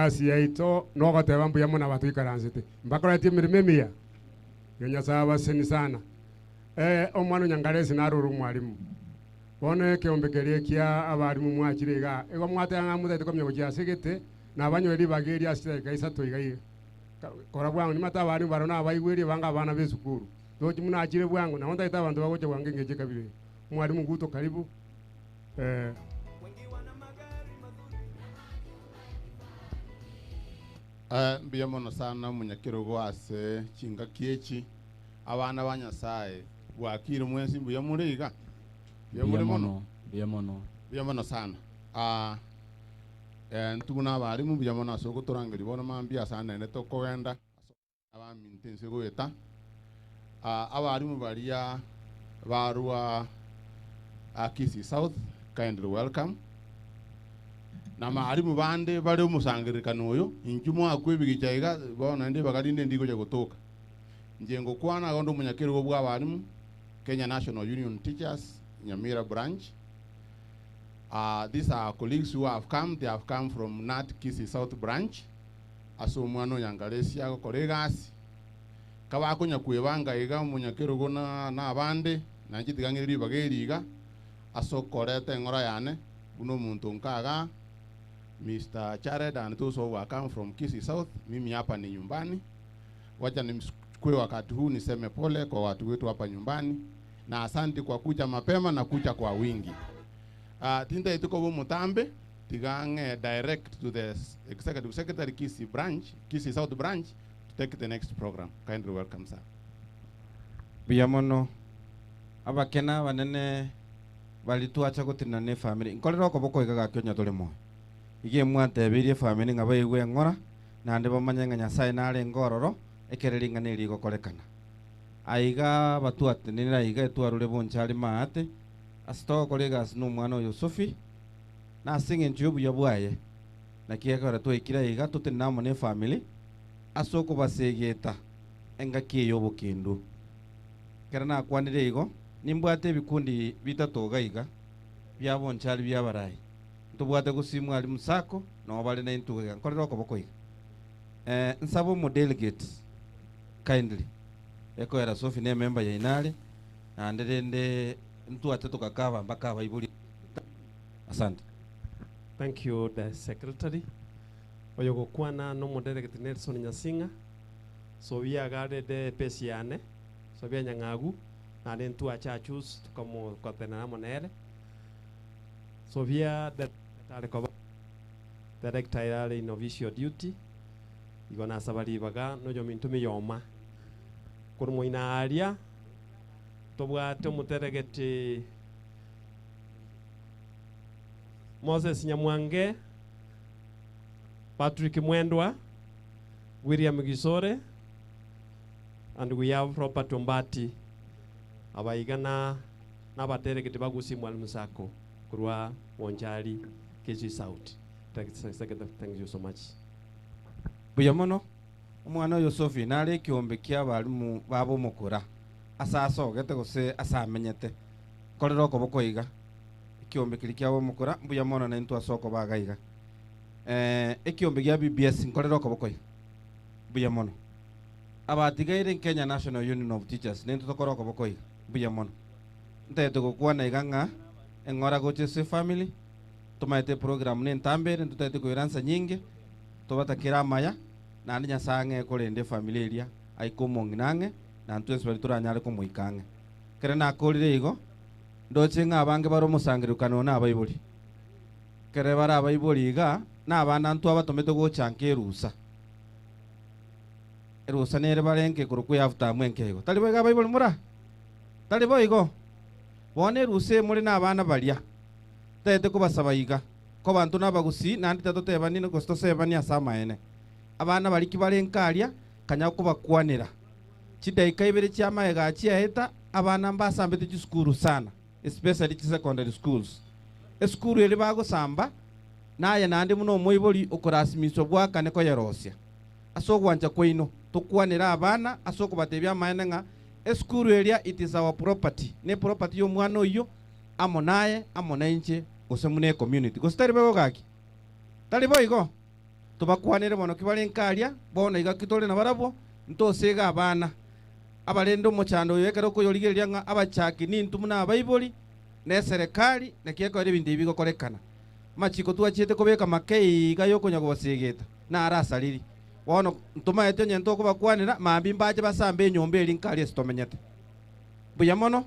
Asi yaito noga tebambu yamona watu ikaranzite mbakora timirememia yonya saba seni sana omwana nyangaresi naruru mwalimu bone keombekerie kia abarimu mwakirega ego mwatanga mutete komye kujya segete nabanyweri bageri asita kaisa toigai kora bwangu ni mata abarimu barona abayigweri banga abana besukuru doki muna akire bwangu na onda ita abantu bagoje bwange ngeje kabire mwalimu guto karibu Biyamono sana munyakirogo ase chinga kiechi abana banyasaye bwakira mwezi buyamuriga biyamono sana ntuna bari mu biyamono asoko turangiri bona mambia sana ne to kogenda abamintense goeta abari mu baria barua Kisii South kindly welcome na maari mu bande bari umusangirikano uyo injumo akwibigicaiga bona ndi bagarinde ndigo je gutuka njengo kwana gondo munyakiro bwa abarimu Kenya National Union Teachers Nyamira branch. These are colleagues who have come. They have come from NAT Kisii South branch. Aso mwano yangaresia kolegas kabako nyakwebanga iga munyakiro gona na abande nanjitigangiri bageriga aso korete ngora yane uno muntu nkaga Mr. Jared and those who are come from Kisii South. Mimi hapa ni nyumbani. Wacha nimchukue wakati huu niseme pole kwa watu wetu hapa nyumbani na asante kwa kuja mapema na kuja kwa wingi. Tinda ituko bo mutambe tigange direct to the executive secretary Kisii South branch to take the next program. Kindly welcome sir. Biyamono abakena banene balituacha gutina ne family. Nkolero ko boko igaga kyonya tole mo. Igie mwatebirie family ngabaigwe ngora na ande bamanyanga Nyasaye nare ngororo ekereringa ne ligo kolekana. Aiga batuate ni aiga etwarure bonchali maate asto kolegas no mwana Yusufi na singe njubu yabwaye na kiekora to ikira iga tutinamo ne family asoko basegeta enga kiyobo kindu kerana kwanire igo nimbwate bikundi bitatu gaiga byabonchali byabarai tubwate gusimu ali musako no bali na intuga nkorero ko bokoiga nsabo mo delegate kindly eko era Sophie ne member ya inale na ndende mtu atatoka kava mpaka baibuli. Asante. Thank you the secretary oyogo kwana no mo delegate Nelson Nyasinga so we agade de pesiane so bya nyangagu na ntu achachus como kotena monere so via the director ile in official duty igona sabali baga no jo mintumi yoma kurmo inaria tobwate muteregete Moses Nyamwange, Patrick Mwendwa, William Gisore, and we have Robert Ombati abaigana nabateregete bagusi mwalimu sako kurwa Wonjali Kisii South. Thank you so much. Buyamono umwana Yusufi nale kiombe kia balimu babo mukura asaso gete gose asamenyete korero ko bokoiga kiombe kilikia bo mukura Buyamono na ntu asoko bagaiga ekiombe gya BBS korero ko bokoiga Buyamono abatigaire Kenya National Union of Teachers nentu tokoro ko bokoiga Buyamono nteto gukwana iganga engora gochese family tumaite program ne ntambere ntutete ko iransa nyingi tobatakira maya na anya sange kolende familia iria aikomongi nange na ntwese bali turanyare ko muikange kere na akorire igo ndoche nga abange baro musangirukano na abayibuli kere bara abaibori iga n'abana ntu abatomete gochanka erusa erusa nere barenke kuruku yafuta mwenkego tali boiga abaibori mura tali boigo bone erusa muri n'abana baria tete kubasaba iga ko bantu n'abagusi nandi tatotebani nigostosebani asamaene abana bariki barenkaria kanya kubakwanira chidaika ibere chiamaega chiaheta abana mbasambete chisukuru sana especially secondary schools eskuru eri bagosamba naye nandi muno moibori okorasimiswa bwakane ko yerosia asogwanja kwaino tukwanira abana asokubatebya amaene nga eskuru eria it is our property ne property yo mwana oyo amo naye amo nainche gosemune community gostari bego gaki tali boigo tubakwanire bono kibali nkaria bona igakitole na barabo ntosega abana abalendo mochando yekero ko yoligeria nga abachaki nintu muna abaibori ne serikali ne kieko eri bindi bigo korekana machiko tuachete kobeka makei gayo konya gobasegeta na arasaliri wono ntuma eto nyento ko bakwanira mambi mbaje basambe enyombe eri nkali esitomenyete buya mono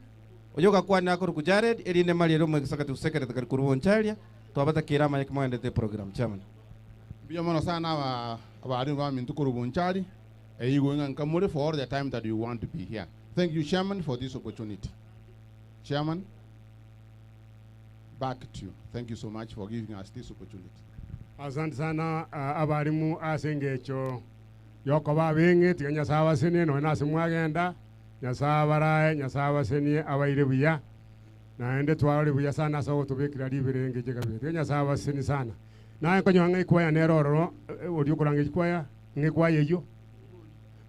oyoga kwanira ko Jared eri ne mali ero mu executive secretary kurubonchalia twabatakira amanye kumwendete program chairman buya mono sana abari ba mintu kurubonchali going and come for the time that you want to be here. Thank you, Chairman, for this opportunity. Chairman, back to you. Thank you so much for giving us this opportunity. Asante sana abarimu asengecho yoko babingi tiganya sawa seni no na simwagenda nya sawa rae nya sawa seni abaire buya na ende twali buya sana so tubikira libirenge jekabe tiganya sawa seni sana na konyo ngai kwaya neroro odi kurangi kwaya ngai kwaya yo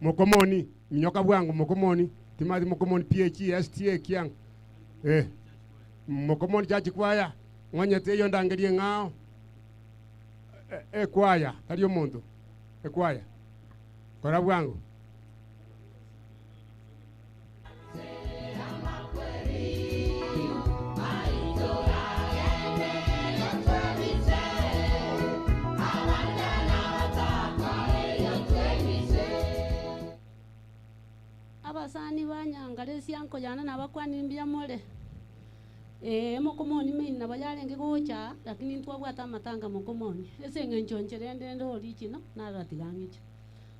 mokomoni nyoka bwangu mokomoni timazi mokomoni PH STA kiang mokomoni chachi kwaya ngonyete yo ndangerie ngao kwaya taliyo muntu kwaya kora bwangu abasani banyangalesi anko jana nabakwani mbia mole mokomoni mina bayalenge gocha lakini ntwabwata matanga mokomoni esenge nchonchera ndende olichi no naratigangicha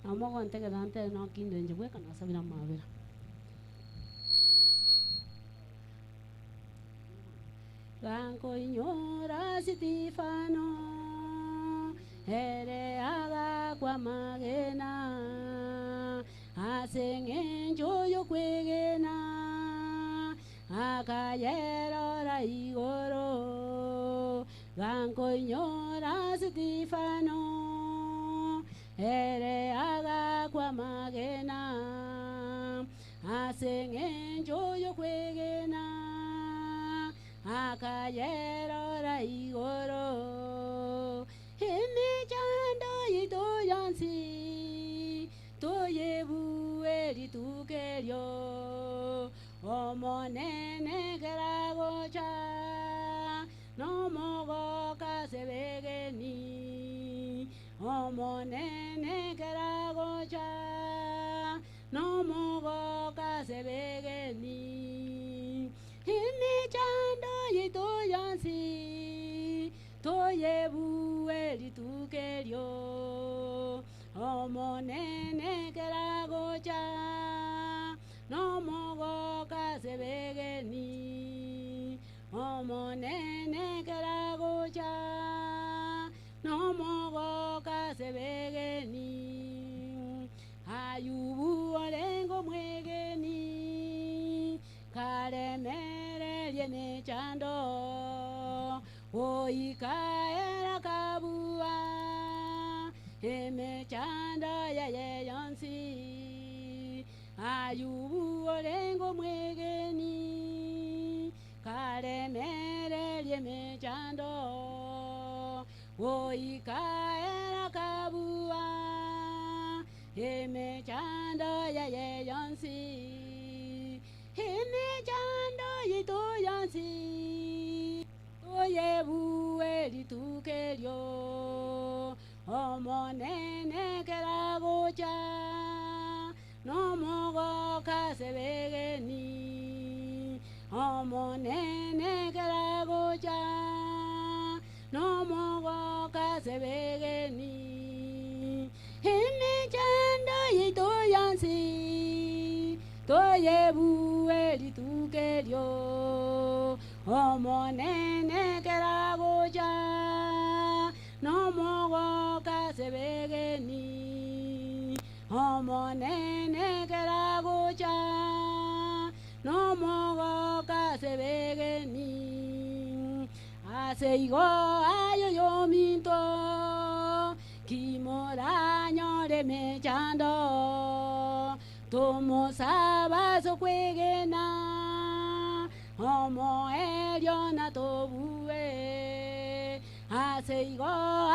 amogo ntegera ante no kinde njebwe kana sabira mabira Ganko inyora Stefano ere aga kwa magena asengenjo yo kwegena akayero ra igoro Ganko inyora Stefano ere aga kwa magena asengenjo yo kwegena akayero ra igoro chando ito yansi toyebu eri tukerio omonene keragocha no mogo kasebegeni omonene keragocha no mogo kasebegeni chando ito yansi toyebu eri tukerio omonene keragocha no mogo kasebegeni omonene keragocha no mogo kasebegeni ayubu olengo mwegeni karemere liene chando oikaera kabua eme chanda ya yonsi ayubu olengo mwegeni karemere lieme chando oikaera kabua eme chanda ya yonsi eme chanda yito yonsi oyebu eri tukerio omonene keragocha no mogo kasebegeni omonene keragocha no mogo kasebegeni hini chando yito yansi toyebu elitukelyo omonene keragoja no mogo kasebegeni omonene keragoja no mogo kasebegeni aseigo ayo yominto kimora nyore mechando tomo sabazo kwegena omo elio na tobue aseigo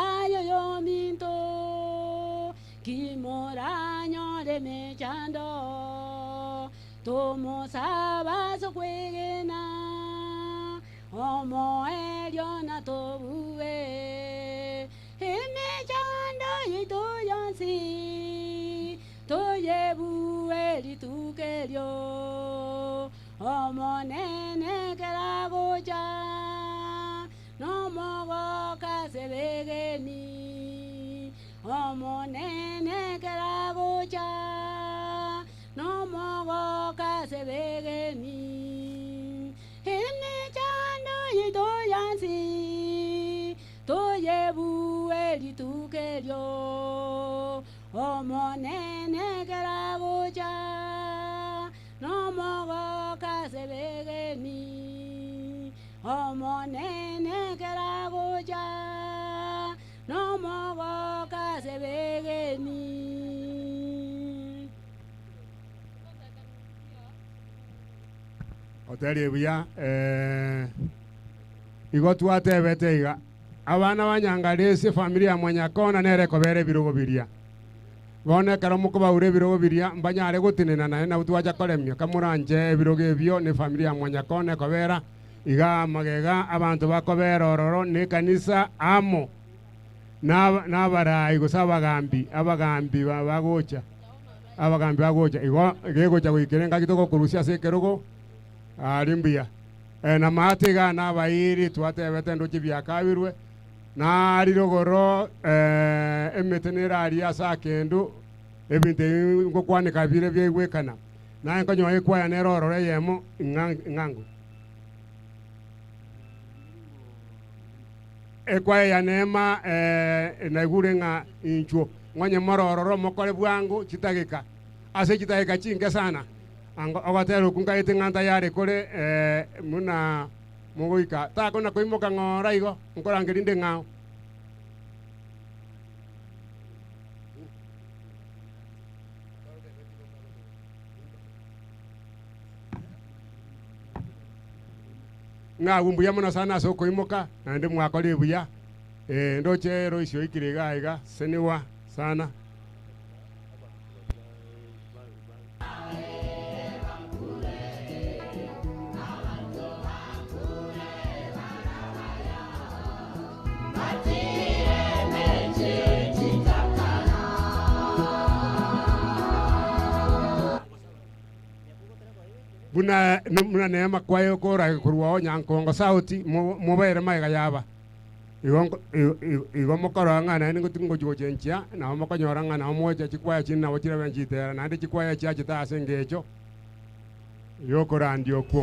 ayo yominto kimora nyore mechando tomo sabazo kwegena omo elio na tobue emechando yito yansi toyebu elitukelyo omo nene keragoja no mogo kasebegeni omo nene keragoja no mogo kasebegeni emechando yito yansi toyebu elitukelyo omo nene keragoja no mogo kasebegeni omo nene keragoja no mogo kasebegeni oteri buya igo twatebete iga abana banyangalese familia mwanyakona nere kobere birogo biria bone karo mukuba ure birogo biria mbanyare gutinena nae na utwaja koremyo kamuranje birogo ebyo ni familia mwanyakona kobera iga magega abantu bakobera ororo ni kanisa amo nabara igo sabagambi abagambi bagocha igo gegocha guikerenga kitoko kurusia sekerogo arimbia na matiga na bairi twatebete ndochi byakabirwe na rirogoro emetenera aria sakendo ebinte ngokwanika bire byegwekana na nkonyo ekwaya nerorore yemo ngango ekwaya ya nema na igure nga incho mwanye morororo mokore bwangu chitagika ase chitagika chinge sana ogatero kungaite nganta yare kore muna mugoika ta kona koimoka ngora igo nkorangirinde ngao nga gumbuya muna sana so koimoka ande mwakole buya ndoche ro isio ikiriga iga seniwa sana buna neema kwayo kora kuruwa nyankongo sauti mobere maiga yaba igo mokoro ngana ni ngutingo jojencha na mokonyora ngana moja chikwaya chinna wachira benjitera na ndi chikwaya cha chita asengecho yokora ndio ko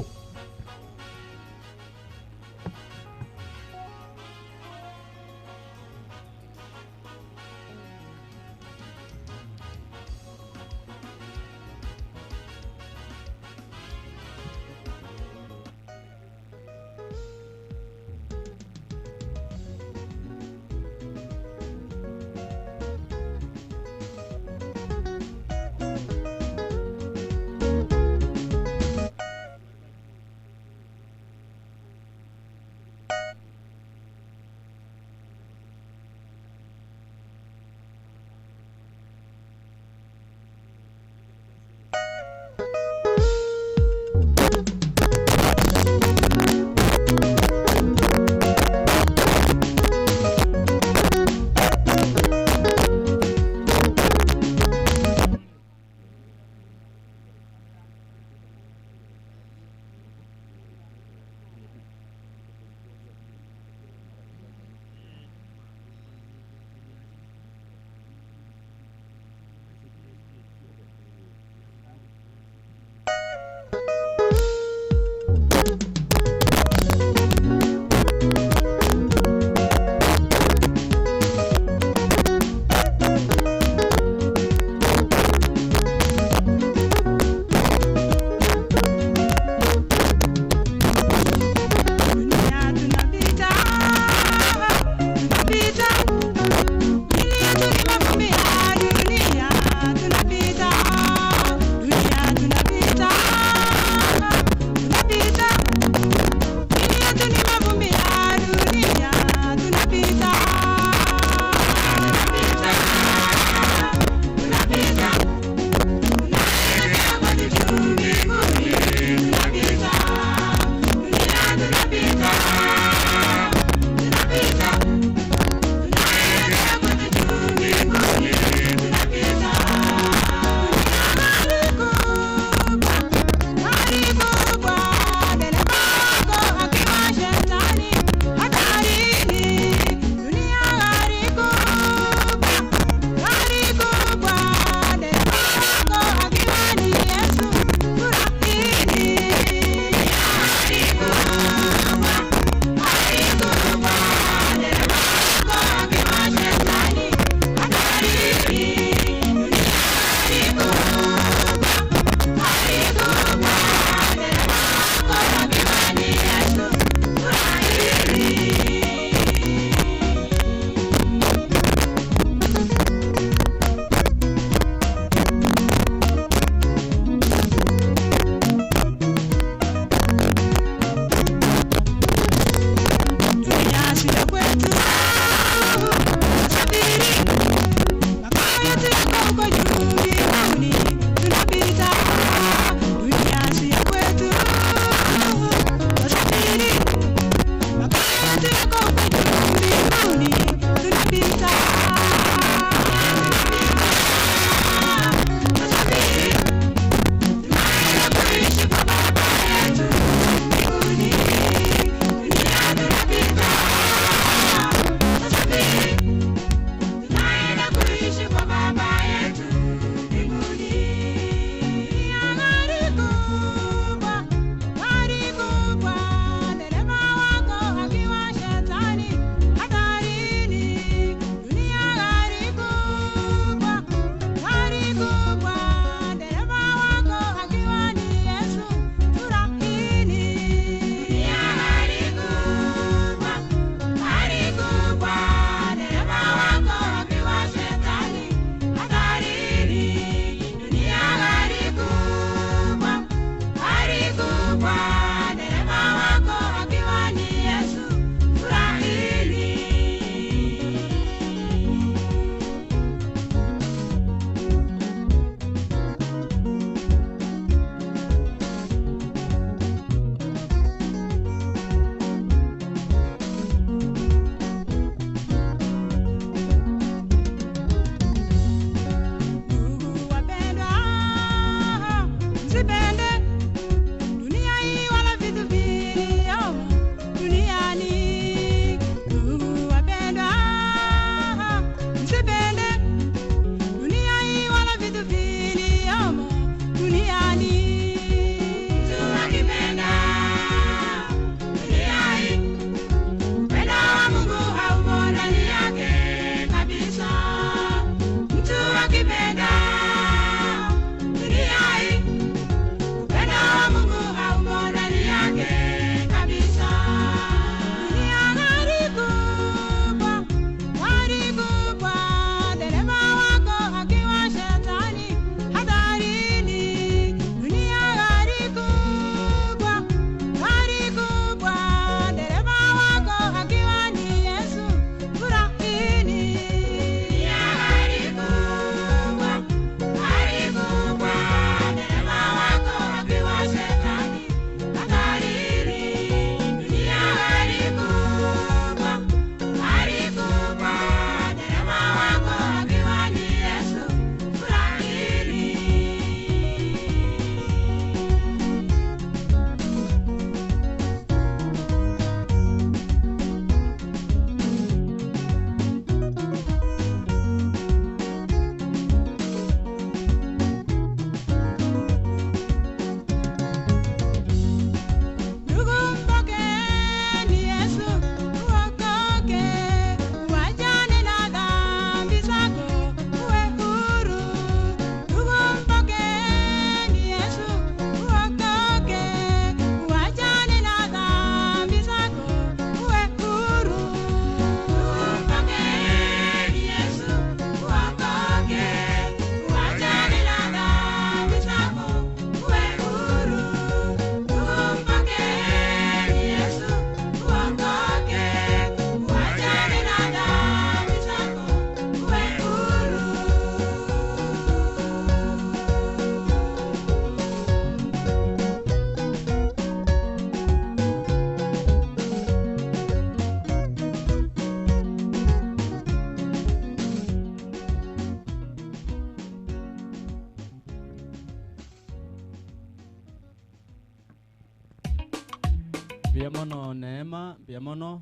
Biamono Neema, biamono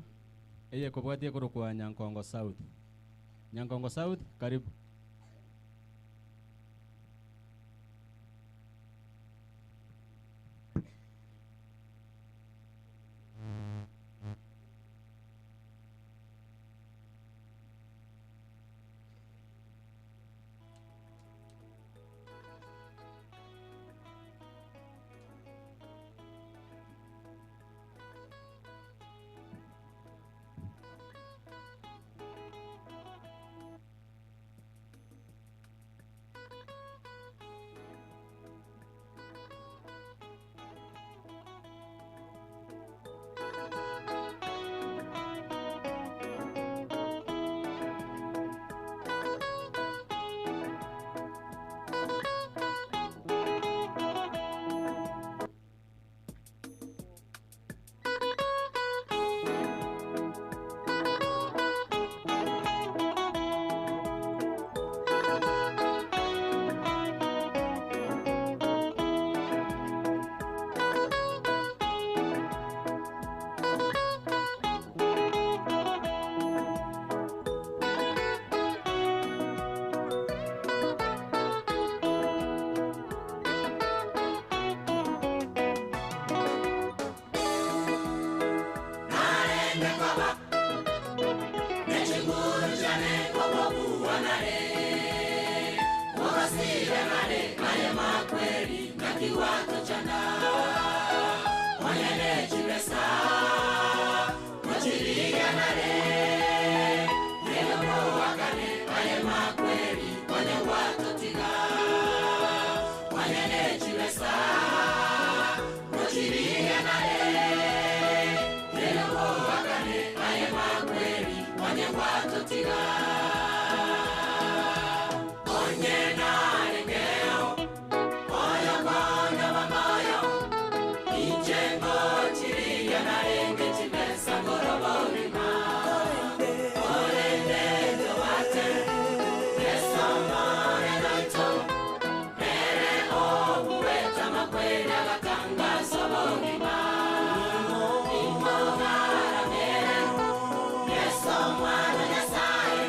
eye kubwatia kuru kwa Nyankongo South. Nyankongo South, karibu. Yes, someone on the side.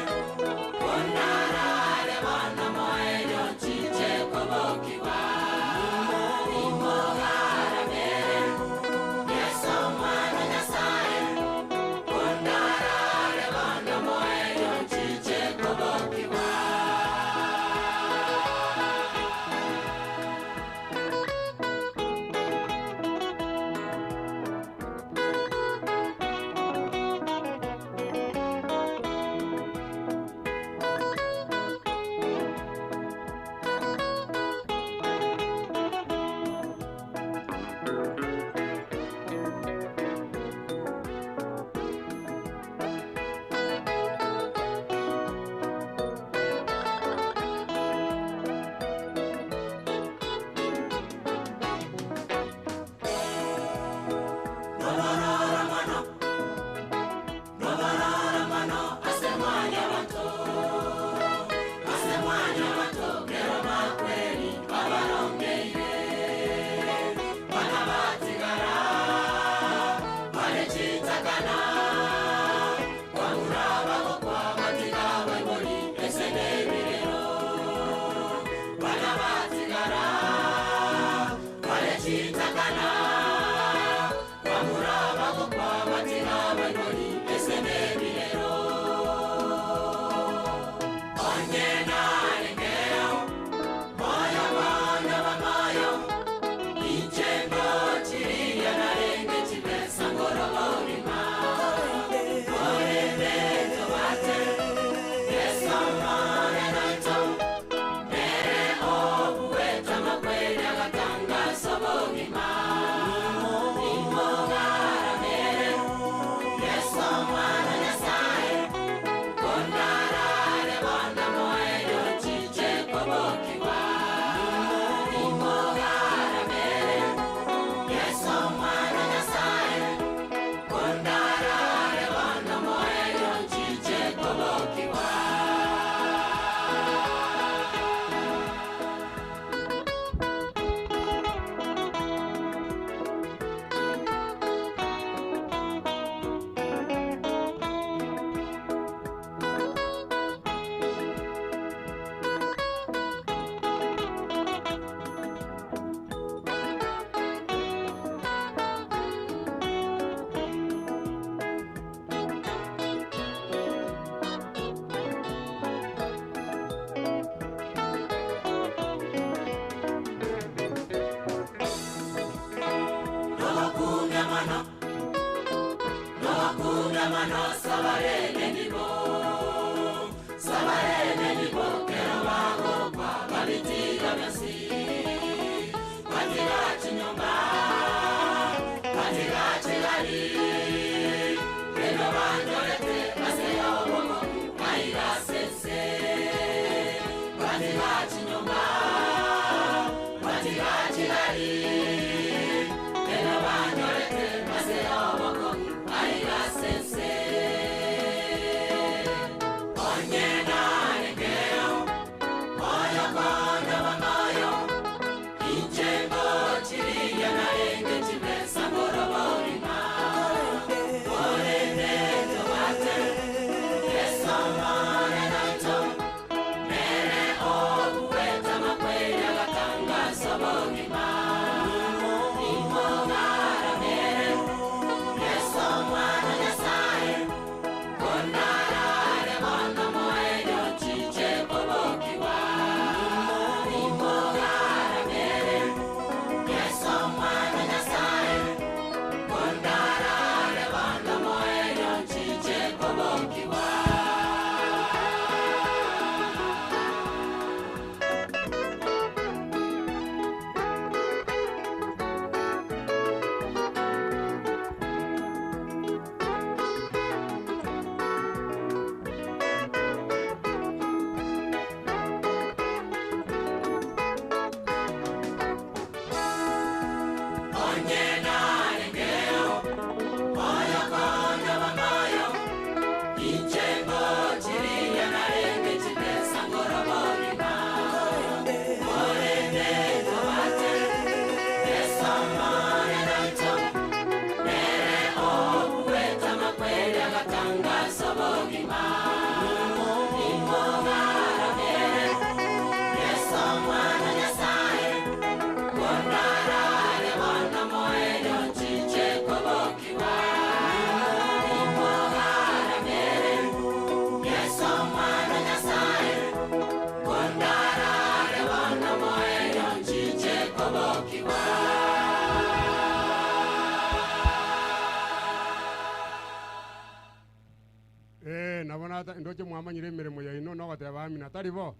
nabona ndoche mwamanyire emirimo yaino nogoteba amina taribo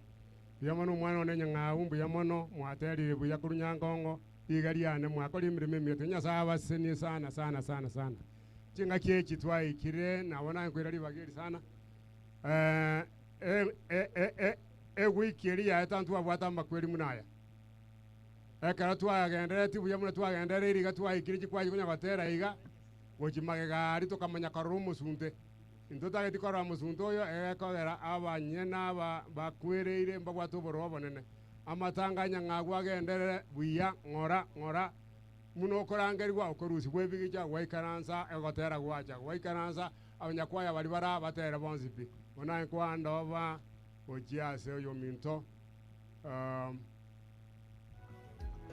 biamono mwana one nyang'au mbuyamono mwaterire buya kuru Nyankongo iga riane mwakora emirimo emito Nyasaye abaseni sana sana sana sana ching'aki eki twaikire nabona nkwira ribageri sana wiki eri yaeta ntwabwata amakweri munaya ekara twagendere tibuya muno twagendere iriga twaikire chikwaji kunya gotera iga gochimage gari tukamanya karuru omosunte into tageti korora omosunte oyo egekogera abanyena bakwereire mbagwata oboro obonene amatanga nyang'agu agenderere buya ng'ora muno okorangerigwa okorusibwa ebigicha gwaikaransa egotera gwacha gwaikaransa abanyakwaya bari bara batere bonsi pi bona enkwanda oba ochiase oyo minto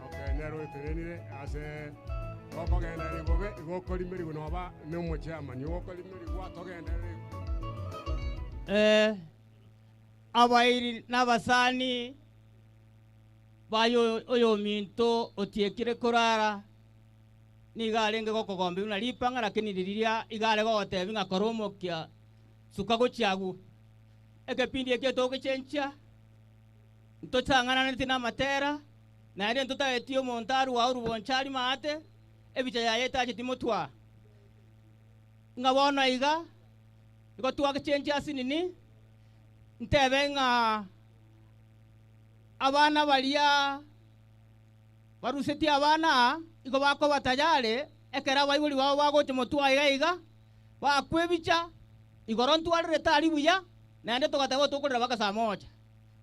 okay nero etenenire ase okogenda rigobe igokori meri noba n'omuchama ni okori meri gwatogendere abairi n'abasani bayo oyo minto otiekire korara nigarenge gokogombe una lipanga lakini lilia igale gote binga koromo kya sukago chiagu ekepindi eketoke chencha ntotangana ntina matera na ende ntota etio montaru wa urubonchari maate ebicha yayeta chitimotwa ngabona iga iko tuwake chencha sinini ntebenga abana balia baruseti abana iko bako batajale ekera bayuli babo bagoche motwa iga bakwebicha igorontu alreta alibuya nande tokatego tokorera baka saa moja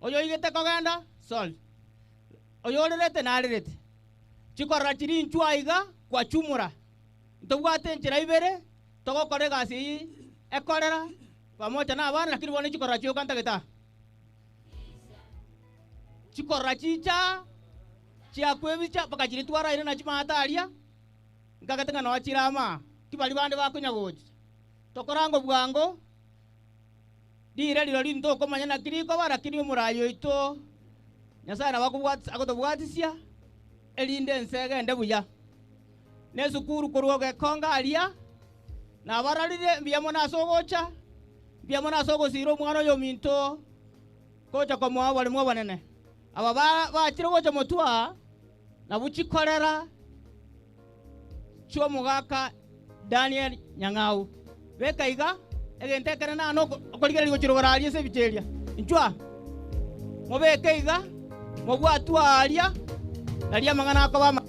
oyo igete kogenda sol oyo lerete na lerete chikorra chiri nchwa iga kwa chumura ntobwate nchira ibere togokore gasi ekorera pamoja na abana lakini bone chikorra chyo kanta geta chikorra chicha chia kwebicha paka chiri twara ine na chimataria ngagatenga no chirama kibali bande bakunyagoji tokorango bwango dire lilo linto komanya na kiriko bara kiri murayo ito Nyasaye nabakubwatisa agotobwatisia elinde nsege ndebuya nesukuru kuruoge konga alia na bararire mbiamo na sogocha mbiamo na sogo siro mwana yo minto kocha kwa mwa bali mwa banene aba bachire gocha motwa na buchikorera chwo mugaka Daniel Nyang'au bekaiga egentekere na no okorigera gochirogora ali ase bicheria inchwa mobekaiga mobwatwa alia nalia mangana akaba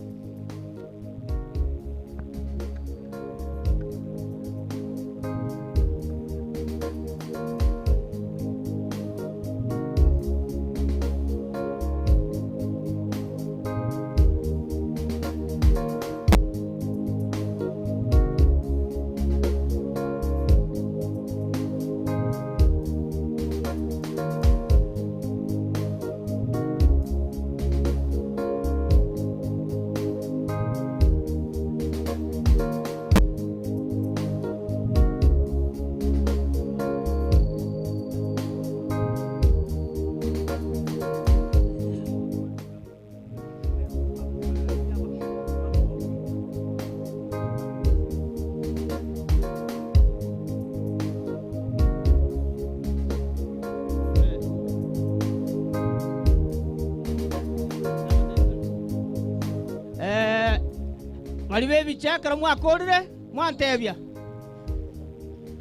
Malibe bichakara mwakorire mwantebya.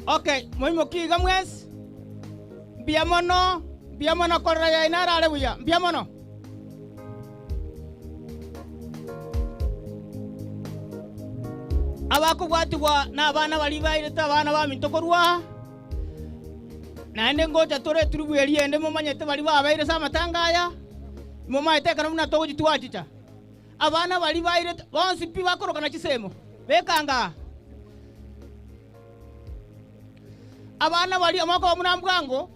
Okay, moimo kiga mwes. Biamono korra ya inara ale buya. Biamono. Abako gwatugwa na abana bali baireta abana ba mintokorwa. Naende ngoja tore turubweri ende momanyete bali babaire sa matangaya. Momaite muna togo jitwachicha. Abana bali baireta bonsi pi bakoroka na chisemo. Bekanga. Abana bali amako wa munambwango.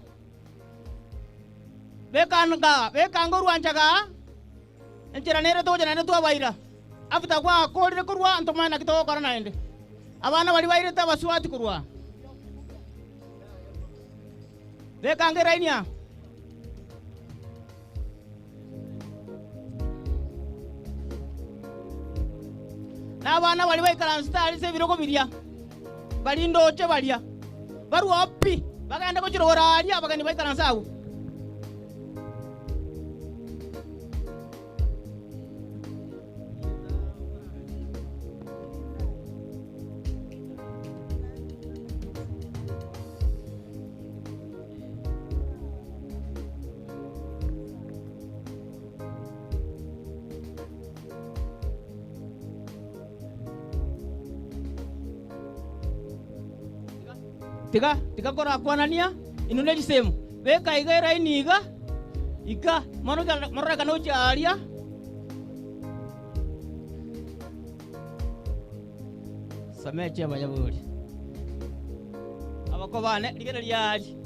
Bekanga ruanchaga. Enchera nere togo jana tuwa baira. After kwa korire kurwa antomana kito korana ende. Abana bali baireta baswati kurwa. Bekanga rainia. Abana bali baikala stari se biroko biria. Bali ndoche balia. Baru opi. Baganda ko chirogora alia bagani baikala sawu. Tiga kora kwanania inune jisemu beka igera iniga ika moraka no charia sameche abayaburi abako bane ligera lyali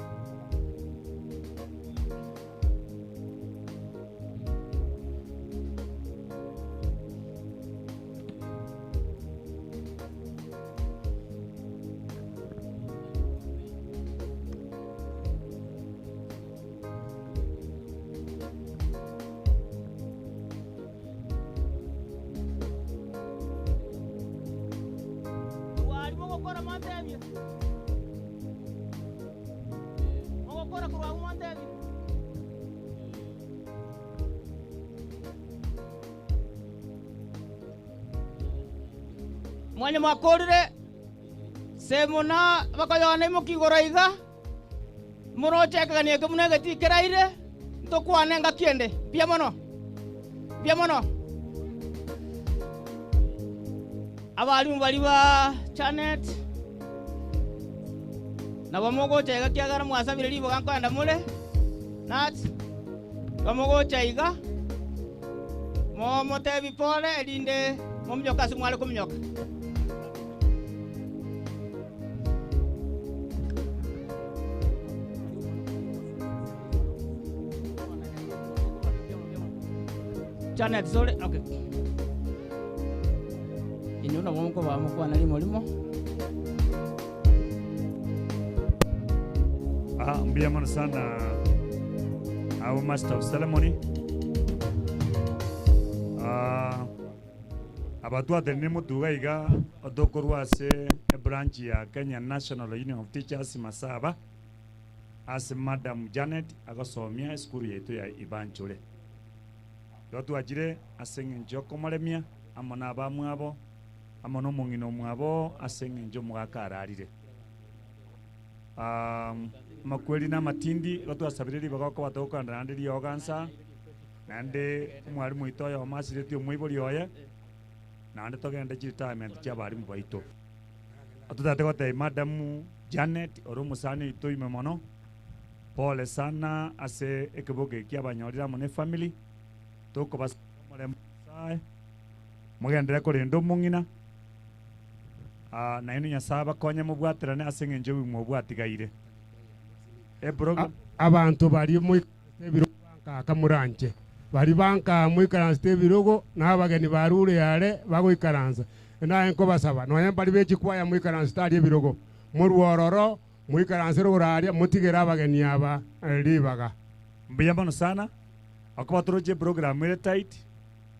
Mwanya makorire semuna bakayone mukigoraiga murocheka ni kemune gati keraire ntokwane ngakiende biamono abali bali ba Janet na bamogocheka kiagara mwasabire libo gankwanda mule nat bamogocheka motebi pole elinde momnyoka simwale kumnyoka Janet sorry okay inyuna wonko ba mko na limo Mbiamano sana our master of ceremony abatwate ni mutuga iga otokorwa ase branch ya Kenya National Union of Teachers Masaba ase Madam Janet agosomia skuru yetu ya Ibanchore twatwachire ase ng'encho komoremia amo na abamwe abo amo n'omong'ina omwabo ase ng'encho mwakararire makweli na matindi gotwasabire ribaga okobatoka nande riogansa nande omwarimu oito oyo omasireti omwoibori oye nande togende retirement kia abarimu baito atotate goteba Madam Janet ore omosani oito ime mono pole sana ase ekebogo eki abanyorire amo ne family tokobasa omorembe Nyasaye mogendere korenda omong'ina naino Nyasaye abakonye mobwaterane ase eng'encho bimwe obwatigaire abantu bari ebirogo bankaka muranche bari banka mwikaransa ebirogo n'abageni barure yare bagoikaransa naye nkobasaba noye bari bechikwaya mwikaransa tari ebirogo murwororo mwikaransa ruraria mutigera abageni aba ribaga mbuya mono sana akobaturoche program ere tight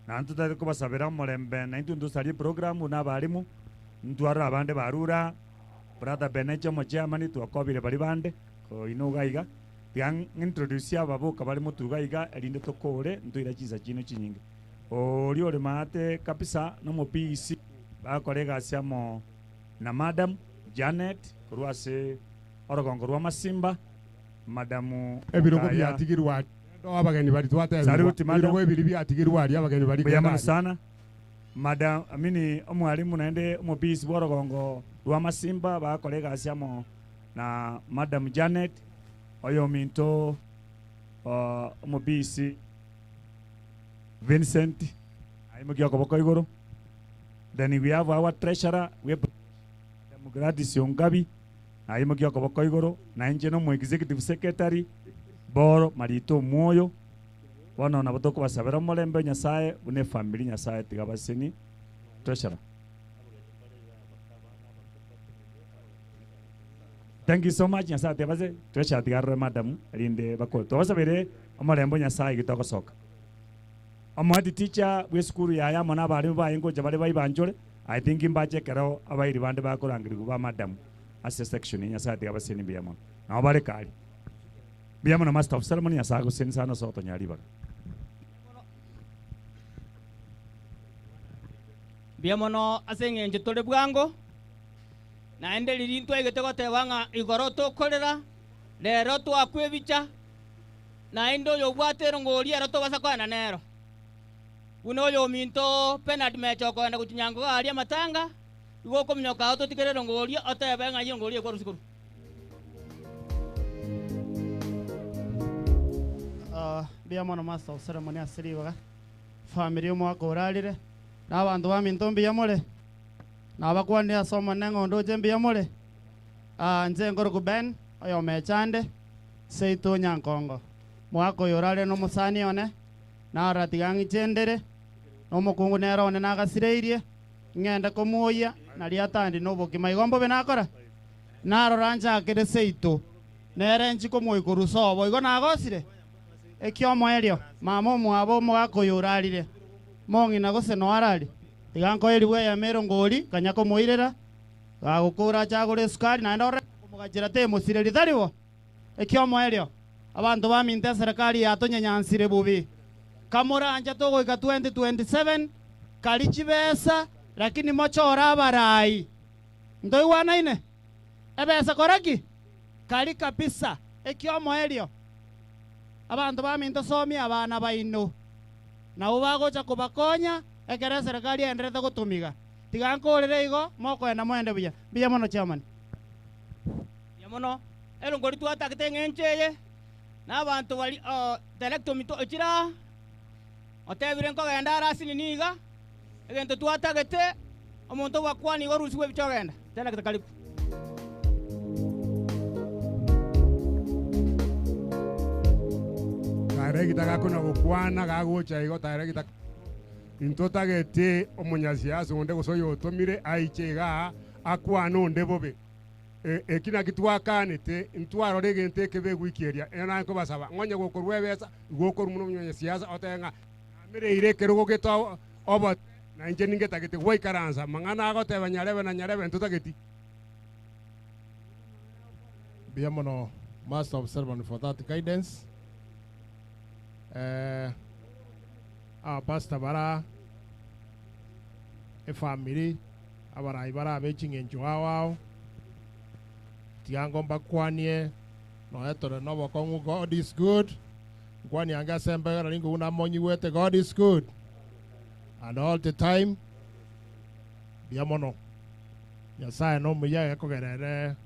nantu tari kobasabira omorembe naintu ndusari program n'abarimu ntwara abande barura brother Benecho mochiamani twakobire bari bande ino gaiga tiang introduce ababoka bari mutuga iga erinde tokore ntoira chiza chino chinyinge ori ore mate kabisa no mo PC bakorega siamo na Madam Janet kurwase orogongo rwa Masimba Madamu ebirogo byatigirwa abageni bari twateza ebirogo ebiri byatigirwa ari abageni bari kuyamana sana Madam amini omwalimu naende mo PC borogongo rwa Masimba bakorega siamo na Madam Janet oyo minto omobisi Vincent aimugya koboko igoro. Then we have our treasurer we Gladys Yongabi aimugya koboko igoro na nje no mu executive secretary Boro Marito Moyo bono na botoko basabera molembe Nyasaye une family Nyasaye tigabaseni treasurer. Thank you so much Nyasaye tebase treasure tigarre madam rinde bako to basabere omolembo Nyasaye gitoko soka amadi teacher we school ya ya mona bari ba ingo jabale bai banjore I think imbaje kero abairi bande bakorangiri kuba madam as a section Nyasaye tigabase ni biyamon na bare kali biyamon master of ceremony Nyasaye gosen sana soto nyari ba biyamono asenge nje tole bwango naende lirintu egete tebanga igoro tokorera lero twakwebicha naende oyo bwatero ngori ero tobasa kwana nero uno oyo minto penalty mecho kwenda kutinyango ali amatanga igoko mnyoka auto tikerero ngori otebenga yo ngori kwa rusikuru biyamono master of ceremony asiribaga family omwaka orarire n'abantu baminto mbiyamore nabakwani asoma nengondo jembiyamore nze ngoro kuben oyo mechande seito nyankongo mwako yorale no musani one na ratigangi chendere no mukungu nero one nagasireirie ngenda komuoya na liatandi no bokima igombo benakora naro ranja akere seito nere nchiko moikuru sobo igo nagosire ekyo moerio mama mwabo mwako yoralire mongi nagose no arali tiganko eriwe ya mero ngori kanyako moirera agukura chagore sukari na ndore kumugajira te musire ritariwo ekyo moerio abantu baminte serikali yatonyanyansire bubi kamuranja togo ika 2027 kali chibesa lakini mochora abarai ndoi wana ine ebesa koraki kali kabisa ekyo moerio abantu baminte somi abana baino na ubagocha kubakonya ekere serikali enderete gutumiga tigankorere igo mokwenda mwende buya mono chairman yamono ero ngori twatakite ng'encheye n'abantu bali director mito ekira otebire nkogenda arasi niniga egento twatagete omonto bwakwani igo rusi bw'ebichogenda director karibu taregita gakona gukwana gagocha igo taregita intotagete omunyasiasa onde gosoyo otomire aichega akwana onde bobe ekina kitwakanite intwaro regente kebe gwikeria ena ko basaba ngonye gokorwe besa gokor muno munyasiasa otenga amire ire kerugo geto obo na inje ningetagete gwaikaransa mang'ana agoteba nyarebe na nyarebe ntutageti. Biamono, Master of Ceremony, for that guidance. Our pastor bara a family abara ibara beaching in Chihuahua. Tiango bakwanye no etore no bokongu. God is good. Kwani anga sembe ringo una monyi wete. God is good, and all the time. Biamono, Nyasaye no muya ekogerere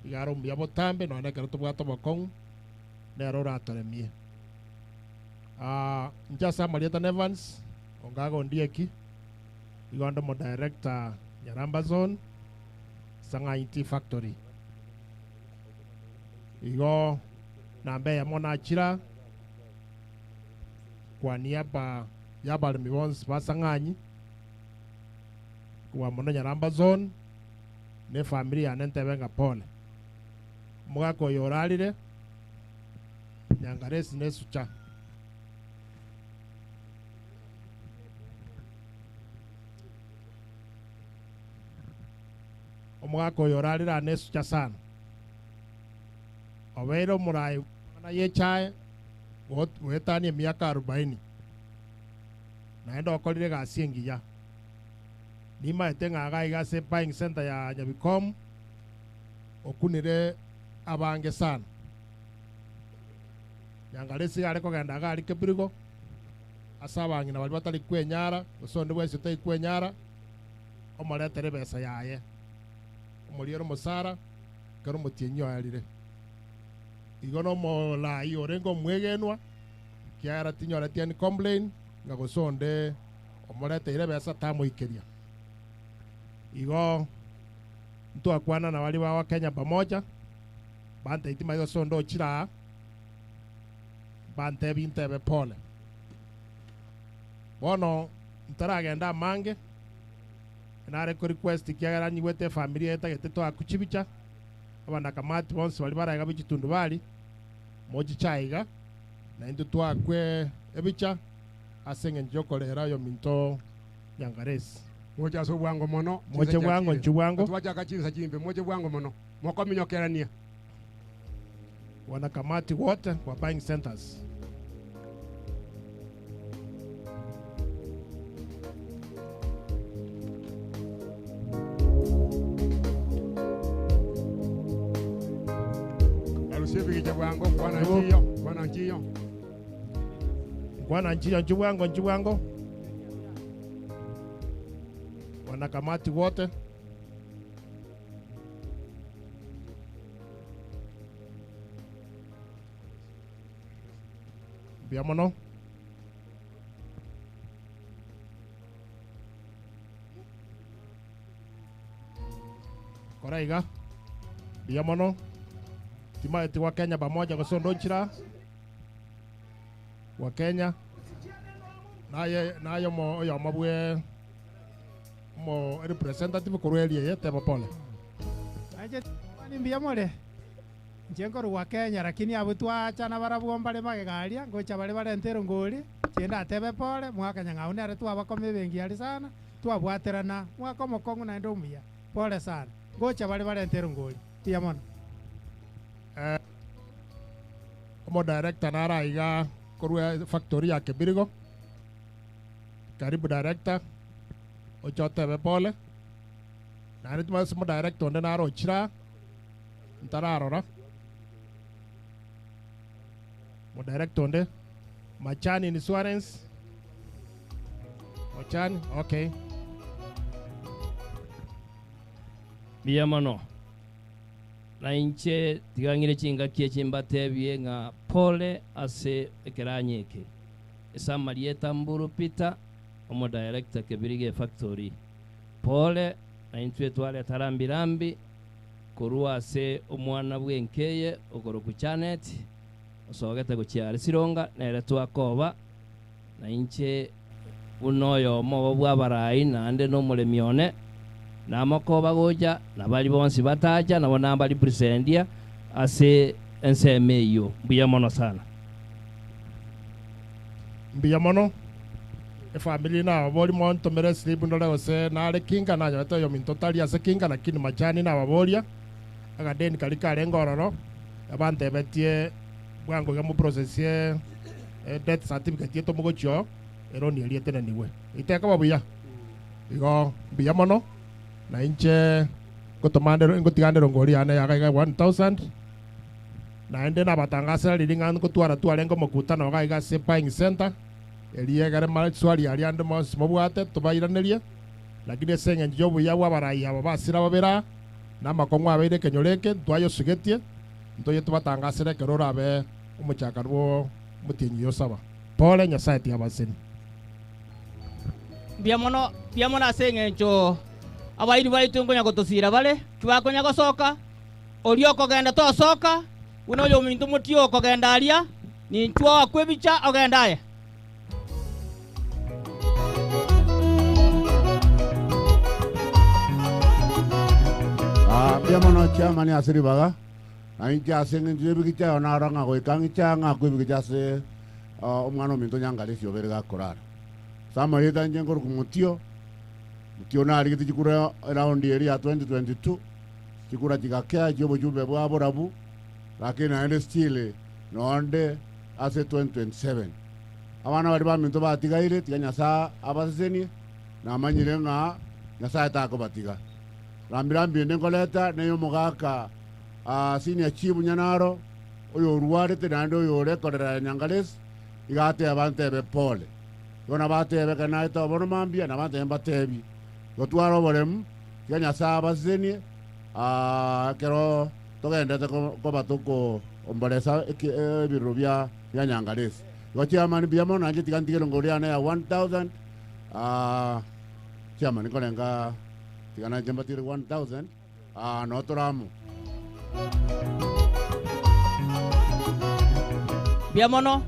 igaro mbia botambe no nekero tubwato bokong nero ratoremie. Njasa Marieta Evans ongago ndieki igondo mo director Nyaramba Zone Sanga IT Factory igo nambe ya mona chira kwa niaba ya balimi bonse basanganyi kwa mona Nyaramba Zone ne familia nentebenga pole mwako yoralire Nyangaresi nesucha omwako yoralira nesucha sana obeiro murai na yechae wetani miaka 40 naenda okolire gasiengi ya nima etenga aga igase buying center ya Nyabikom okunire abange sana Nyangaresi ariko genda gari kebirigo asabangi na bali batali kwenyara usonde wese tai kwenyara omoretere besa yaye omoliero musara karo mutienyo alire igono mo la iorengo mwegenwa kiara tinyora tieni complain ngagosonde omoretere besa tamo ikeria igo mtu akwana na wali wa Kenya pamoja bante itima hiyo sondo chira bante bintebe pole bono ntaragenda mange nare ko request kiagara nyiwete familia eta geteto akuchibicha abana kamati bonse bali baraga bichitundu bali moji chaiga na indu twakwe ebicha asenge njokolera yo minto Nyangaresi moja so bwango mono moje bwango nchubwango twaja kachinza chimbe moje bwango mono moko minyokerania wanakamati wote wa buying centers. Alusibi kijabwango bwana nchiyo nchubwango wanakamati wote biamono koraiga biamono timaeti wa Kenya pamoja gosondo nchira wa Kenya nayo mo yo mabwe mo representative kureli yete pole aje ni biamore njengoro wa Kenya lakini abo twachana barabwombale magegaria ngocha bale bale entero ngoli chenda atebe pole mwaka nyangaune are twabakome bengi ali sana twabwaterana mwaka mokongo na ndomia pole sana ngocha bale bale entero ngoli biamona como director nara iga korwa factory ya Kibirigo karibu director ocho tebe pole nari tumasimo director nde naro chira ntararora mo director nde Machani Insurance Machani okay biamano na inche tigangire chinga kie chimbatebie nga pole ase ekeranyeke esa Marieta Mburu Peter omo director Kibirige factory pole na intwe twale tarambirambi kurua ase omwana bwenkeye ogoro ku Janet osogete guchiara sironga nere twakoba na inche unoyo mo bwabarai na ande no mulemione na makoba goja na bali bonsi bataja na bona bali presendia ase ensemeyo biamono sana biamono family na abori monto mere slip ndole ose na ale kinga na nyoto yo minto tali ase kinga lakini machani na ababoria agadeni kalika rengororo abante betie bwango ga mu processie death certificate yeto mugocho eroni eliete na niwe iteka babuya igo biya mono na inche gotomandero ngotigandero ngori ane yaga 1000 na ende na batangasa liringa ngotwara twarengo mukutano ga se buying center eliye gare mara swali ali ande mos mobwate tubairaneria lakini senge njobu ya wabarai aba basira babera na makongwa abeire kenyoreke twayo sugetie ntoye tubatangasire kerora be umuchakarwo mutinyi yosaba pole nyasaye abaseni biamono asenge ncho abairi baitu ngonya gotosira bale twakonya gosoka orio kogenda tosoka uno yo mintu mutio kogenda aria ni nchwa kwebicha ogenda aye biamono chairman asiri baga ainja asenge njebikicha ona ranga go ikangicha nga kwebikicha se umwana mintu nyangalisi oberega korara samarita njengor kumutio mutio na ari tikura around area 2022 tikura tikakea jobo jube bwa borabu lakini ende stile nonde ase 2027 abana bari bamintu batigaire tiganya sa abaseni na manyire nga nyasa tako batiga rambirambi ndengoleta neyo mugaka senior chief nyanaro oyo ruwarete nando oyo rekorera nyangales igate abante be pole yona batebe kana ito bono mambia na bante mbatebi gotwaro borem tiganya sa abaseni kero togendete ko batuko ombolesa ebirubya ya nyangales chairman biamo nanje tigantigero ngoriana ya 1000 chairman kolenga tigana jambatire 1000 notoramu biamono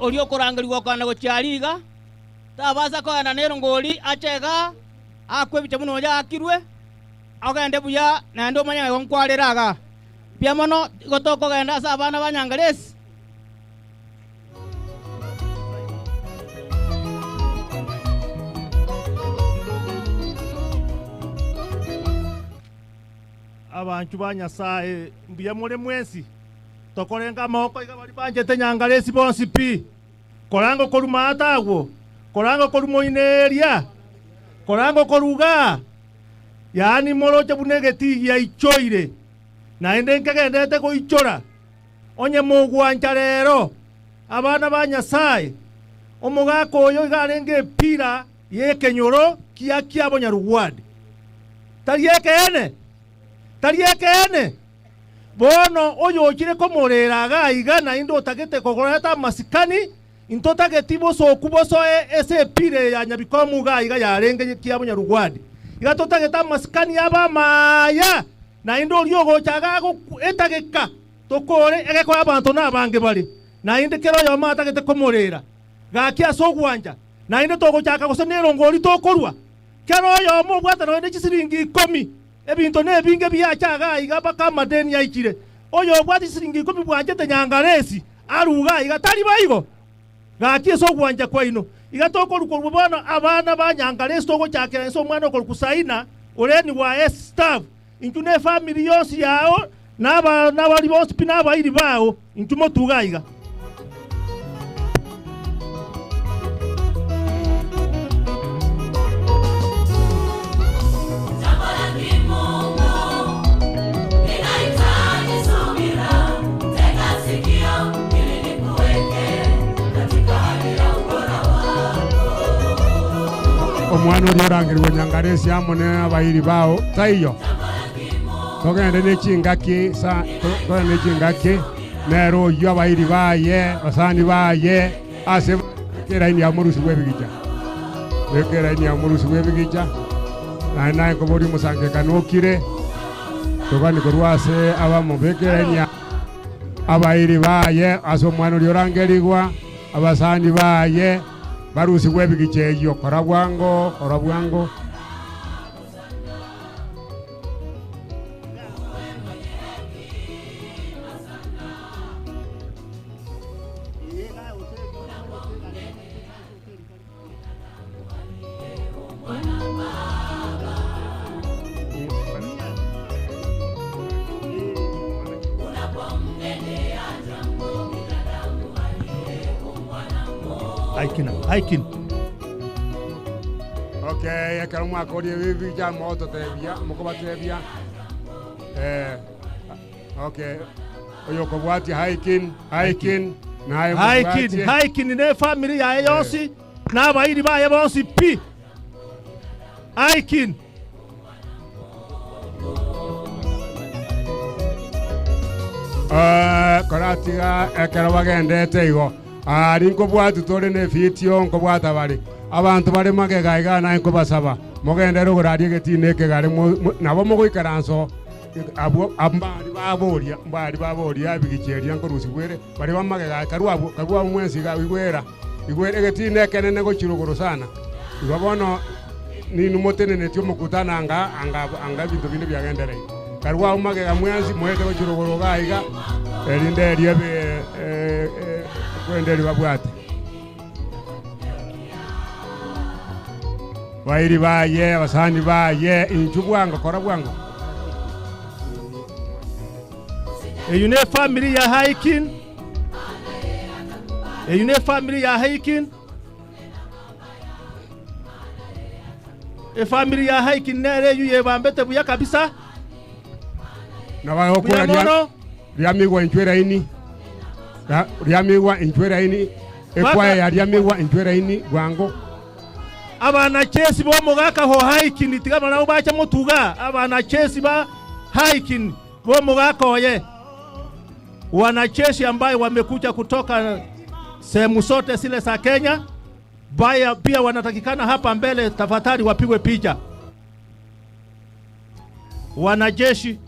orio korangirwa kana gochariga tabaza ko ana nero ngori achega akwebicha muno ya akirwe agende buya na ndo manya ngonkwareraga biamono gotoko genda sa bana banyangalesi abantu banyasaye mbiya mure mwesi tokorenga moko iga bari banjete nyangalesi bonsi pi korango korumata agwo korango korumoineria korango koruga yani moroche bunegeti ya ichoire na ende nkagendete ko ichora onye mugwanja rero abana banyasaye omugako oyo igarenge pira yekenyoro kia bonyarugwadi tariekene bono oyo okire komorera gaiga na indo tagete kogoreta masikani into tageti boso kuboso ese pire ya nyabikomu gaiga yarenge kia bonyarugwadi iga totageta masikani aba maya na indo ryogo chaga etageka tokore egeko abantu nabange bali na inde kero yo mata gete komorera gakia sogwanja na inde togo chaka gosonero ngori tokorwa kero yo mo bwata no inde chisiringi 10 ebinto ne binge byachaga iga baka madeni yaikire oyo bwati siringi 10 bwanjete nyangalesi aruga iga tali baigo gakia sogwanja kwa ino iga tokoruko bwana abana banyangalesi togo chakera enso mwana okorukusaina oreni wa staff intune family yonsi yao nabali bonsi pinaba iri bao intumo tugaiga omwana ori orangirwe nyangalesi amone abairi bao taiyo togende nechingaki togende nechingaki nero yo abairi baye basani baye ase keraini amurusi webigicha bekeraini amurusi webigicha na kobori musange kanokire togani korwase abamo bekeraini abairi baye ase omwana ori orangerigwa abasani baye barusi webigicha eyo korabwango Haikin. Okay, ekero mwaka orie bibi ja moto tebia mukoba tebia. Okay. Oyo kobwati Haikin na Haikin ne family ya yosi na bairi ba yebosi pi. Haikin. Koratiga ekero bagendete igo. Ari nkobwati tore ne fitio nkobwata bari. Abantu bari magegaiga na nkobasaba. Mogende rugurari getine kegari nabo mugoikaranso. Mbari baboria bigicheria nkorusi gwere bari bamagega karwa mwensi ga wigwera igwere getine kenene go chiruguru sana ibabono ni numotene netyo mukutana anga bintu binde byagendere karwa magega mwensi mwete go chiruguru gaiga erinde riebe kwenderi babwate wairi baye basani baye inchubwanga korabwanga. Eyune family ya Haikin. Eyune family ya Haikin. E family ya Haikin nere yuye bambete buya kabisa. Na wao kwa riamigwa inchwera ini. Riamigwa inchwera ini. Ekwa ya riamigwa inchwera ini gwango. Abana chesi bo mugaka ho Haikin tigama na ubacha mutuga. Abana chesi ba Haikin bo mugaka oye. Wanajeshi ambayo wamekuja kutoka sehemu zote zile za Kenya baya pia wanatakikana hapa mbele, tafadhali wapigwe picha. Wanajeshi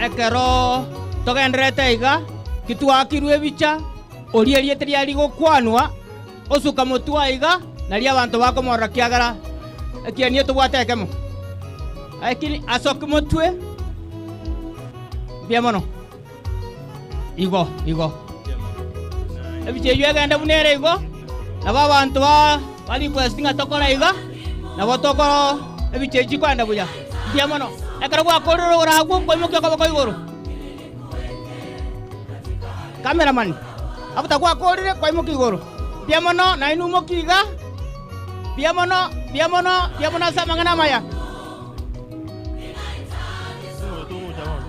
ekero togendrete iga kitwakirwe bicha orie rieteria rigokwanwa osuka mutwa iga na ria abantu bakomorra kiagara ekianie tugwatekemo akini asoke mutwe bia mono igo ebiche yegenda bunere igo na babantu bali kwestinga tokora iga na botokoro ebiche chikwanda buya bia mono ekero gwakororo ragwo koimukyo koboko igoro cameraman abuta kwa korire kwa imuki igoro biamono na inu mukiga biamono samangana maya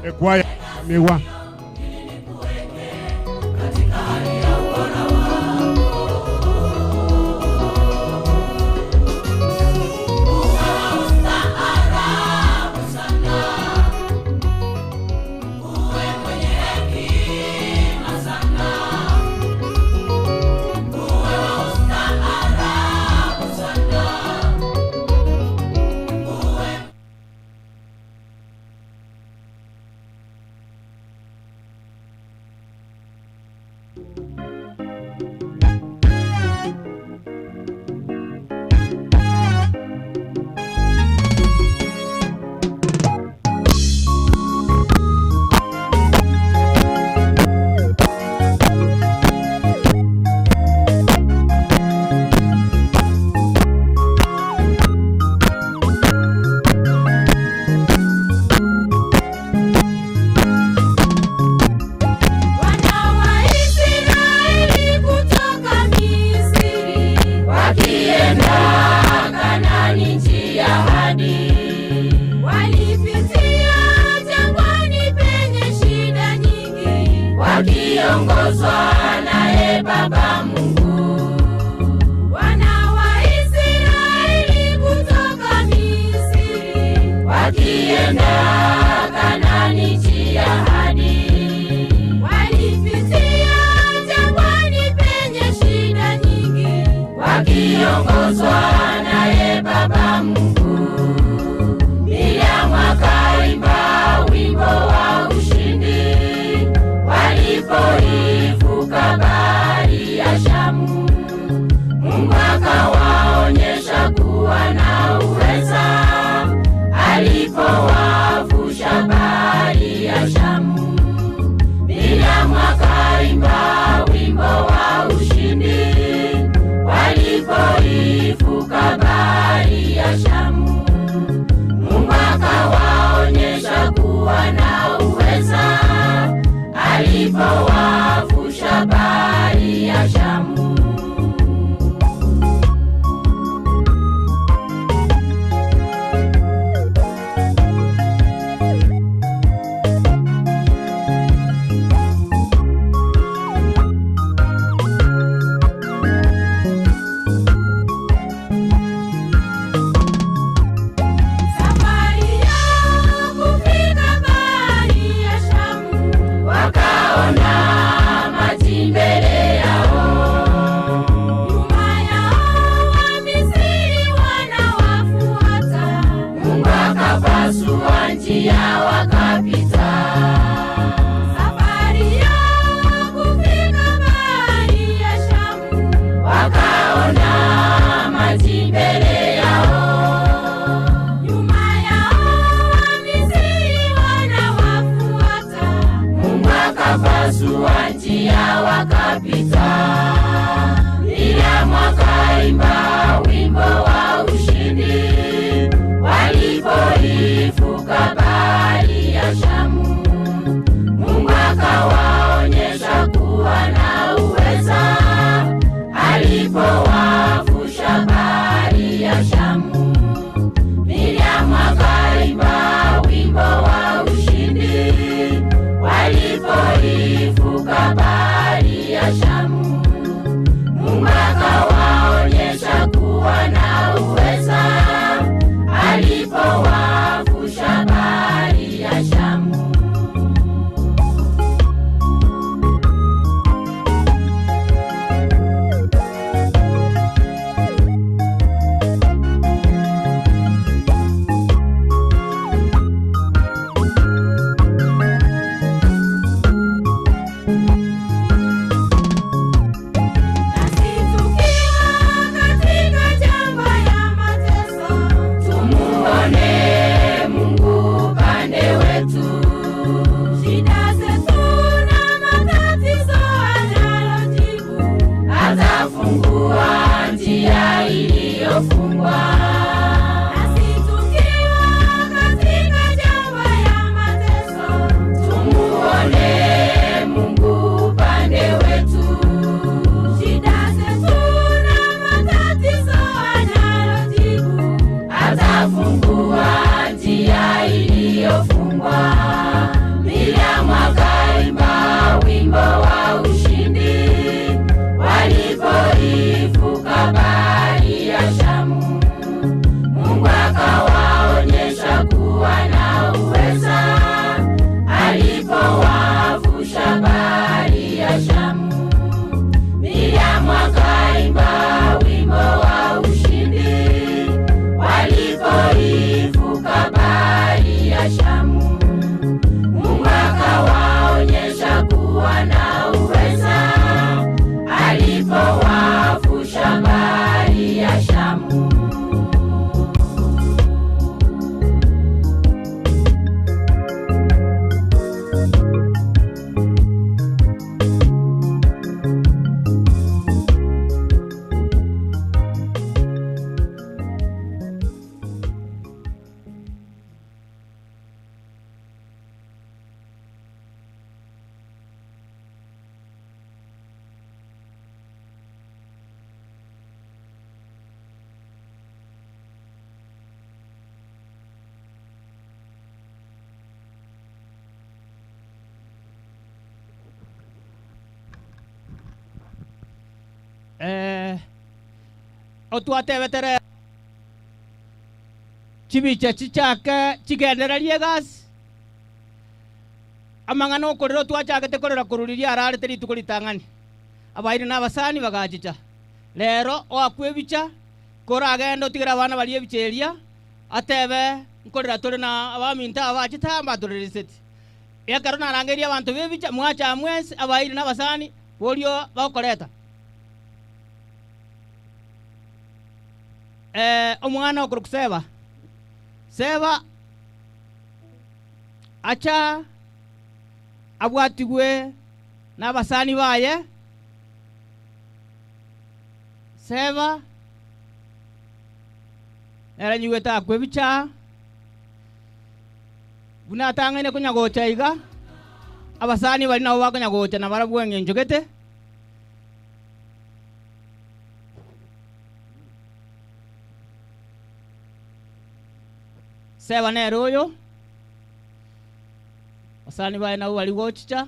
ekwaya miwa wakiongozwa naye Baba Mungu. Wana wa Israeli kutoka Misri wakienda Kanaani nchi ya ahadi, walipitia jangwani penye shida nyingi, wakiongozwa naye Baba Mungu. Miriamu akaimba wimbo wa ushindi walipoivuka bahari ya Shamu. Mungu akawaonyesha kuwa na uweza alipowavusha bahari ya wakafungua njia wakapita. Miriamu akaimba wimbo wa ushindi walipoivuka bahari ya Shamu. Mungu akawaonyesha kuwa na uweza alipowavusha bahari ya Shamu. Miriamu akaimba wimbo wa ushindi walipoivuka bahari ya Shamu. Mungu akawaonyesha kuwa na uweza alipowavusha bahari ya Shamu. Miriamu akaimba wimbo wa ushindi walipoivuka bahari ya Shamu. Mungu akawaonyesha kuwa na uweza alipowavusha bahari ya Shamu. Miriamu akaimba wimbo wa ushindi walipoivuka bahari ya Shamu. Mungu akawaonyesha kuwa na uweza alipowavusha bahari ya Shamu. Otwatebetere chibicha chichake chigendererie gasi amang'ana okorera twachagete korera koruriria ararete rituko ritang'ani abaire n'abasani bagachicha rero oakwebicha koragenda otigera abana bari ebicheria atebe nkorera tore na abaminta abachitamba torereseti ekero narangeria abantu bebicha mwacha mwesi abaire n'abasani borio bakoreta omwana okuru kuseba seba acha abwatigwe n'abasani baye seba eranyigweta akwebicha buna atang'aine kunyagocha iga abasani bari nabo bakonyagocha na barabwenge njogete seba nero oyo basani baye nabo bari gochicha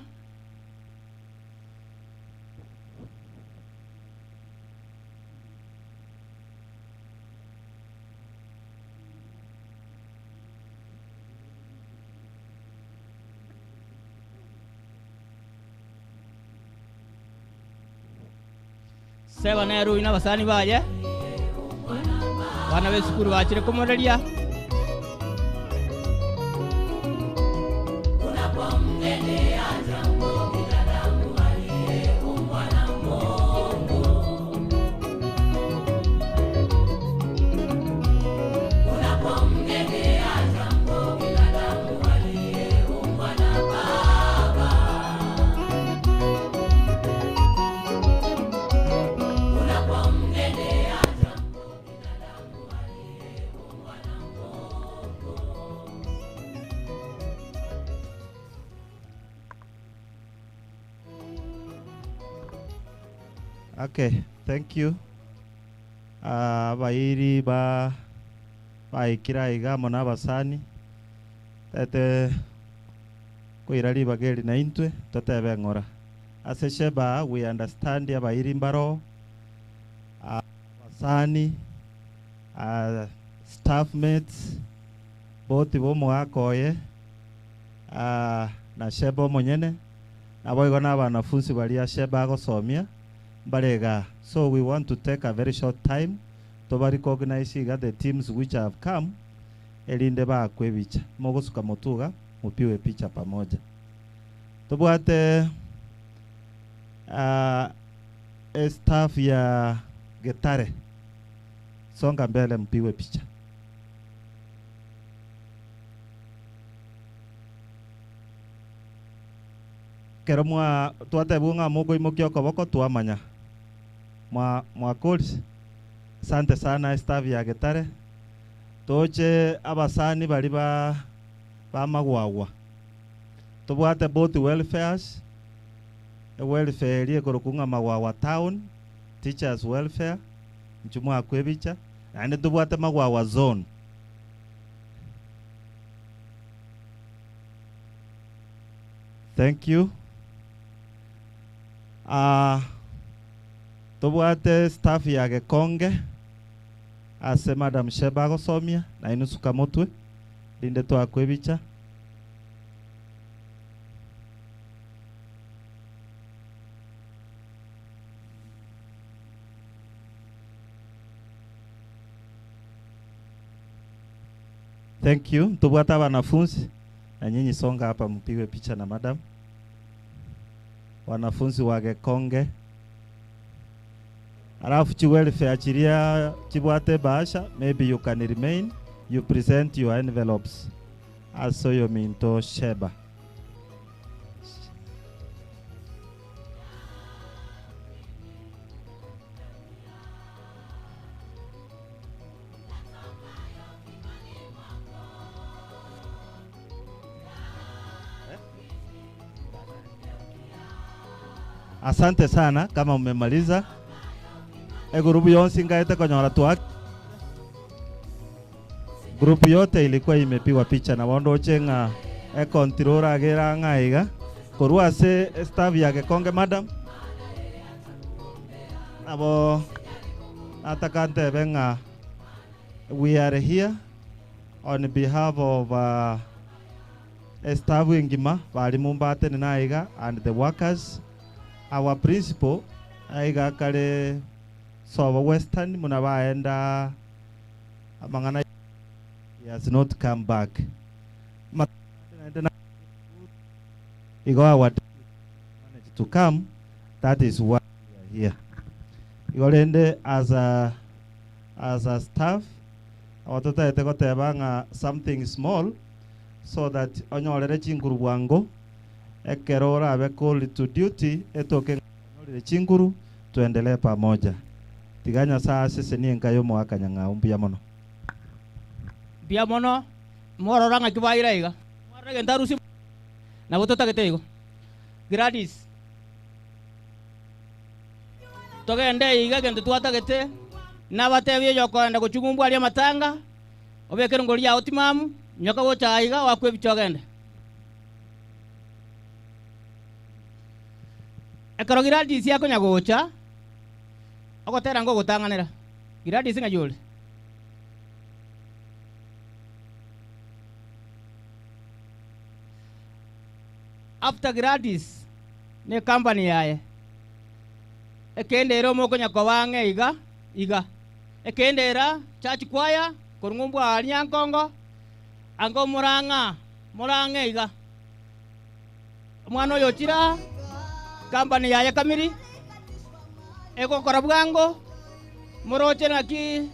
seba nero ina basani baye bana besukuru bachire komoreria Okay, thank you. Bairi baikira iga mona basani tete kuirali bageri na intwe totebe ngora ase sheba we understand ya bairi mbaro basani staff mates both bo mwakoye na sheba monyene nabo igona banafunzi bali sheba gosomia barega. So we want to take a very short time to recognize the teams which have come elinde ba kwebicha mogosuka motuga mupiwe picha pamoja tubwate staff ya Getare songa mbele mpiwe picha. Kero mwa tuate bunga mugo imokyo koboko tuamanya mwa coach. Asante sana staff ya Getare. Toche abasani bali ba magwawa. Tubwate both welfares. Welfare liye korokunga magwawa town, teachers welfare, nchumu akwebicha, ande tubwate magwawa zone. Thank you. Tubwate staff ya Gekonge ase Madam Sheba gosomia na inusuka mutwe linde to akwebicha. Thank you. Tubwata wanafunzi na nyinyi songa hapa mpigwe picha na madam. Wanafunzi wa Gekonge. Alafu chiwelfare chiria chibwate basha, maybe you can remain. You present your envelopes. Also your minto Sheba. Asante sana kama umemaliza. Grupu yonsi ngaete konyora tuak. Grupu yote ilikuwa imepigwa picha na wondo chenga control agera ngaiga. Korua se staff ya Gekonge madam. Abo atakante benga. We are here on behalf of staff wengima bali mumbate naiga and the workers. Our principal aiga kale so Western munabaenda amangana he has not come back. Igo our to come, that is why we are here. Igolende as a staff awatota eteko tebanga something small so that onyorere chinguru bwango ekerora abe called to duty etoke onyorere chinguru tuendelee pamoja. Tiganya saa sisi ni nkayo mwaka nyanga umbia mono. Bia mono moro ranga kibaira iga. Moro gentarusi na botota ketego. Gradis. Togende iga gende tuata kete. Na batebye yoko enda kuchugumbu ali matanga. Obekero ngoli ya otimamu nyoka gocha iga wakwe bichogende. Ekaro gradis yako nyagocha. Ako tera ngo gutanganira. Gradis nga yule. After Gradis ne company yaye. Ekendera moko nyakobange iga. Ekendera church choir kurungumbu ali Nyankongo. Ango Muranga iga. Mwana oyo chira company yaye kamiri. Eko korabwango moroche naki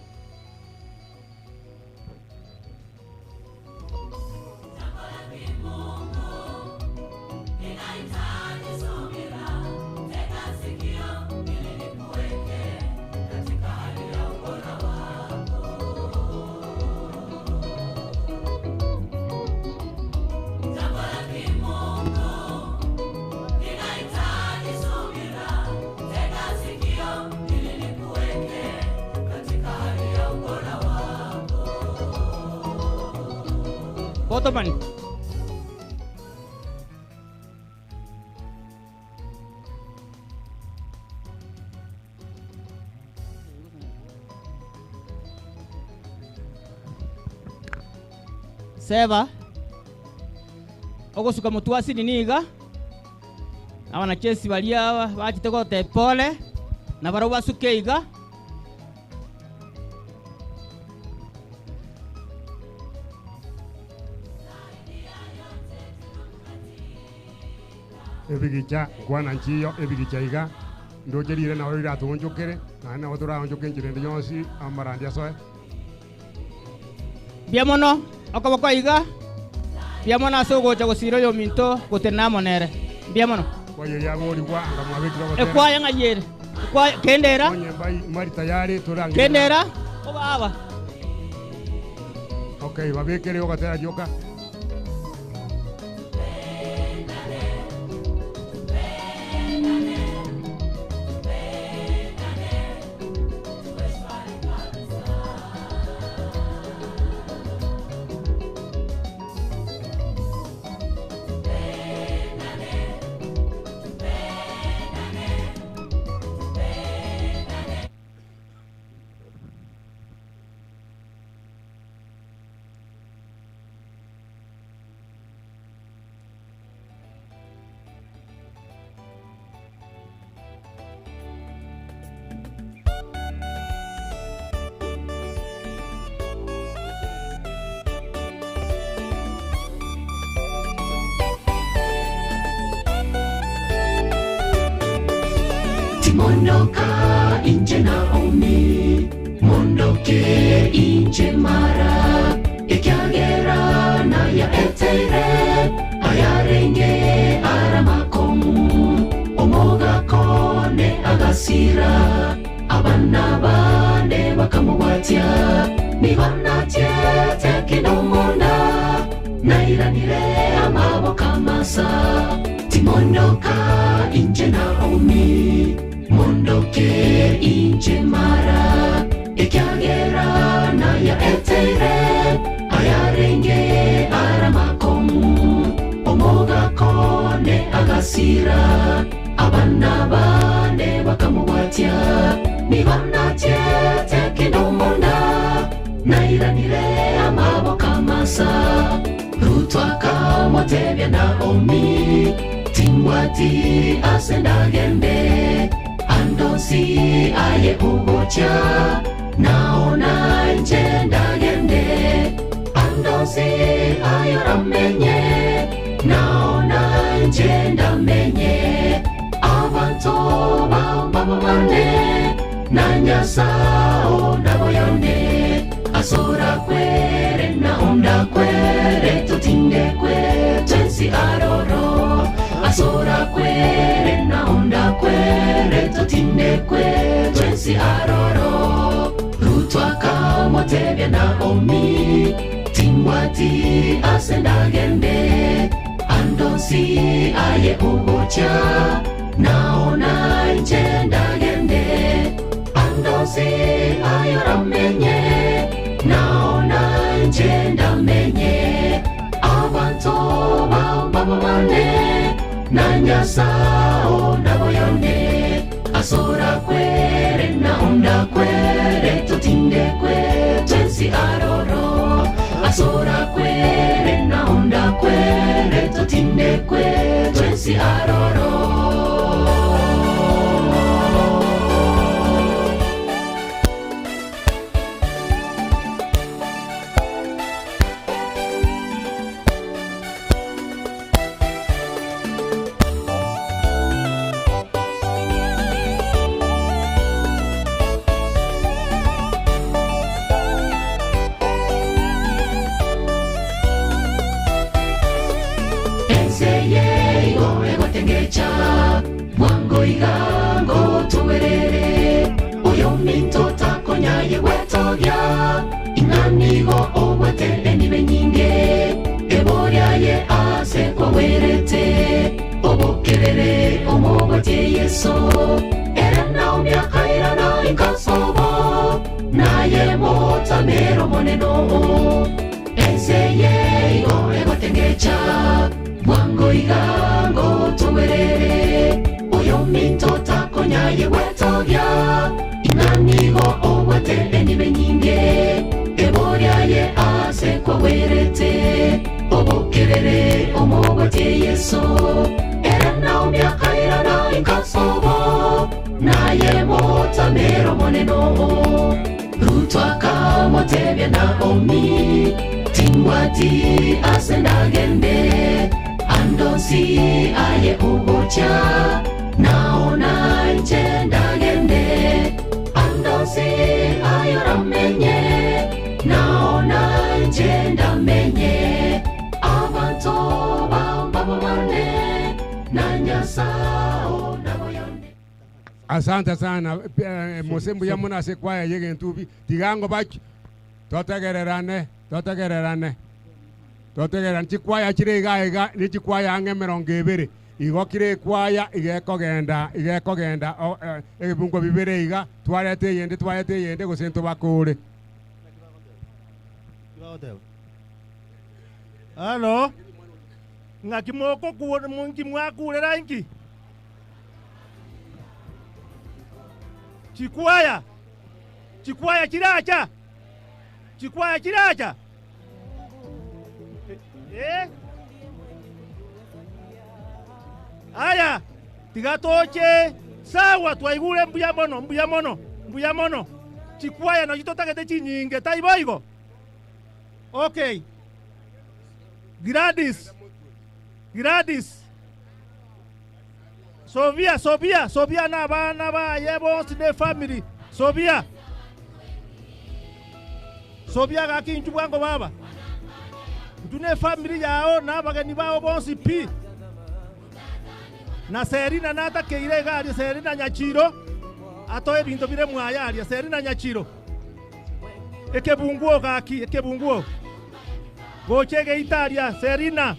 Tega sikio Ottoman. Seva ogosuka mutwasi niniga abanachesi bali aba bakitego tepole na baro basukeiga ebigicha kwana nchiyo ebigicha iga ndojerire nawe iratunjukire na oturanjuke njirende yonsi amarandi asoe biamono okoboko iga biamono asogocha gosiro yo minto gotena monere biamono oye yabori kwa ngamwabikira gotera ekwaya ngayere kwa kendera onye mbai mari tayari turangi kendera obaba okay babekere gotera joka Mondoka inje Naomi, mondoke inje Mara, ekyagera na ya etere, ayarenge aramakomu, omoga kone agasira, abana bane bakamuwatia, nibanatie tekinomona, nairanire amaboka masa, timondoka inje Naomi, mondoke inje Mara, ekyagera na ya etere, ayarenge aramakomu, omoga kone agasira, abana bane bakamuwatia, nibanatie tekinomona, nairanire amaboka masa, rutwaka motebya Naomi, timwati asendagende, andosi aye ugocha, naona nje ndagende, andosi ayoramenye, naona nje ndamenye, abantu bambabane, nanyasao naboyone, asora kwere naonda kwere, tutinde kwe tensi aroro, asora kwere naonda kwere, tutinde kwe tensi aroro, rutwaka motebya Naomi, timwati asendagende, andosi aye ugocha, naona nje ndagende, andosi ayoramenye, naona nje ndamenye, abantu bambabane, nanyasao naboyone, asora kwere naonda kwere, tutinde kwe tensi aroro, asora kwere naonda kwere, tutinde kwe tensi aroro. Mwango igango tuwerere, oyo minto takonyaye wetogya, inganigo owete enibe nyinge, eboryaye ase kwa werete, obokerere omobate yeso, erena omyakaira na inkasobo, naye motamero moneno, enseye igo obocha bwango igango tuwerere uyo minto takonyaye wetogya inanigo obwate enibe nyinge eboryaye ase kwawerete obokerere omobwate yeso erana omyakaira na inkasobo naye motamero moneno rutwaka motebya Naomi tingwati asendagende andosi aye ubocha naona nchendagende andosi ayoramenye naona nchendamenye abantu bambabane na nyasao naboyone. Asante sana musembu ya muna se kwaya yege ntubi tigango bachi totegererane chikwaya chirega ni chikwaya ange 200 igokire kwaya igekogenda ebungo bibere iga twarete yende gusento bakure. Halo ngakimoko kuona mungi mwakure rangi chikwaya chiracha aya tigatoche sawa twaigure mbuya mono chikwaya no chitotagete chinyinge taiboigo. Okay, Gladys Sofia na bana ba yebo sine family Sofia gakinchu bwango baba tune family yao na bagani bao bonsi pi na Serina nata keire gari Serina Nyachiro atoe binto bire mwayari Serina Nyachiro ekebunguo gochege Italia Serina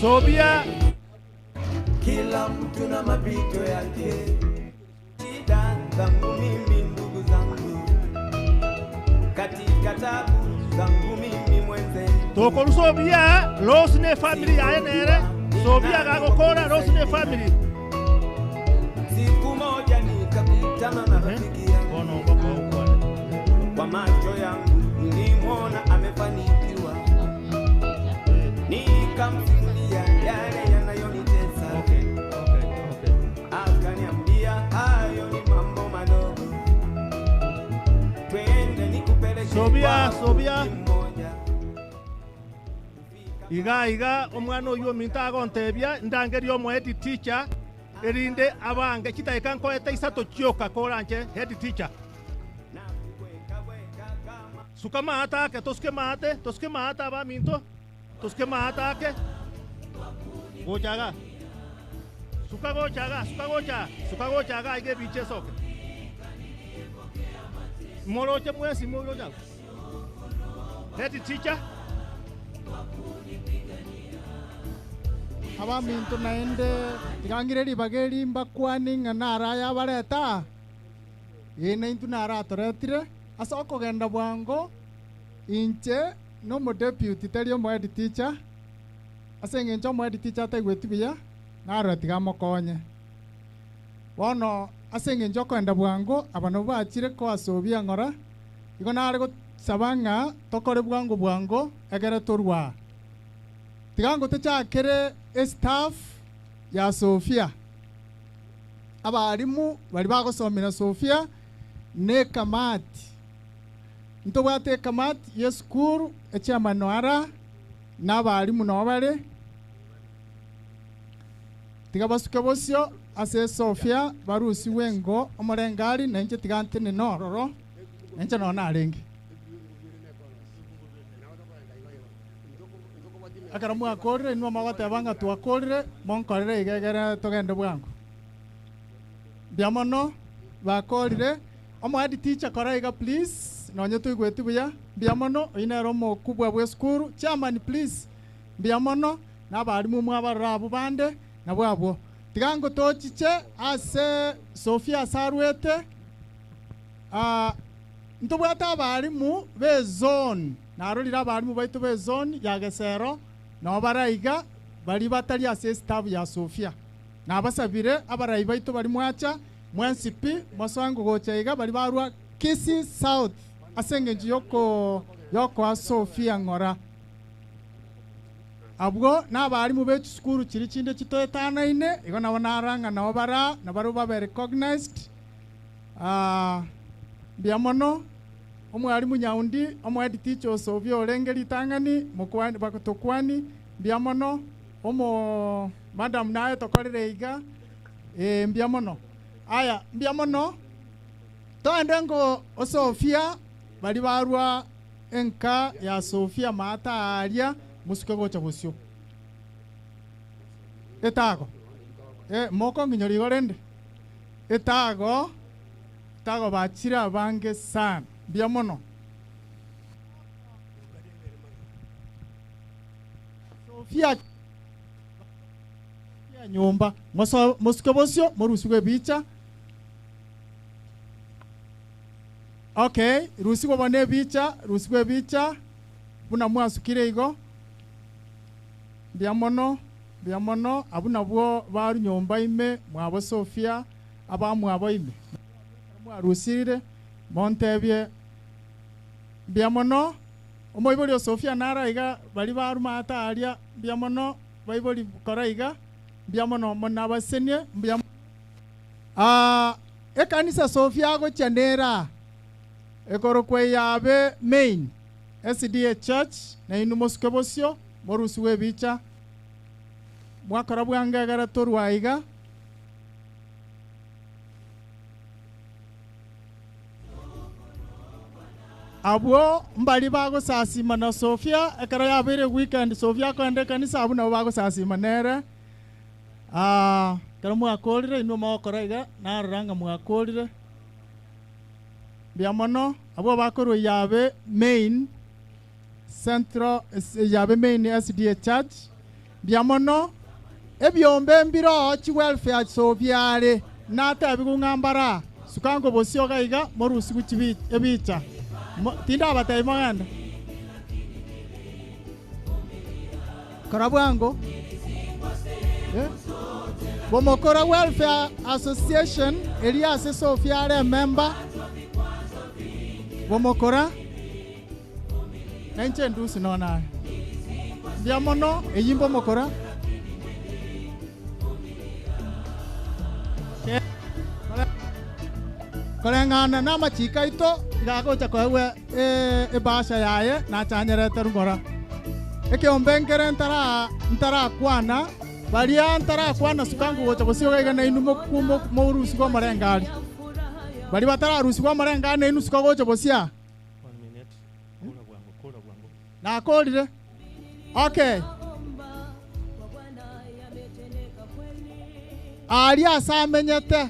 Sobia kila mtu na mapito yake, shida zangu mimi ndugu zangu, katika tabu zangu mimi mwenze toko Sobia losne family ya enere Sobia gagokora losne family. Siku moja nikakutana na rafiki yangu kwa macho yangu nilimwona amefanikiwa, nikamsimulia yale yanayonitesa. Akaniambia hayo ni mambo madogo, twende nikupeleke Sobia iga omwana oyo mintago ntebya ndangerio mo head teacher erinde abange kitaika nkoeta isato kyoka koranje head teacher sukama atake toske mata ba minto toske mata ake gochaga suka gochaga ige biche soke moroche mwesi morocha head teacher abaminto naende tigangire ribageri mbakwani ng'anara yabareta ine intu nara toretire ase okogenda bwango inche no mo deputy teri omo head teacher ase eng'encho omo head teacher ataigweti buya naro tigamokonye bono ase eng'encho okogenda bwango abano bachire koasobia ng'ora igo nare gosaba ng'a tokore bwango egere torwa tigango techakere staff ya Sofia abarimu bari bagosomera Sofia ne kamati ntobwate kamati yeskuru echamanwara n'abarimu nobare tigabasuke bosyo ase Sofia barusi wengo omorengari nenche tigante ne nororo nenche nona arenge akara mwakorire inwa magatebanga twakorire monkorire igegere togende bwango biamono bakorire omo head teacher koraiga please nonye tuigweti buya mbiamono oinero mokubwa bwe skuru chairman please mbiamono nabarimu mwabarra abo bande nabwabo tigango tochiche ase Sofia sarwete ntubwata abarimu bezone narorira abarimu baitu bezone ya Gesero no baraiga bari batari ase staff ya Sofia nabasabire abarayi baitu bari mwacha mwansipi mwasango gochaiga bari barwa Kisi South asengenji yoko a Sofia ngora abwo nabarimu bechu skuru kiri kinde kitoetana ine igo nabo naranga nabo bara nabaro babe recognized biamono omwarimu nyaundi omwediticho Sofia orengeri tangani mukwani bakotokwani biamono omo madam naye tokorere iga mbiamono aya mbiamono toende ngo Sofia bari barwa enka ya Sofia mata aria musike gocha busyo etago moko nginyori gorende etago bachira bange sana biamono Sofia nyumba musike busyo morusigwe bicha. Okay, rusigwe bone bicha buna mwasukire igo biamono abuna bwo baru nyomba ime mwabo Sofia abamwabo ime mwarusire montebye biamono omoiboli Sofia naraiga bali baru mata aria biamono baiboli koraiga biamono mona basenie biamono ekanisa Sofia go chanera ekorokwe yabe main SDA Church na inu moskebosyo morusuwe bicha mwakora bwange gara torwaiga abwo mbali bago sasima na Sofia ekara yabere weekend Sofia kwende kanisa abuna bago sasima nere kara mwakolire inu mwakora iga naranga mwakolire biamono abo bakoro yabe main central yabe main SDA Church biamono ebyombe mbiro chi welfare so byare nata bigungambara sukango bosyo gaiga morusi kuchibi ebicha tinda batay maganda karabwango bomokora welfare association Elias Sofia re member bomokora nanche ndusi nona biamono eyimbo mokora kolengana na machika ito gago chakwe ebasha yaye na chanyere terungora ekeombengere ntara kwana balia ntara kwana sukangu gocha bosiyoga na inu mokumo morusi kwa marengari bali batara rusi kwa marengari na inu suka gocha bosia na kolire okay ali asamenyete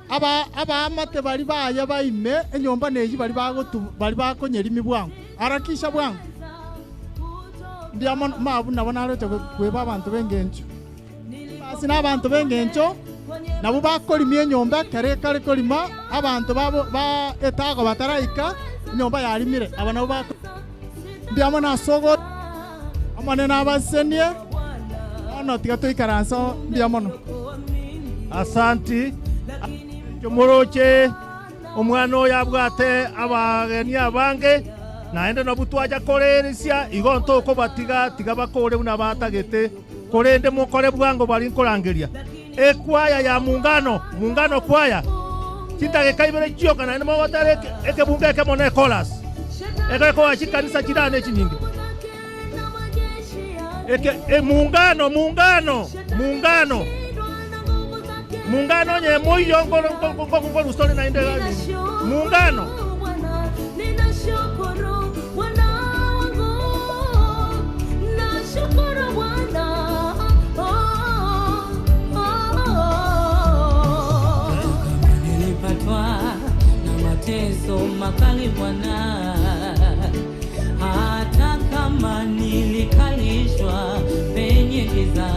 aba amate bali baya baime enyomba neji bali bakonyerimi bwangu arakisha bwangu ndiamo mabu nabona rote kweba abantu bengencho basi nabantu bengencho nabo bakolimi enyomba kare kolima abantu babo ba etago bataraika nyomba yalimire abana ba ndiamo na sogo amane nabasenie ono tigato ikaranso ndiamo no asanti Moroche omwana oyo abwate abageni abange naende nobutwaja koreresia igonto uko batiga bakore una batagete korende mukore bwango bali nkorangeria ekwaya ya muungano kwaya chitage kaibere chioka naende mawatare ekebunge ekemone kolas ekeko achikanisa chirane chininge muungano nye moyo ngolo usoni na inde gani muungano nilipatwa na mateso makali Bwana, hata kama nilikalishwa penye giza.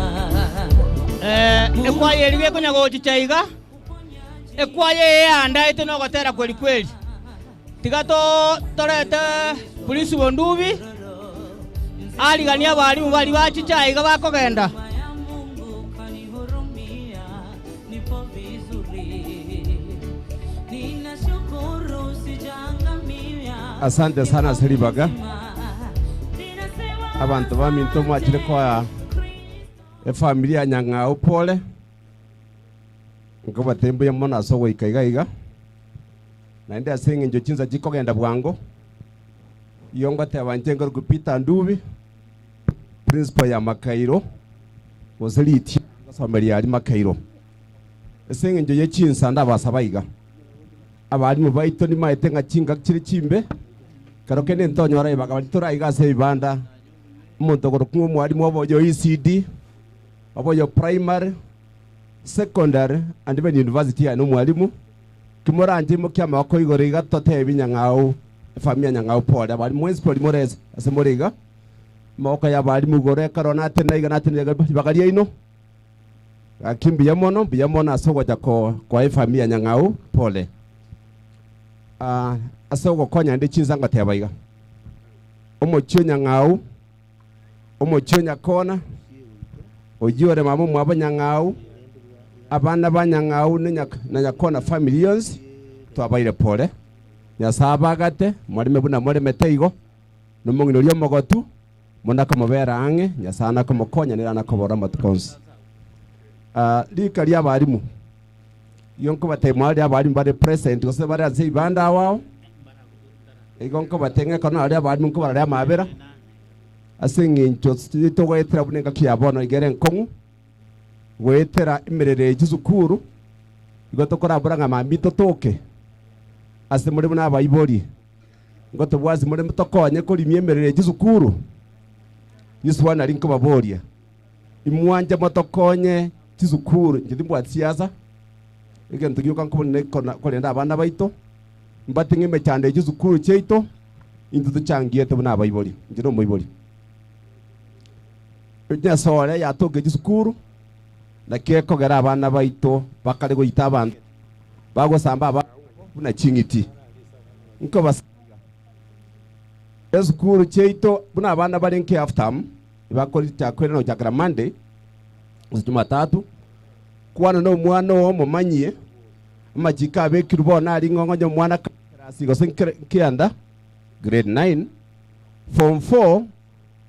Ekwaye lige kunya gochichaiga. Ekwaye anda ite no gotera kweli kweli. Tigato torete polisi bondubi. Aligania balimu bali bachichaiga bakogenda. Asante sana Selibaga. Abantu baminto mwachire kwa familia Nyang'au pole. Ngo batembe mona sogo ikaiga. Na ndia singe njo chinza chikogenda bwango. Yongo te abanjengo kupita ndubi. Principal ya Makairo. Wozeliti familia ali Makairo. Singe njo yechinsa ndabasabaiga. Abalimu baito ni maetenga chinga kiri chimbe. Karoke ne ntonyo ara ibaga balitora igase ibanda. Umuntu gorukumwe mwalimu wabo ECD. Wabo primary, secondary and even university ya no mwalimu. Kimoranje mo kya mako igoriga tote binyang'au. Familia Nyang'au pole abali mwezi pole morez asemoriga. Moko ya balimu gore karona tena iga natene bagaria ino. Akimbi yamono asogo jako kwa familia Nyang'au pole. Asogo konya ndi chinzanga tebaiga. Omochio Nyang'au, omochio Nyakona, ojiore mamu mwaba Nyang'au, abana ba Nyang'au na Nyakona families twabaire pole. Nyasabagate mwalime buna mwalime teigo nomongino lyo mogotu monaka mobera ange nyasana ko mokonya nira nakobora matukonsi. Lika lya balimu yonko batemwali abalimu bari present gose bari azi banda wao igonko batenge kono ali abalimu ko bari amabera asingincho to wetera bunenga kiabono igere nkongu wetera imerere jizukuru igoto kora buranga mambito toke ase muri buna abayibori ngoto bwazi muri mutokonye kuri myemerere jizukuru yiswana linko baboria imwanje motokonye jizukuru njidimwa siasa igen tugiuka nkubone kolenda abana baito mbatinge mechande jizukuru cheito indu tuchangie te buna abayibori njiro muyibori ujya sore yatoge jizukuru na keko gara abana baito bakare goita abantu bagosamba aba buna chingiti nko bas jizukuru cheito buna abana bari nke after bakori chakwera no chakra Monday Jumatatu kwana no mwana wo mumanyie amajika abekirubona ari ngongonyo mwana klasi go kianda grade 9 form 4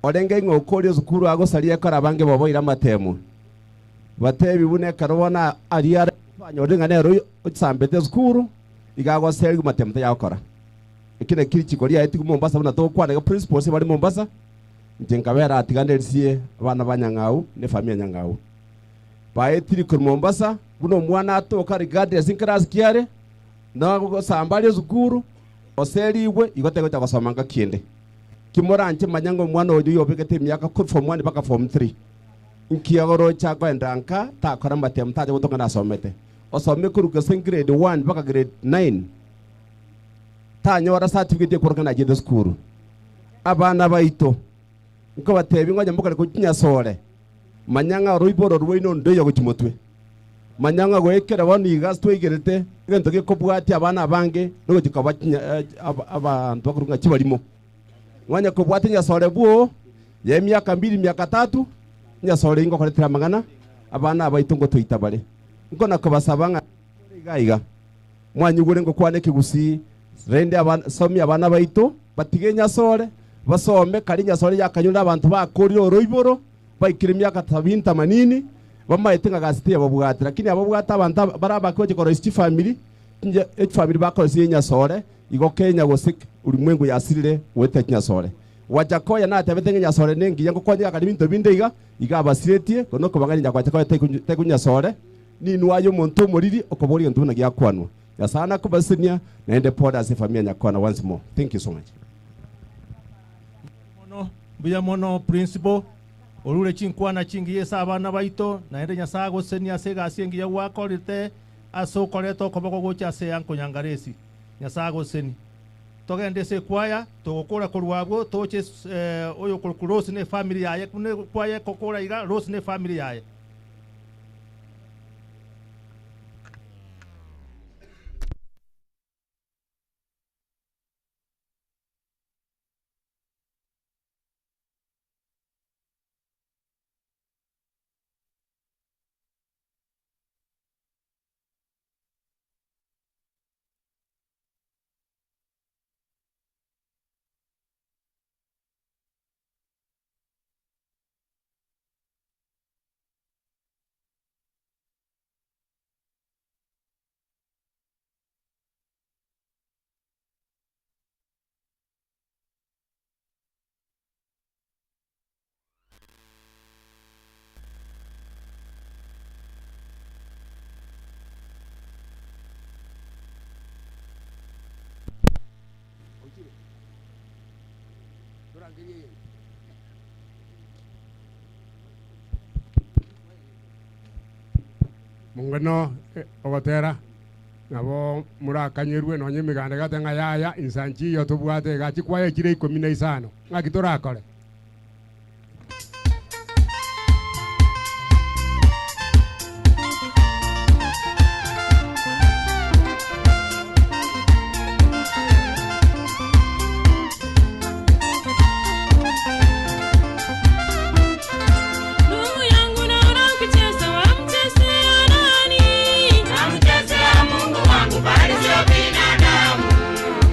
olenge ngokori zukuru agosalia kara bange boboira matemu batebi bune karobona ari ari fanyorenga nero utsambete zukuru igago seri matemu yakora ikine kirichi koria eti Mombasa buna to kwana principal se bari Mombasa njengabera atiganderisiye abana banyang'au ne familia Nyang'au baetiri kur Mombasa buno mwana atoka rigade zinkaraz kiare na go sambali zukuru oseriwe igotego cha gosomanga kiende kimoranje manyango mwana oyo yobegete myaka kur form 1 baka form 3 inkiagoro cha gwendanka ta kora matem ta gotonga na somete osome kuru gesen grade 1 baka grade 9 ta nyora certificate ko kana jide skuru abana baito ngo batebi ngo nyambuka ko kinyasore manyanga roiboro ruino ndoyo guchimotwe manyanga gwekera bani igastwe igerete gento ge kopwati abana bange no gikabatinya abantu bakurunga kibalimo mwanya kopwati nyasore buo ye myaka 2 myaka 3 nyasore ingo koletera magana abana abaitungo tuitabale ngo nakobasabanga igaiga mwanyugure ngo kwane kigusi rende abana somi abana baito batige nyasore basome kali nyasore yakanyura abantu bakuri oroiboro baikire myaka 70 bamayetenga gasiti ababwata lakini ababwata abantu barabakwe ko rest family nje family bakoze nyasore igo Kenya gosik ulimwengu yasirire wete nyasore wajakoya na tabetenge nyasore nengi yango kwanya kali bintu bindeiga igabasiretie kono ko bangani nyakwacha ko te kunyasore ni nwayo muntu muriri okobori ntu na gyakwanwa yasana kubasinia naende poda se familia Nyakwana once more. Thank you so much. Mono principal olule chinkwana chingiye sabana baito naende nyasago senia sega asiengi ya wakorite aso koreto koboko gocha se yanko nyangaresi nyasago seni togende se kwaya tugukura kurwabwo toche uyu kurose ne family yaye kune kwaya kokora iga rose ne family yaye. Mungano ogotera nabo murakanyirwe nonye miganda gatenga yaya insanchi yo tubwate gachi kwaye kire 15 ngakitorakore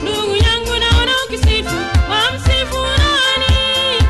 Ndugu yangu naona ukisifu, wamsifu nani?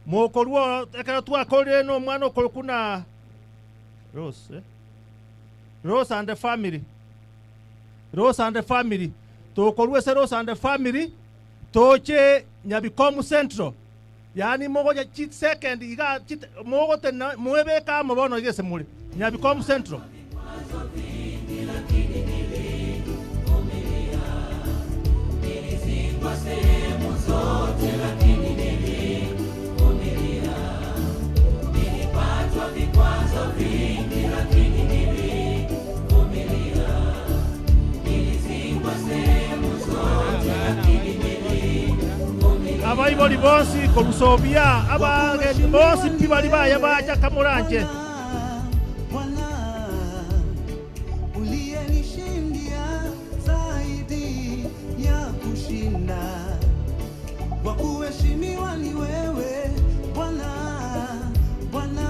Mokorwo ekera twakorire no mwana okorukuna Rose Rose and the family. Rose and the family. Tokorwe se Rose and the family. Toche Nyabikomu Central. Yani mogo ya chit second iga chit mogo te muebe ka mabono igese muri. Nyabikomu Central. Abaiboli bosi kolusobia abageni bosi pibali baya baja kamuranje. Uliyenishindia zaidi ya kushinda, kwa kuheshimiwa ni wewe Bwana, Bwana.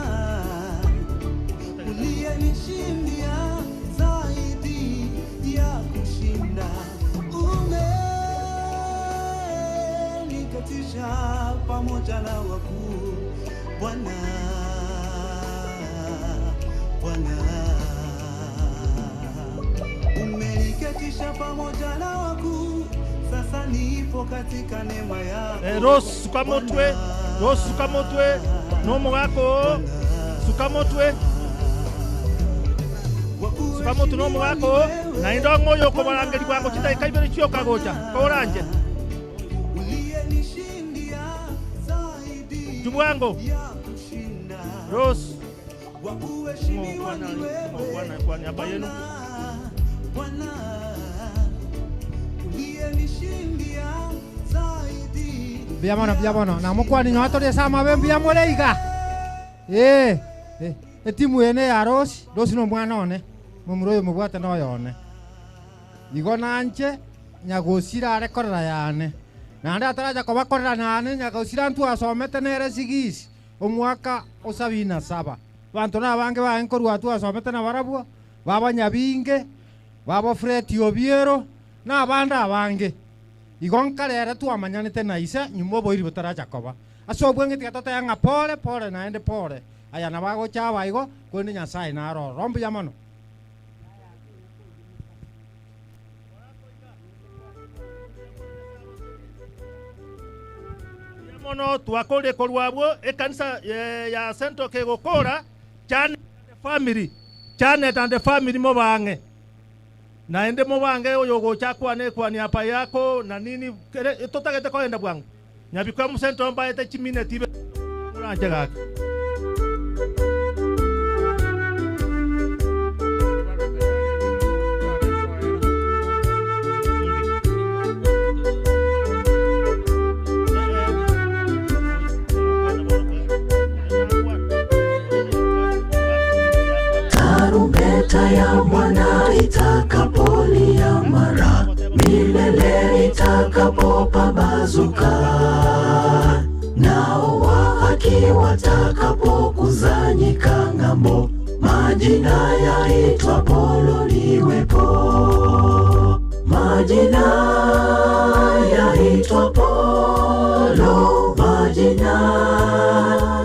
Uliyenishindia zaidi ya kushinda, umeniketisha pamoja na wakuu Bwana, Bwana. Umeniketisha pamoja na wakuu, sasa nipo katika neema yako. Rose sukamotwe, Rose sukamotwe, nomo wako sukamotwe. Sukamotu nomo wako na indongo yoko barangeli wako chitai kaibere chioka gocha koranje. Jumwango Rose Bwana hapa yenu Bwana, uliyenishindia zaidi. Biamono na mukwani nyoto sama bembi ya moleiga timu ene ya Rose no mwana one mumuroyo mubwate no yone igo nanje nyagosira arekorera yane na nda ataraja kobakorera nane nyagosira ntu asomete nere sigisi omwaka osabina saba bantu na bange baenkoru atu asomete na barabwo baba Nyabinge baba Fred Obiero na banda abange igonkarere tu amanyanite na isa nyumo boiri butaraja koba asobwenge tikatote yanga pole naende pole aya na bago chawa igo kwene Nyasaye na ro rombo yamano mono twakole kolwabwo ekanisa ya Central kegokora Janet and the family mo bange naende mo bange oyo gocha kwane kwani hapa yako na nini totagete koenda bwangu Nyabikomu Central mbaye te chimine tibe muranje gaka Tarumbeta ya Bwana itakapolia mara, milele itakapopambazuka, nao wa haki watakapokusanyika ng'ambo, majina yaitwapo liwepo, majina yaitwapo, majina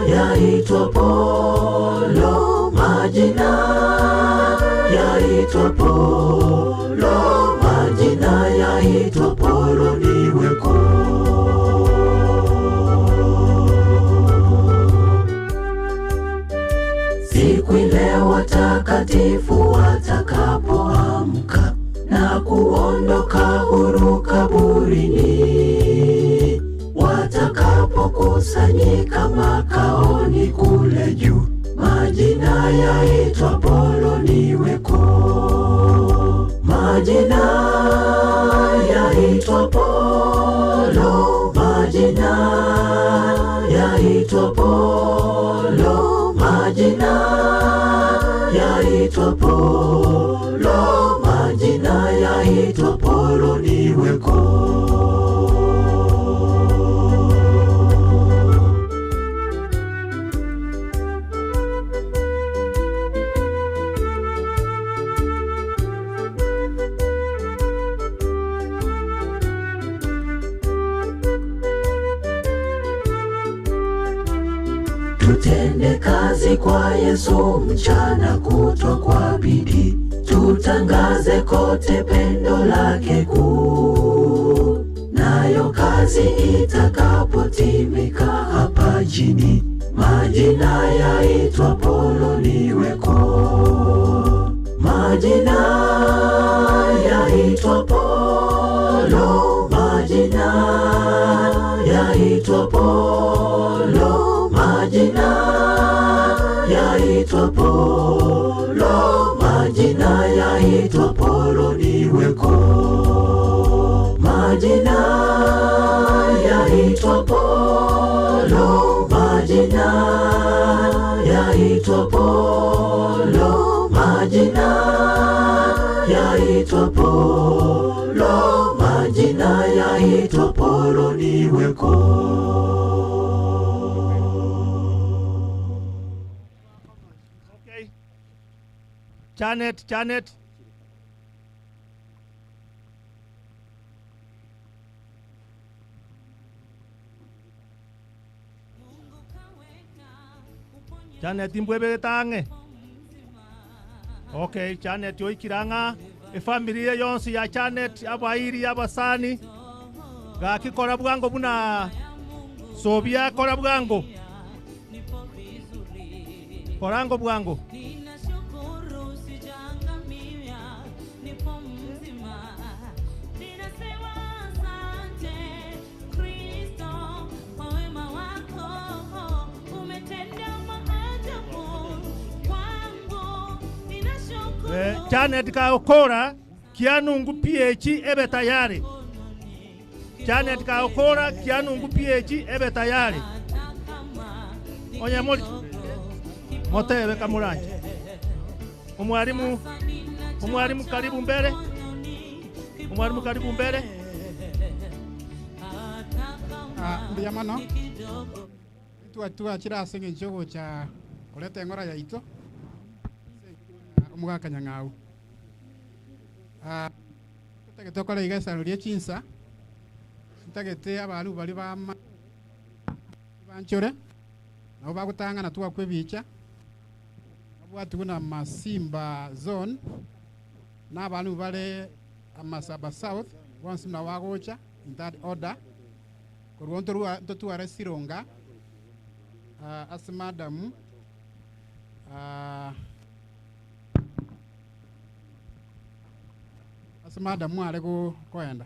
yaitwapo, majina yaitwa Polo, majina yaitwa Polo niweko. Siku ile watakatifu watakapoamka na kuondoka huru kaburini, watakapokusanyika makaoni kule juu, majina yaitwa Polo niweko, majina yaitwa Polo, majina yaitwa Polo, majina yaitwa Polo, majina yaitwa Polo niweko. tutende kazi kwa Yesu mchana kutwa kwa bidii, tutangaze kote pendo lake kuu, nayo kazi itakapotimika hapa chini, majina yaitwa poloniweko, majina yaitwa polo, majina yaitwa polo, majina yaitwa polo, majina yaitwa poloniweko, majina yaitwa polo, majina yaitwa polo, majina yaitwa polo, majina yaitwa poloniweko. Janet. Janet mbwebe tange. Okay, Janet yoikiranga. Familia yonsi ya Janet, abairi, abasani. Gaki kora bwango buna sobia kora bwango. Korango bwango. Janet Kaokora kianungu PH ebe tayari. Janet Kaokora kianungu PH ebe tayari. Onye moli motebe kamuranje. Umwalimu karibu mbele. Umwalimu karibu mbele. Mbiyamano tuwa chira singe njogo cha koleta ngora ya ito umugaka nyang'au tutagete okora igasanuria chinsa tutagete abantu bali banchore nabo bagutangana twakwebicha abwatuguna Masimba zone n'abantu bale Amasaba South once na wagocha in that order kurwonto tuare Sironga as madam as madam mwale ko koenda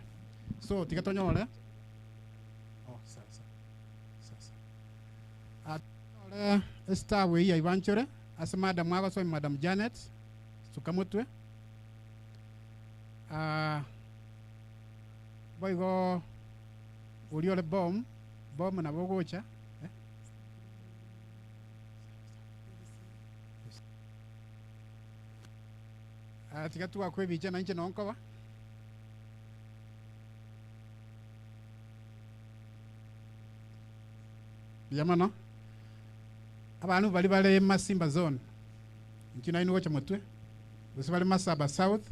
so tikatonyole ole stawe ya ibanchore as madam mwago so madam Janet sukamutwe boigo uliole bom na bogocha tikatuwa kwebicha na nche nonkoba biyamano abantu bali bale Masimba zone nkina ino wacha mutwe bose bali Masaba South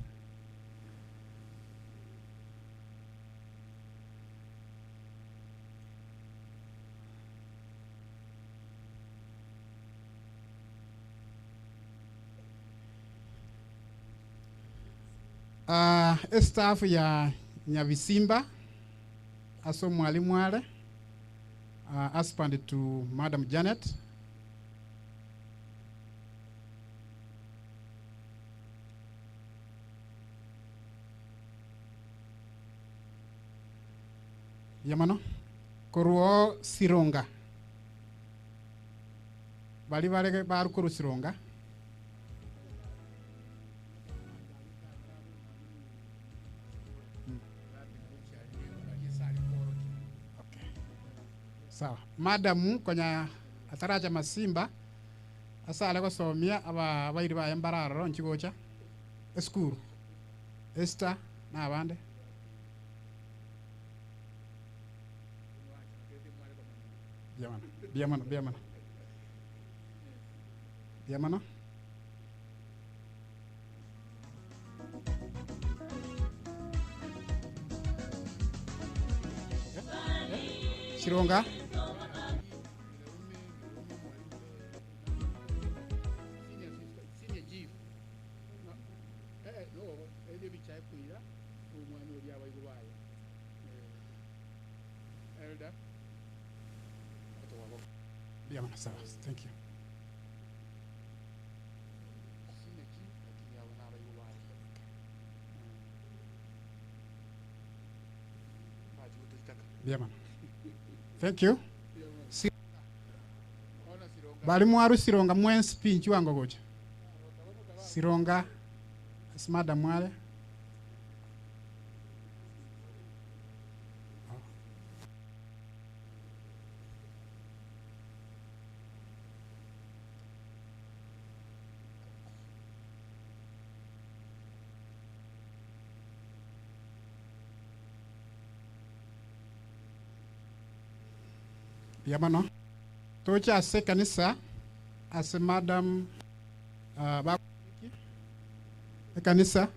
staff ya Nyavisimba aso mwalimu wale aspirant to Madam Janet yamano koruo Sironga bali bale baru koru Sironga sawa madamu konya ataraja Masimba asale ko somia aba bayiri ba embararo nchigocha eskuru Esther na abande Biamano Sironga Elder. Bia mana sawa. Thank you. Bia mana. Thank you. Balimu waru Sironga mwensi pinchi wango gocha. Sironga Madam Mwale. Yamano. Tocha ase kanisa ase Madam kanisa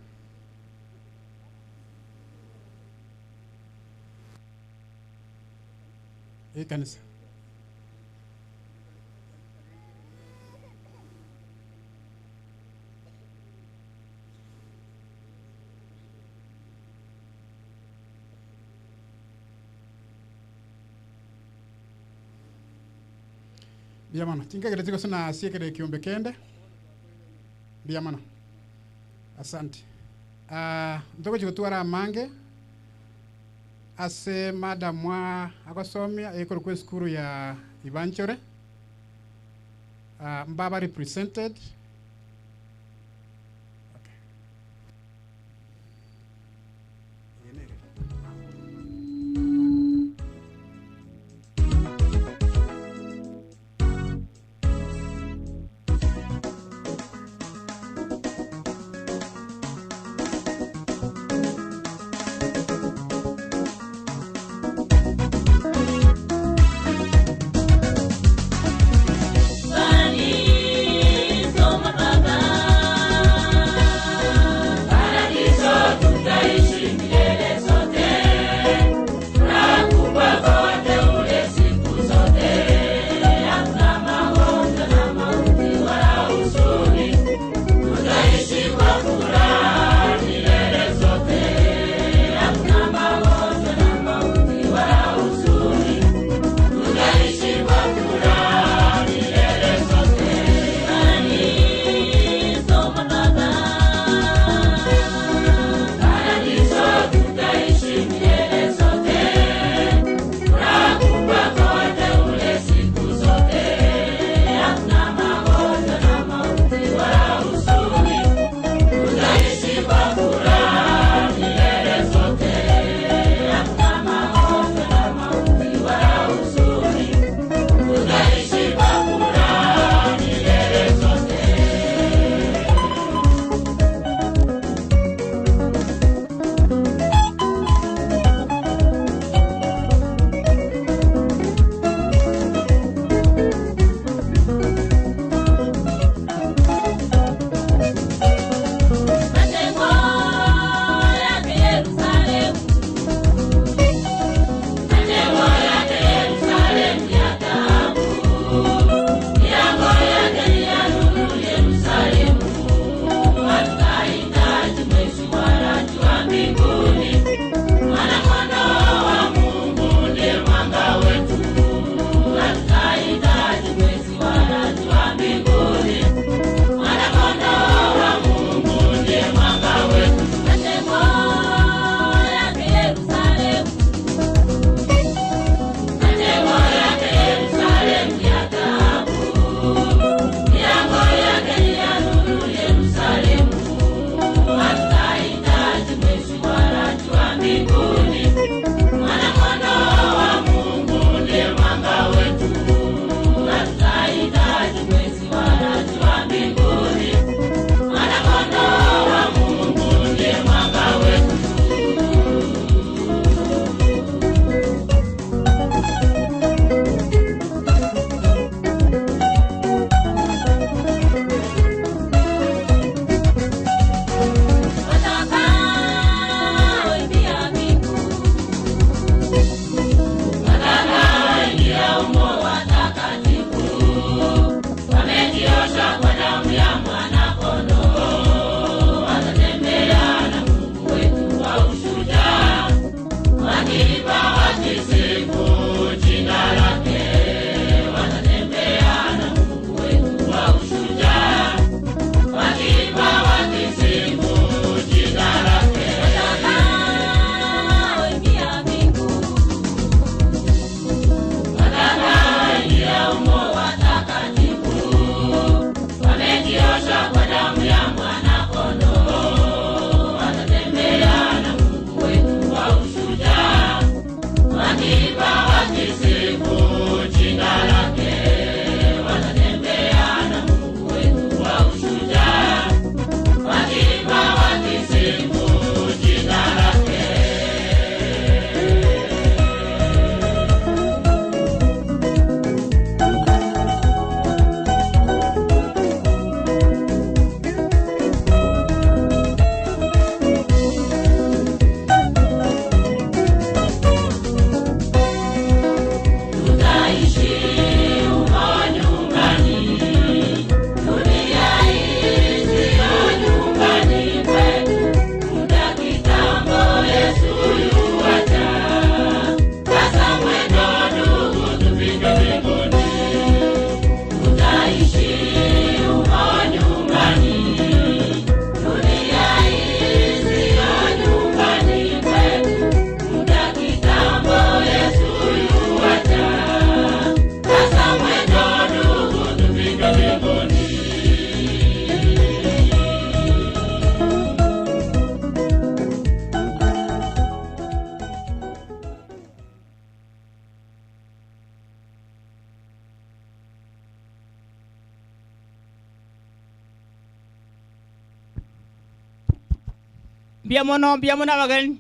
kanisa Biamana, tinga kile tiko sana siekere kiombe kende. Biamana. Asante. Ndoko chikutwara mange. Ase Madam mwa akosomia eko kwa skuru ya Ivanchore. Mbaba represented. Bani wakiimba wakisifu jina lake, wanatembea na Mungu wetu wa ushujaa, wakiimba wakisifu jina lake. Tutaishi humo nyumbani, dunia hii siyo nyumbani kwetu. Muda kitambo Yesu yuaja, sasa mwendo ndugu tufike mbinguni. Tutaishi humo nyumbani, dunia hii siyo nyumbani kwetu. Muda kitambo Yesu yuaja, sasa mwendo ndugu tufike mbinguni. Mbia mono abageni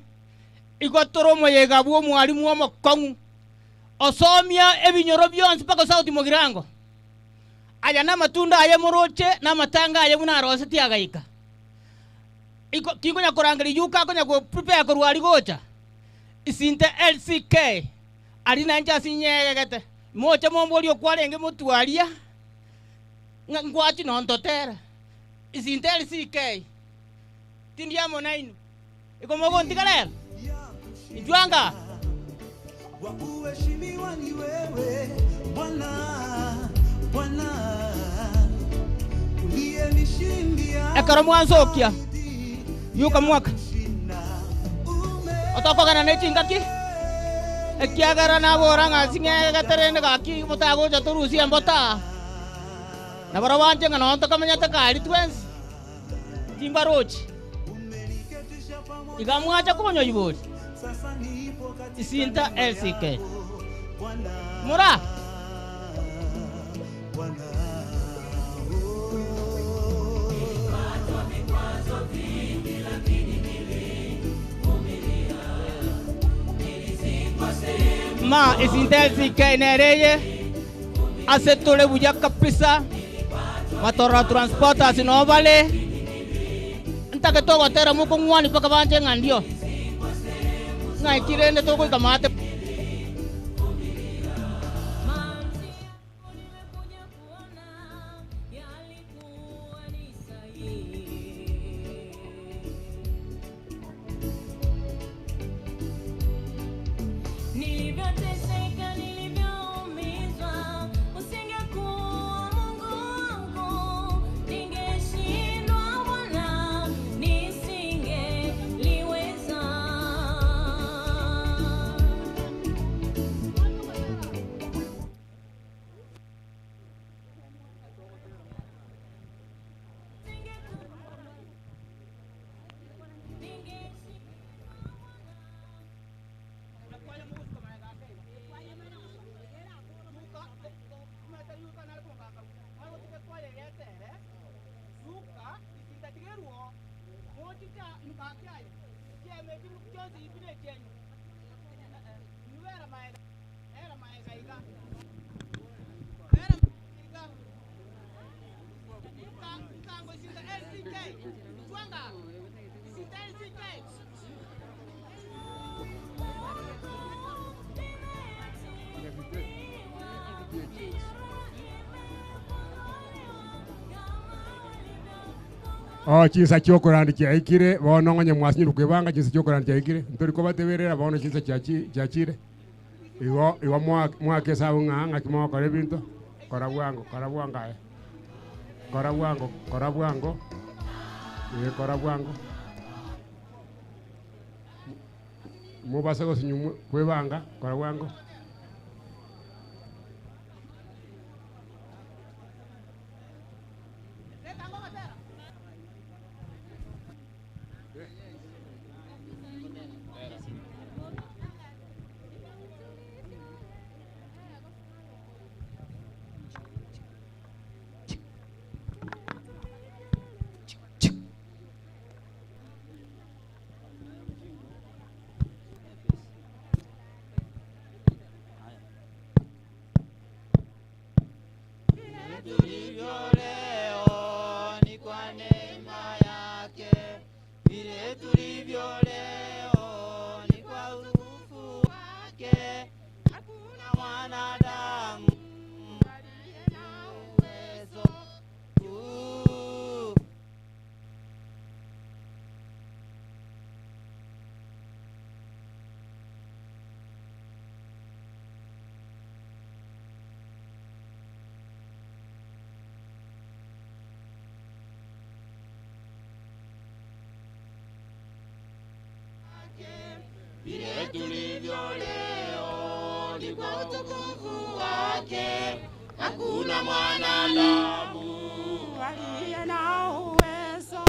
igotoro moyega bwo mwalimu wa mokongu osomia ebinyoro byonse paka sauti mogirango aya na matunda aye moroche na matanga aye buna rose tiagaika iko kingo nya korangari yuka ko nya ko prepare ko rwari gocha isinte LCK ari na nja sinyegete moche mombolio kwarenge mutwaria ngwachi no ntotera isinte LCK tindia monainu iko mogo ntikalera ijwanga Uheshimiwa ni wewe Bwana, Bwana uliyenishindia ekara mwanzokia yuka mwaka otokogana nechingaki ekiagara nabora ng'asing'egeterende gaki motagocha torusia mbota nabora wanje ng'a nonto kamenyete kari twensi timbarochi igamwacha konyo ibori isinta LCK mura ma isinta LCK nereye asetole buja kapisa matora transport asinovale ntake togo tera muko ngwani paka banje ngandio ngai kirende togo kamate Nilivyoteseka, nilivyoumizwa, usingekuwa Mungu wangu, ningeshindwa Bwana, nisingeliweza. Chinsa kyokorandikia ikire bono ngonye mwasinyuru kwibanga chinsa kyokorandikia ikire ntori ko bateberera bono chinsa kyachire iwo mwake sabu ng'anga kimo kore binto kora bwango kora bwanga kora bwango kora bwango kora bwango mubasa gosinyu kwibanga kora bwango tulivyo leo ni kwa utukufu wake. Hakuna mwanadamu aliye na uwezo juu. Vile tulivyo leo ni kwa utukufu wake. Hakuna mwanadamu aliye na uwezo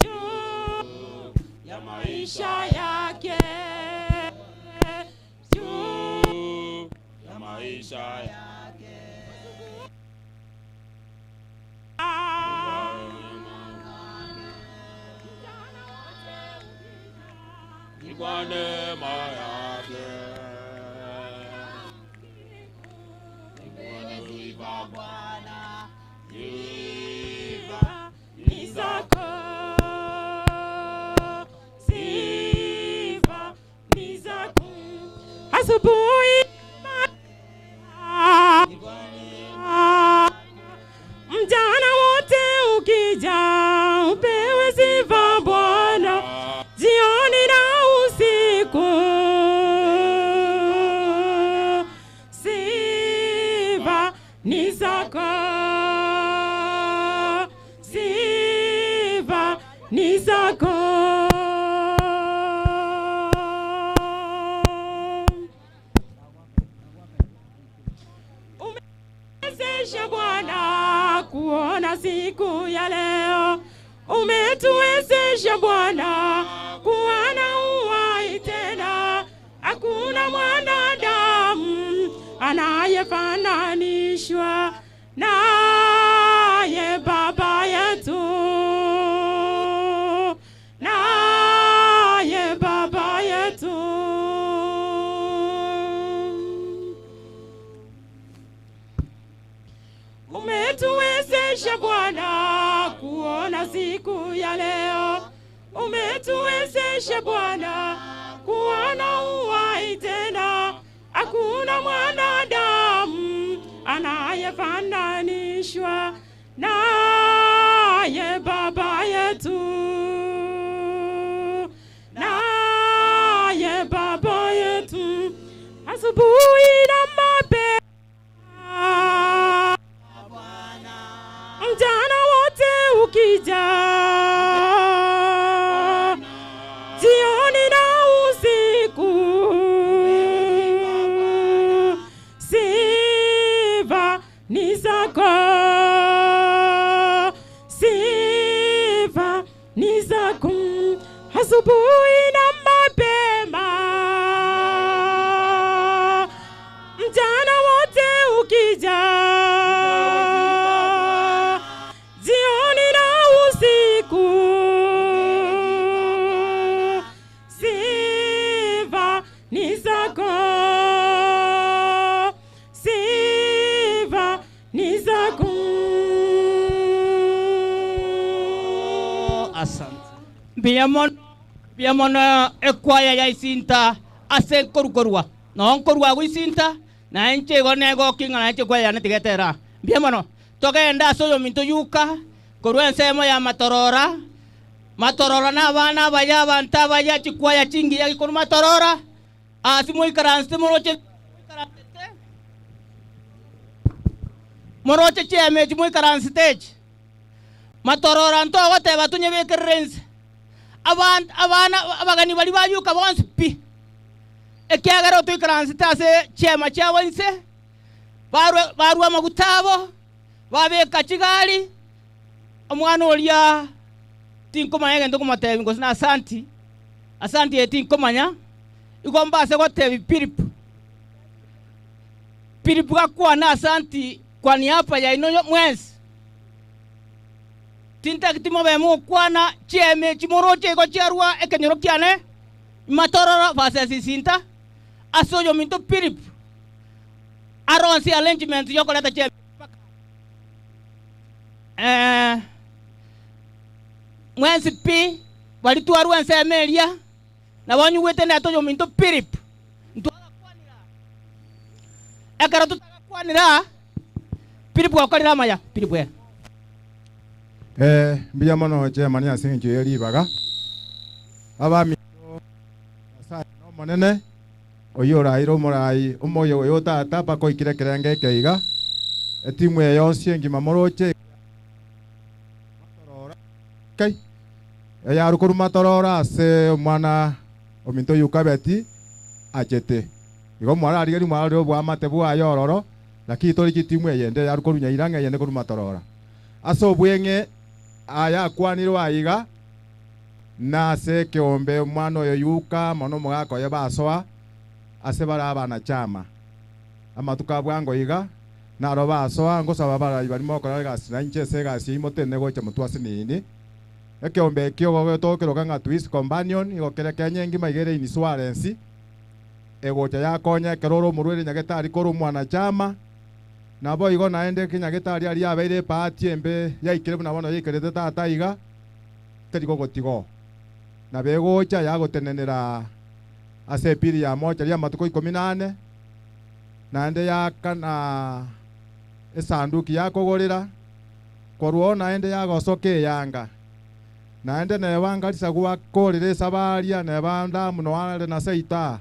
juu ya maisha yake, juu ya maisha yake. Ni kwa neema yake, ni kwa kuiba Bwana, sifa ni zako, sifa ni zako. Asubuhi mchana wote ukija upewe sifa Bwana, jioni na usiku sifa ni zako, sifa ni zako. Umewezesha Bwana kuona siku ya leo, umetuwezesha Bwana kuona uhai tena. Hakuna mwanadamu anayefananishwa naye Baba yetu, naye Baba yetu. Umetuwezesha Bwana kuona siku ya leo, umetuwezesha Bwana kuona uhai tena. Hakuna mwanadamu anayefananishwa naye Baba yetu, naye Baba yetu. Asubuhi na mapema mchana wote ukija, jioni na usiku sifa ni zako, sifa ni zako. Asubuhi na mapema mchana wote ukija, jioni na usiku sifa ni zako, sifa ni zako. Asante. Biamono ekwaya ya isinta ase korukorwa. No korwa gu isinta na enche gonego kinga na enche kwaya na tigetera. Biamono togenda soyo minto yuka korwa ensemo ya matorora. Matorora na bana baya banta baya chikwaya chingi ya koru matorora. Asimu ikaranste moroche moroche cheme chimu ikaranste. Matorora nto gote batunye bekerense. Abana abagani bali bayuka bonse pi. Ekiagaro tu ikaranste ase chema chawanse. Baru amagutabo babeka kigali omwana olia tinkomanya ngendo kumatebi ngo sina asanti tinkomanya igomba se gotebi piripu gakwana asanti kwa niapa ya ino mwezi tinta kitimo bemu kwana cheme chimoroche go charwa ekenyoro kiane matorora fase sisinta asoyo minto piripu aronsi arrangement yoko leta cheme mwezi pi bali twarwa ensemeria na wanyu wete na toyo minto pirip ntwaga kwanira ekara tutakakwanira pirip wakorera maya pirip we mbiya mono chema ni asingi yeri baga abami asa no monene oyora iro morai umoyo oyo tata pako ikire kerenge keiga etimwe yonsi ngima moroche matorora kai ya rukuru matorora se mwana ominto yukabeti achete igo mwara ari mwara ro bwa matebu ayororo lakini tori kitimwe yende ya rukuru nyairanga yende kuru matorora aso bwenge aya kwanirwo aiga na se kiombe mwana oyo yuka mono mugako ye basoa ase bara abana chama amatuka bwango iga na ro basoa ngosaba bara ibari moko gasi na inche se gasi imotene gocha mutwase nini ekiombe kio gogo tokero kanga twist companion igokere kenye ngima igere insurance egocha yakonya keroro murwere nyagetari koru mwana chama nabo igo naende kinyagetari ari abeire pati embe yaikire buna bono yikerete tata iga teriko gotigo na begocha yagotenenera ase piri ya mocha ya matuko 18 naende yakana esanduki yakogorera korwo naende yagosoke yanga naende nebanga risagwa korire sabaria nebanda muno wale na seita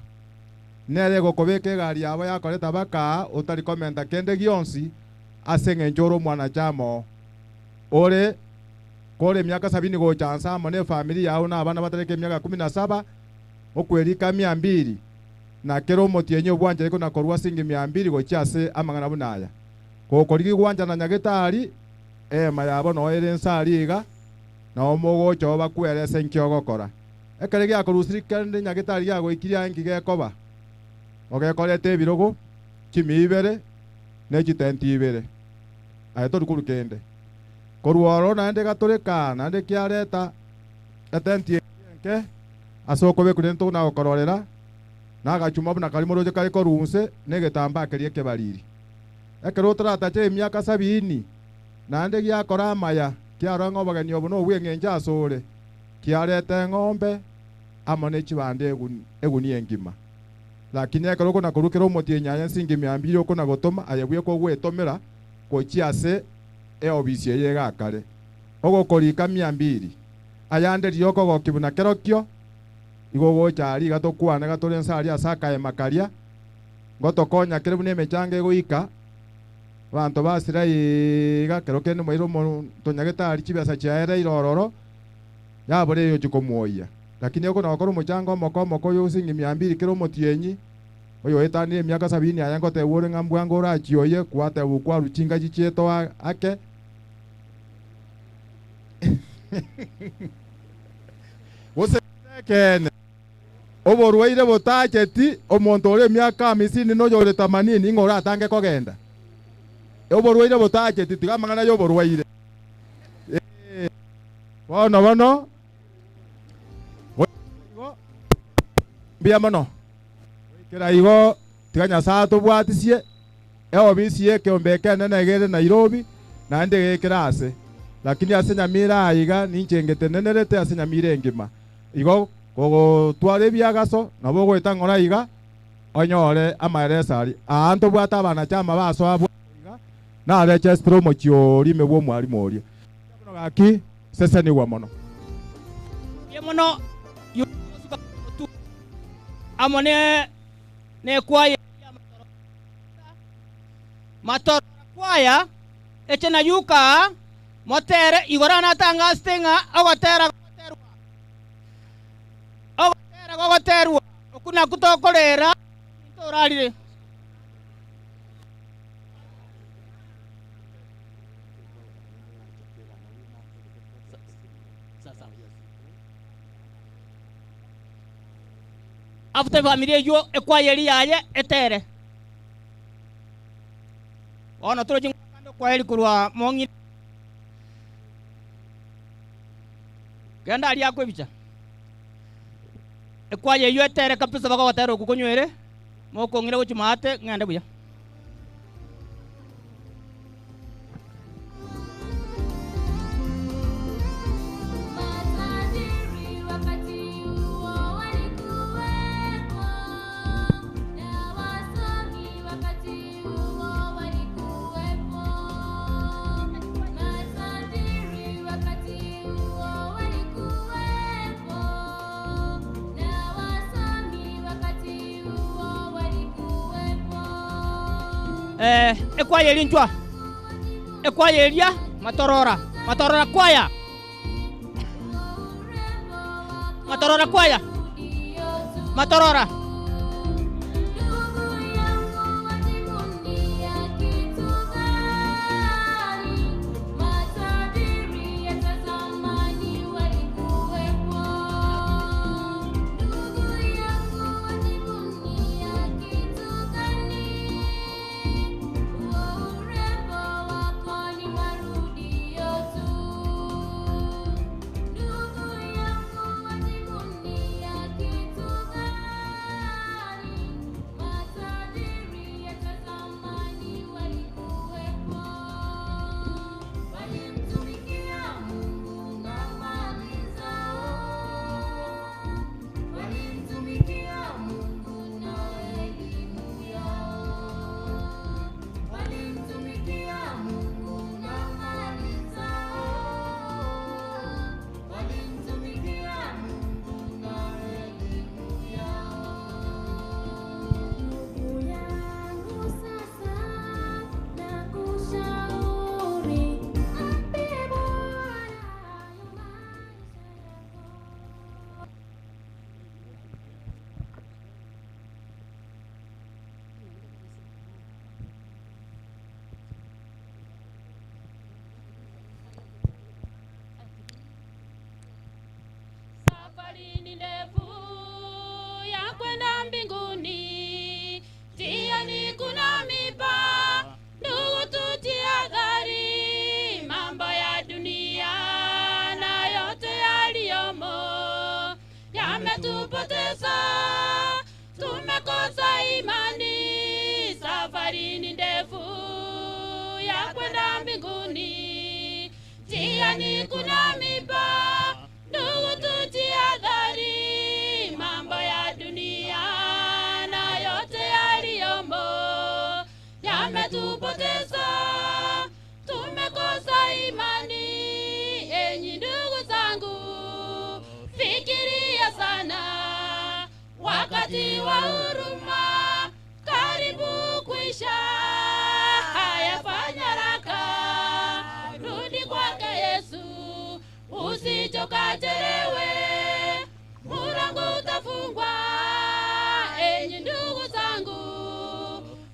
nere gokobeke gari yabo yakoreta baka utari komenta kende gionsi asenge njoro mwana chamo ore kore miaka 70 gochansa mone familia yao na abana batareke miaka 17 okwerika 200 na kero motienye bwanje iko na korwa singi 200 gochase amangana bunaya kokorigi gwanja na nyagetari mayabo no ere nsariga na omogo choba kwerese nkiyogokora ekerege akorusiri kende nyagetari yago ikiria ngige koba ogekorete birogo kimi ibere neji tenti ibere ayeto rukuru kende korworo nande gatoreka nande kiareta atenti nke asoko be kurento na okororera na gachuma buna kali moroje kali korunse negetamba kerie kebariri ekero tratache miaka 70 nande giakora maya kiarango bagani obuno bwengenja asore kiarete ngombe amone chibande eguni engima lakini ekero kona kurukero motienya yansingi 200 okona gotoma ayebwe ko gwetomera kochiase eobisie yega kare ogokorika 200 ayande rioko gokibuna kerokio igogo chari gatokwana gatorensa ari asaka emakaria gotokonya kerebune mechange goika bantu basira iga kerokene moiro tonyagetari chibiasa chaere irororo yabore yo chikomoya lakini yoko na okoro muchango moko yo singi 200 kero motienyi oyo etani miaka 70 ayango te wore ngambwango ra chioye kwate bukwa ruchinga chicheto ake wose kene oborwaire botacheti omonto ore miaka 50 no yore 80 ngora atange kogenda oborwaire botacheti tigamangana yo borwaire bono bia mono kera igo tiganya sato bwatisie eobisie keombeke nene gere Nairobi na ndege kirase lakini asenyamira aiga ninchengete nenerete asenyamire ngima igo gogo tware biagaso nabo gweta ngora iga onyore amaresari anto bwata abana chama baso abo iga na reche promo chiori mebwo mwari moria mono gaki sese ni wa mono ye mono amone ne kwaye mator kwaya echena yuka motere igorana tanga stenga agotera gogoterwa okuna kutokorera ntorarire after familia yo ekwayeri yaye etere ona toro jingando kwayeri kurwa mongi kenda ali akwe bicha ekwaye yo etere kapisa bako watero kukonywere moko ngire gochimate ngande buya Ekwaya elinchwa. Ekwaya elia matorora. Matorora kwaya. Matorora kwaya. Matorora. Safari ni ndefu ya kwenda mbinguni, njiani kuna miba, ndugu tutihadhari, mambo ya dunia na yote yaliyomo yametupoteza, tumekosa imani. Safari ni ndefu ya kwenda mbinguni, njiani kuna miba, ndugu tutihadhari, mambo ya dunia na yote yaliyomo yametupoteza, tumekosa imani. Enyi ndugu zangu, fikiria sana, wakati wa huruma karibu kuisha. Haya, fanya haraka, rudi kwake Yesu, usichokachelewe, mulango utafungwa. Enyi ndugu zangu,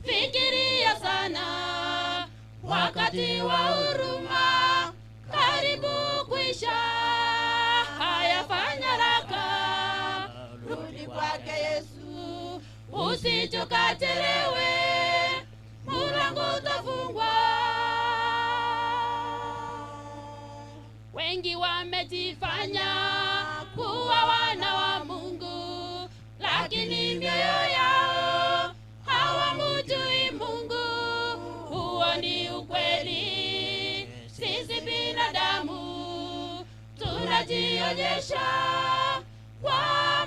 fikiria sana, wakati wa huruma karibu kuisha. Haya, fanya haraka, rudi kwake Yesu, usichokachelewe, mulango utafungwa. Wengi wamejifanya kuwa wana wa Mungu, lakini mioyo yao hawamjui Mungu. Huo ni ukweli, sisi binadamu tunajionyesha kwa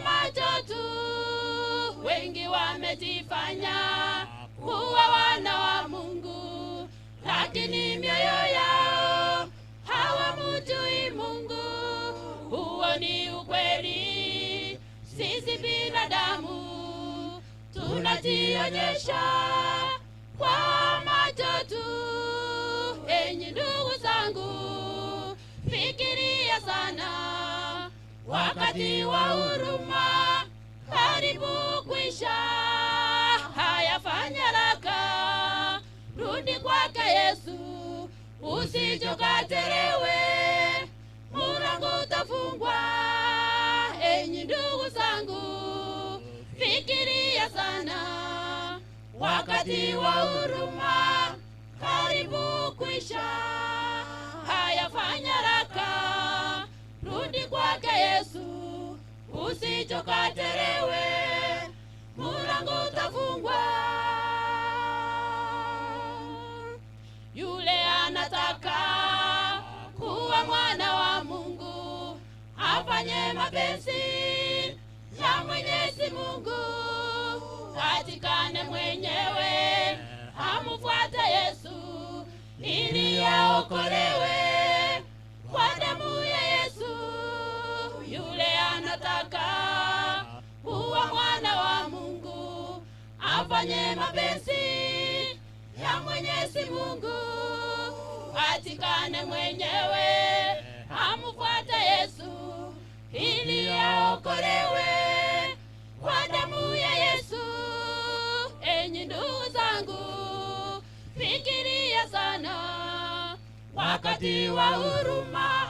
macho tu. Wengi wamejifanya kuwa wana wa Mungu, lakini mioyo yao hawamjui Mungu. Huo ni ukweli, sisi binadamu tunajionyesha kwa macho tu. Enyi ndugu zangu, fikiria sana, wakati wa huruma karibu kuisha. Haya, fanya haraka, rudi kwake Yesu, usichokachelewe, mulango utafungwa. Enyi ndugu zangu, fikiria sana, wakati wa huruma karibu kuisha. Haya, fanya haraka, rudi kwake Yesu, usichokachelewe, mulango utafungwa. Yule anataka kuwa mwana wa Mungu, afanye mapenzi ya Mwenyezi Mungu, atikane mwenyewe, amfuate Yesu ili aokolewe kwa damu ya Yesu. Yule anataka kuwa mwana wa Mungu, afanye mapenzi ya Mungu atikane mwenyewe, amfuate Yesu ili aokolewe kwa damu ya Yesu. Enyi ndugu zangu, fikiria sana, wakati wa huruma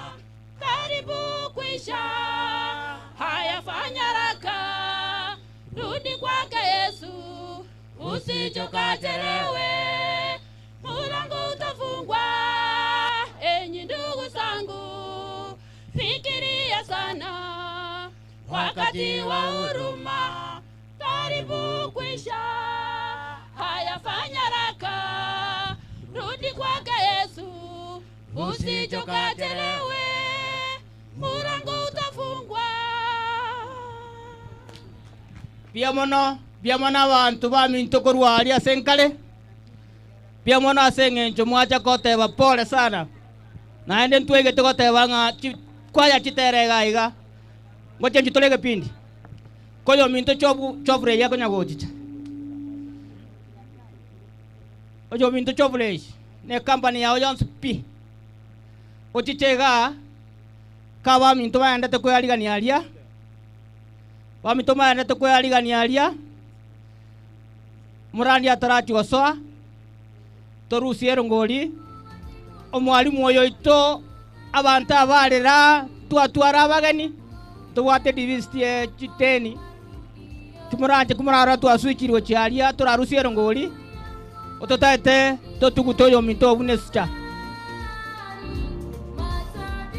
karibu kwisha. Haya, fanya haraka, rudi kwake Yesu, usichokachelewe, mulango utafungwa. Enyi ndugu zangu, fikiria sana, wakati wa huruma karibu kwisha. Haya, fanya haraka, rudi kwake Yesu, usichokachelewe, mulango utafungwa. Bia mono abantu baminto kurwari asenkale. Bia mono asengencho mwacha koteba pole sana. Naende ntwege tukoteba nga kwaya chiterega iga. Ngoche njitolege pindi. Koyo minto chofre yako nyagochicha. Ojo minto chofre ne company ya Oyon P. Ochichega kawa minto baenda te kwaliga ni alia. Wa minto baenda te kwaliga ni alia. Murandi atarati osoa. Torusiero ngoli. Omwalimu oyo ito abantu abalera twatwara abageni tuwate divisti chiteni tumuranje kumurara twaswikirwe chalia turarusiero ngoli ototaete totugutoyo minto bunescha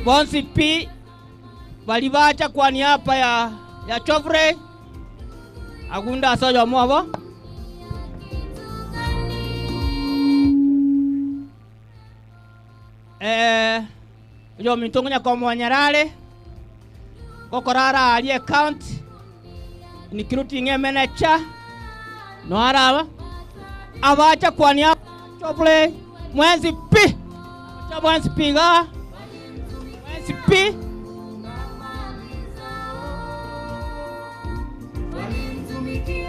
bonsi pi bali bacha kwa niaba ya Chofre agunda asoyo mwabo yo mintongo nya komo nyarale kokorara ali account ni recruiting manager no araba abacha kwania Chofre mwezi pi cha mwezi piga mwezi pi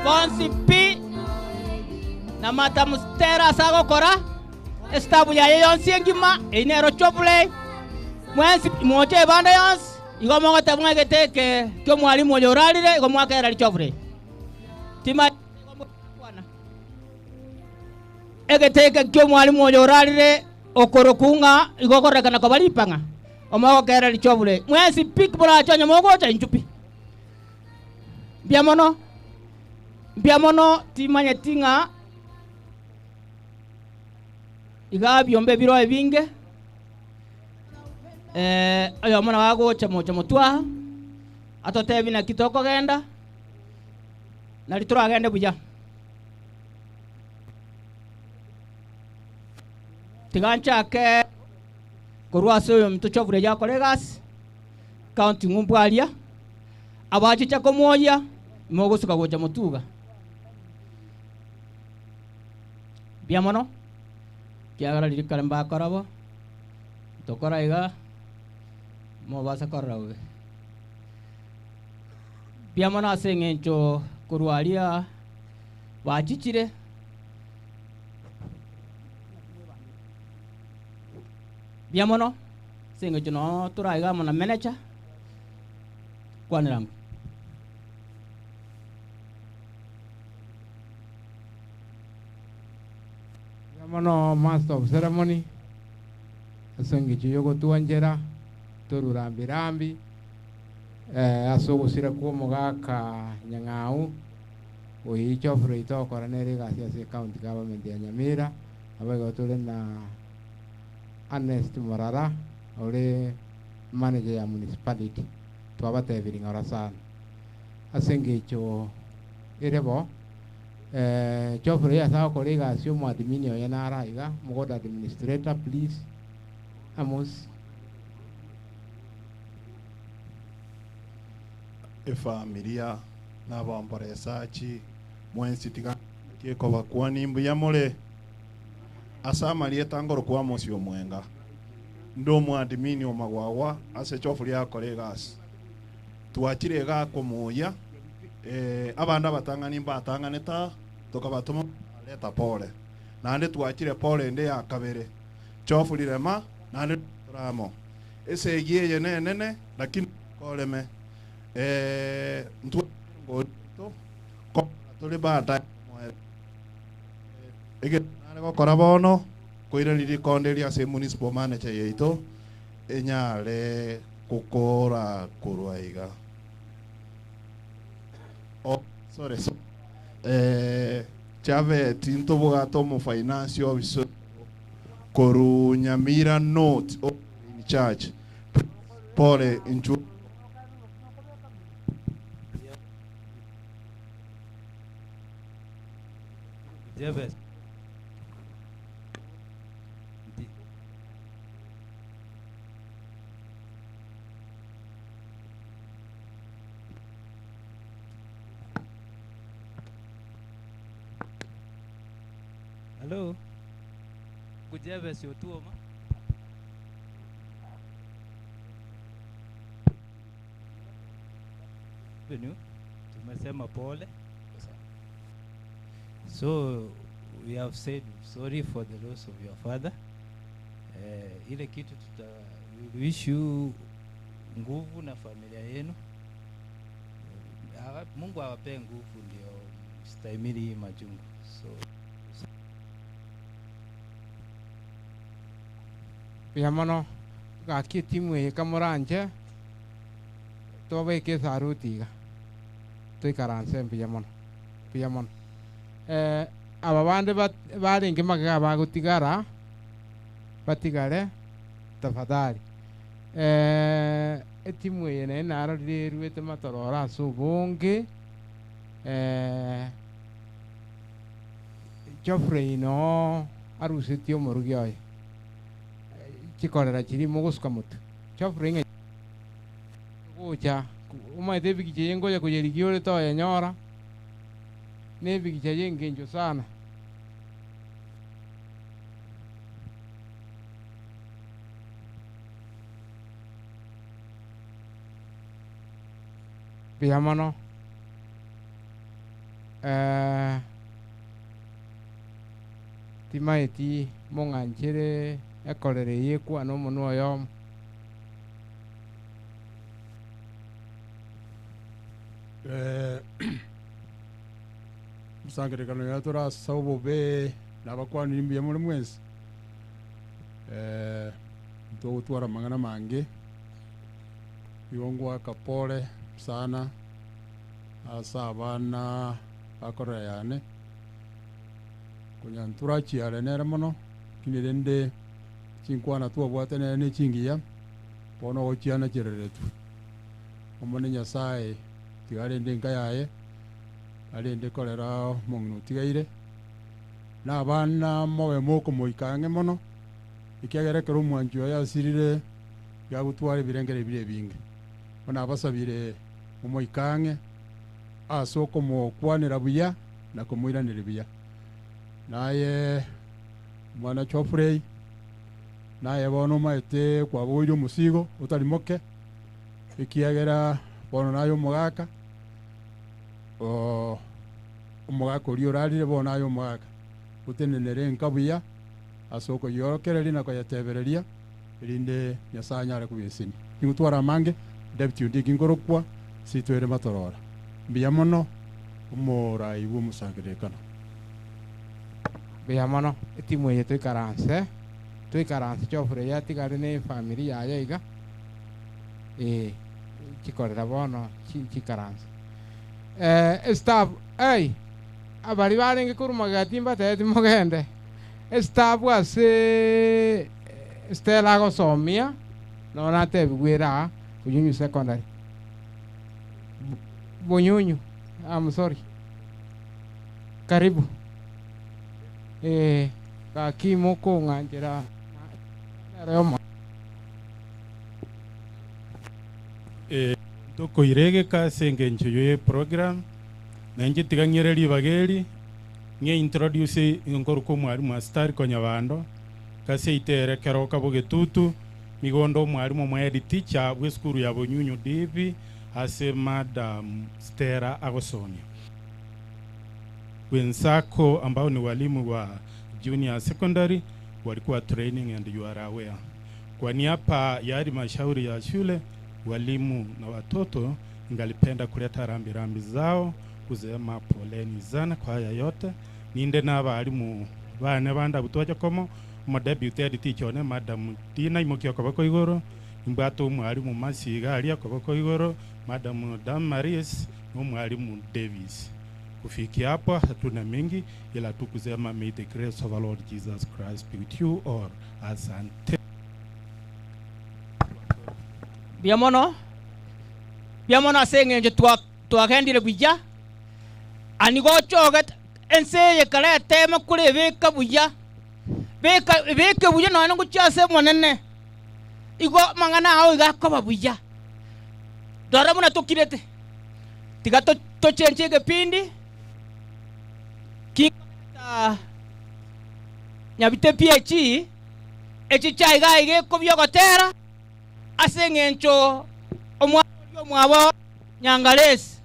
mwezi pi na mata mustera sago kora estabu ya yonsi ngima inero Chofre mwezi moche banda yonsi igo mongote mwegete ke mwalimu yoralire igo mwakera Chofre tima egeteke ke mwalimu yoralire okorokunga igo korekana ko balipanga omago kera Chofre mwezi pik bora chanya mogo cha inchupi biamono timanye tinga iga byombe biro ebinge ayo mwana wago chamo twa atotebi na kitoko genda nali turagende buja tigancha ke korwaso yo mtu Chofre ya kolegas county ngumbwalia abachi chako moya mogo suka goja motuga biamono kiagara lirikale mba korabo tokora iga mo basa korrawe biamono asengencho kurwalia bachichire biamono sengencho no turaiga mona manager kwaniram Biamono master of ceremony asengencho yogo tuanjera torurambirambi asogusire kuo mugaka nyang'au oyi Chofre itokora nere gasi ase county government ya Nyamira abaigo tule na Ernest Morara ore manager ya municipality twabatebiringa ora sana asengecho irebo Chofre yasa kore gasi omo admin oyo nara iga mugoda administrator please Amos efamilia n'abamboresachi mwensi tiga kieko bakwani mbuyamole asamalie tangoro kwa mosi omwenga ndo mwadimini omagwawa ase Chofre yakore gasi twachire ga komuya abanda batangani batanganeta tokabatuma leta pole nande twachire pole ndi ya kabere chofulire ma nande ramo ese giye nene lakini koleme ntu to ko tuli bata ege nane ko korabono koira ni kondelia se municipal manager yeito enyale kokora kurwaiga sorry chave tinto bogato mo finance officer koru Nyamira note in charge pole inchu Jebes. Hello. Kujebes yotuoma. Benu, tumesema pole. So we have said sorry for the loss of your father. Ile kitu we wish you nguvu na familia yenu. Mungu awape nguvu ndio stahimili hii majungu. So Biamono gaki timu ye kamoranje to be ke sarutiga to karanse biamono aba bande baringe magaga bagutigara batigare tafadhali etimu ye ne naro rirwete matorora subungi Geoffrey no arusitio morugioy chikorera chiri mugusuka mutu Geoffrey gucha umaite bikiche yengoja kujerigiore to yenyora ne bikiche yengenjo sana biamono timaiti monganchere ekorere yekwa no munu oyo musangerekano yatura sabo be nabakwani nimbiye muri mwezi ndo utwara mangana mange yongwa kapole sana asa abana bakorera yane kunyantura chiare nere mono kinirende chinkwana tuwa bwatene ne chingiya bono ochiana chireretu omone nyasaye tigare ndenga yaye ali ndekorera mongno tigaire na abana mowe moko moikange mono ikiagerekera omwanju yasirire yagutwara ebirengere bire binge bona abasabire omoikange asoko mokwanira buya na kumuiranira buya naye mwana Geoffrey naye bono maite kwa boyo musigo utari moke ikiagera bono nayo mugaka umugaka uri urarire bono nayo mugaka utenenere nkabuya asoko yorokereri na kwayatebereria irinde nyasanya ara kubisini ingutwara mange deputy ndigi ngorokwa sitwere matorora mbiya mono umora ibu musangirekana biamono etimu ye tuikaranse Geoffrey yatigare ne familia yaye iga chikorera bono chikaranse staff abari barenge kurumaga timba tete mogende staff ase Stella gosomia no nate bigwira Bunyunyu secondary Bunyunyu I'm sorry karibu kakimo ko nganjera roma toko irege ka sengencho ye program nanji tiganyereri bageri nge introduce ngoro ko mwarimu astar konyabando kase itere kero kaboge tutu migondo mwarimu mwedi teacher weskuru ya Bunyunyu divi ase madam Stella Agosoni wenzako ambao ni walimu wa junior secondary walikuwa training and you are aware. Kwa niaba ya halmashauri ya shule, walimu na watoto, ngalipenda kuleta rambirambi zao kusema poleni sana kwa haya yote. Ninde na abarimu bane banda butoja komo umudebuted teacher ne Madam Tina Imokio Koboko Igoro, imbato umwarimu Masiga ali Koboko Igoro, Madam Damaris umwarimu Davis. Kufikia hapa hatuna mengi ila tu kusema may the grace of our Lord Jesus Christ be with you all. Asante. Biamono asenge nje twagendire buya anigo choget ense yekale tema kule beka buya beka buya no ngo chase monene igo mangana hao igakoba buya dora muna tukirete tiga to chenche ke pindi ki nyabite PH echi chai ga ige kobyo gotera asenge ncho omwabo Nyangalesi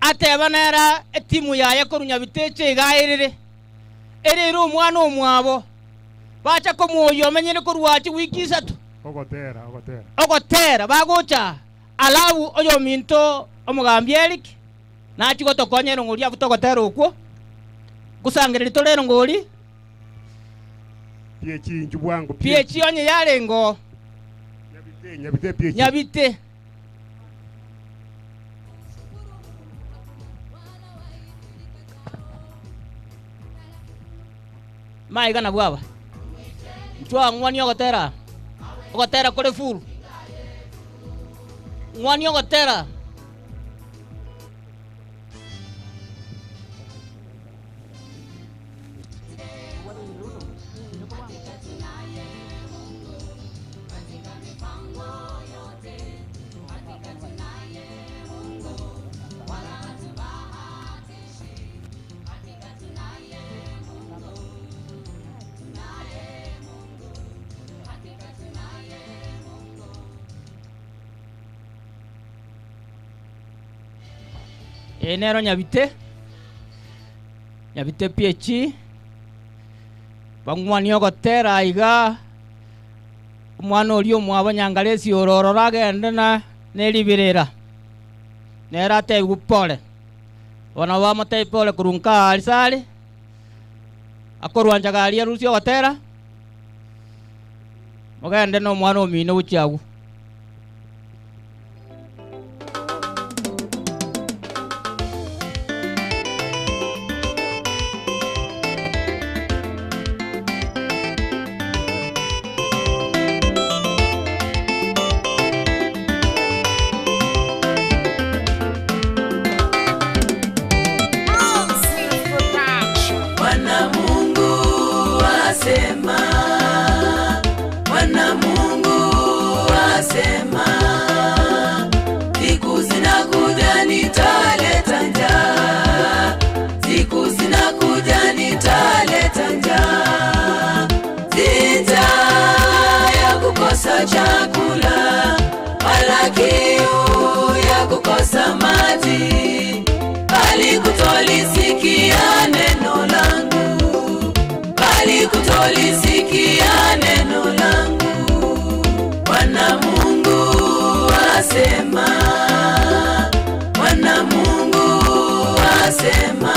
atebanera etimu yaye korunya biteche gairire erero omwana omwabo bacha ko mwoyo menyere ko rwachi wiki 3 ogotera bagocha alabu oyo minto omugambieri nachi gotokonyero ngori abutogotera okwo kusangere litolero ngori PH njubwangu PH onye yarengo nyabite PH nyabite maiga na bwaba mtwa ngwani ogotera kore full ngwani ogotera enero nyabite PH bangwani ogotera iga omwana oli omwabo Nyangalesi ororora agende na neribirira nera tegupole bona bamotei pole kurunka alisali akorwanja gali arusi ogotera ogende no mwana omino uchagu Bwana Mungu asema, siku zinakuja nitaleta njaa, siku zinakuja nitaleta njaa, vita ya kukosa chakula, wala kiu ya kukosa maji, bali kutolisikia neno langu, bali kutolisikia neno langu. Bwana Mungu asema, Bwana Mungu asema,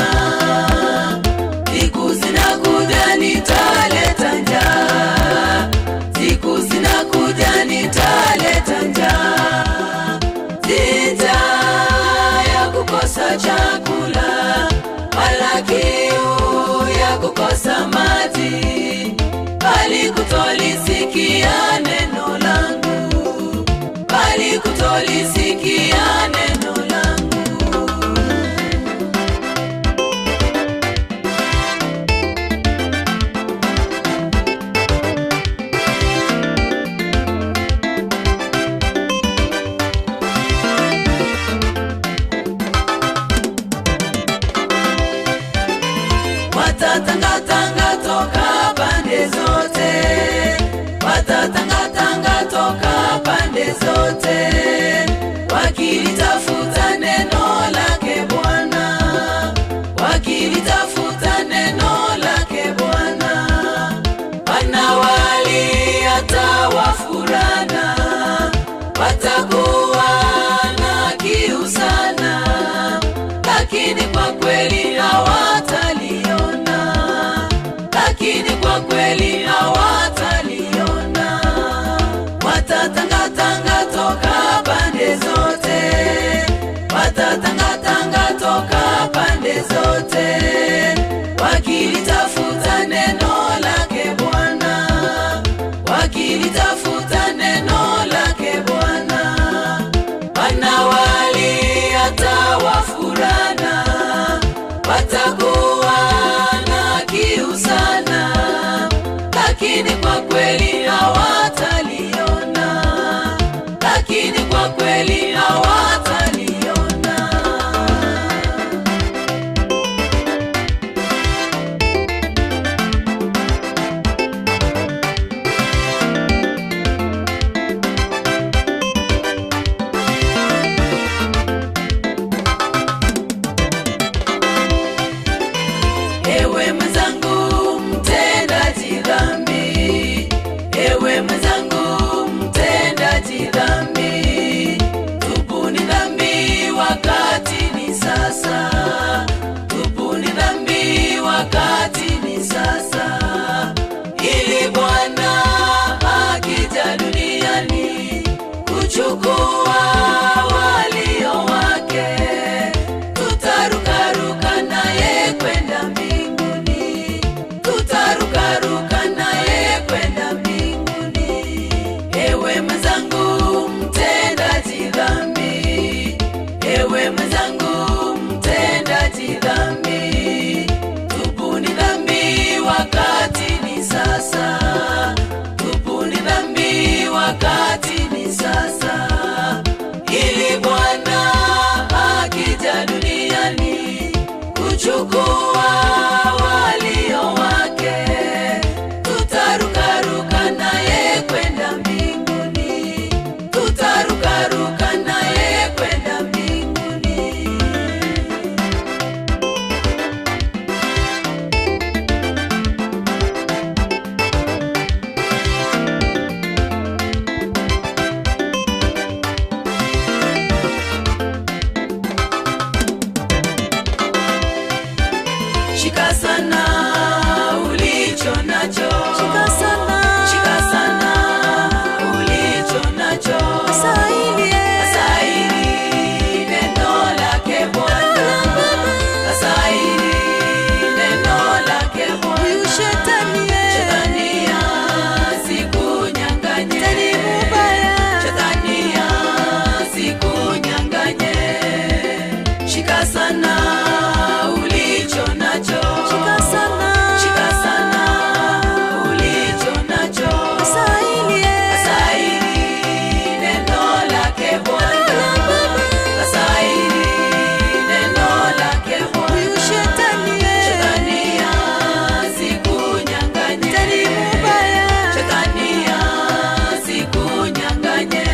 siku zinakuja nitaleta njaa, siku zinakuja nitaleta njaa, vita ya kukosa chakula, wala kiu ya kukosa maji, bali kutolisikia neno langu, bali kutolisikia neno langu. Watatangatanga toka pande zote, watatangatanga toka pande zote, wakilitafuta neno lake Bwana, wakilitafuta neno lake zote, wakilitafuta neno lake Bwana, wakilitafuta neno lake Bwana. Wanawali atawafurana, watakuwa na kiu sana, lakini kwa kweli hawataliona, lakini kwa kweli hawataliona. Ewe mwenzangu mtendaji dhambi, ewe mwenzangu mtendaji dhambi, tubuni dhambi, wakati ni sasa, tubuni dhambi, wakati ni sasa, ili Bwana akija duniani kuchukua walio wake, tutarukaruka naye kwenda mbinguni, tutarukaruka naye kwenda mbinguni. Ewe mwenzangu mtendaji dhambi, ewe mwenzangu mtendaji dhambi, tubuni dhambi, wakati ni sasa, tubuni dhambi, wakati ni sasa, ili Bwana akija duniani kuchukua walio wake, tutarukaruka naye kwenda mbinguni, tutarukaruka naye kwenda mbinguni. Shika sana ulicho nacho, shika sana, shika sana ulicho nacho, asaili neno lake Bwana, asaili neno lake Bwana. Shetani asikunyang'anye, shetani asikunyang'anye. Shika sana ulicho nacho, shika sana, shika sana ulicho nacho, asaili neno lake Bwana, asaili neno lake Bwana. Shetani asikunyang'anye, shetani asikunyang'anye.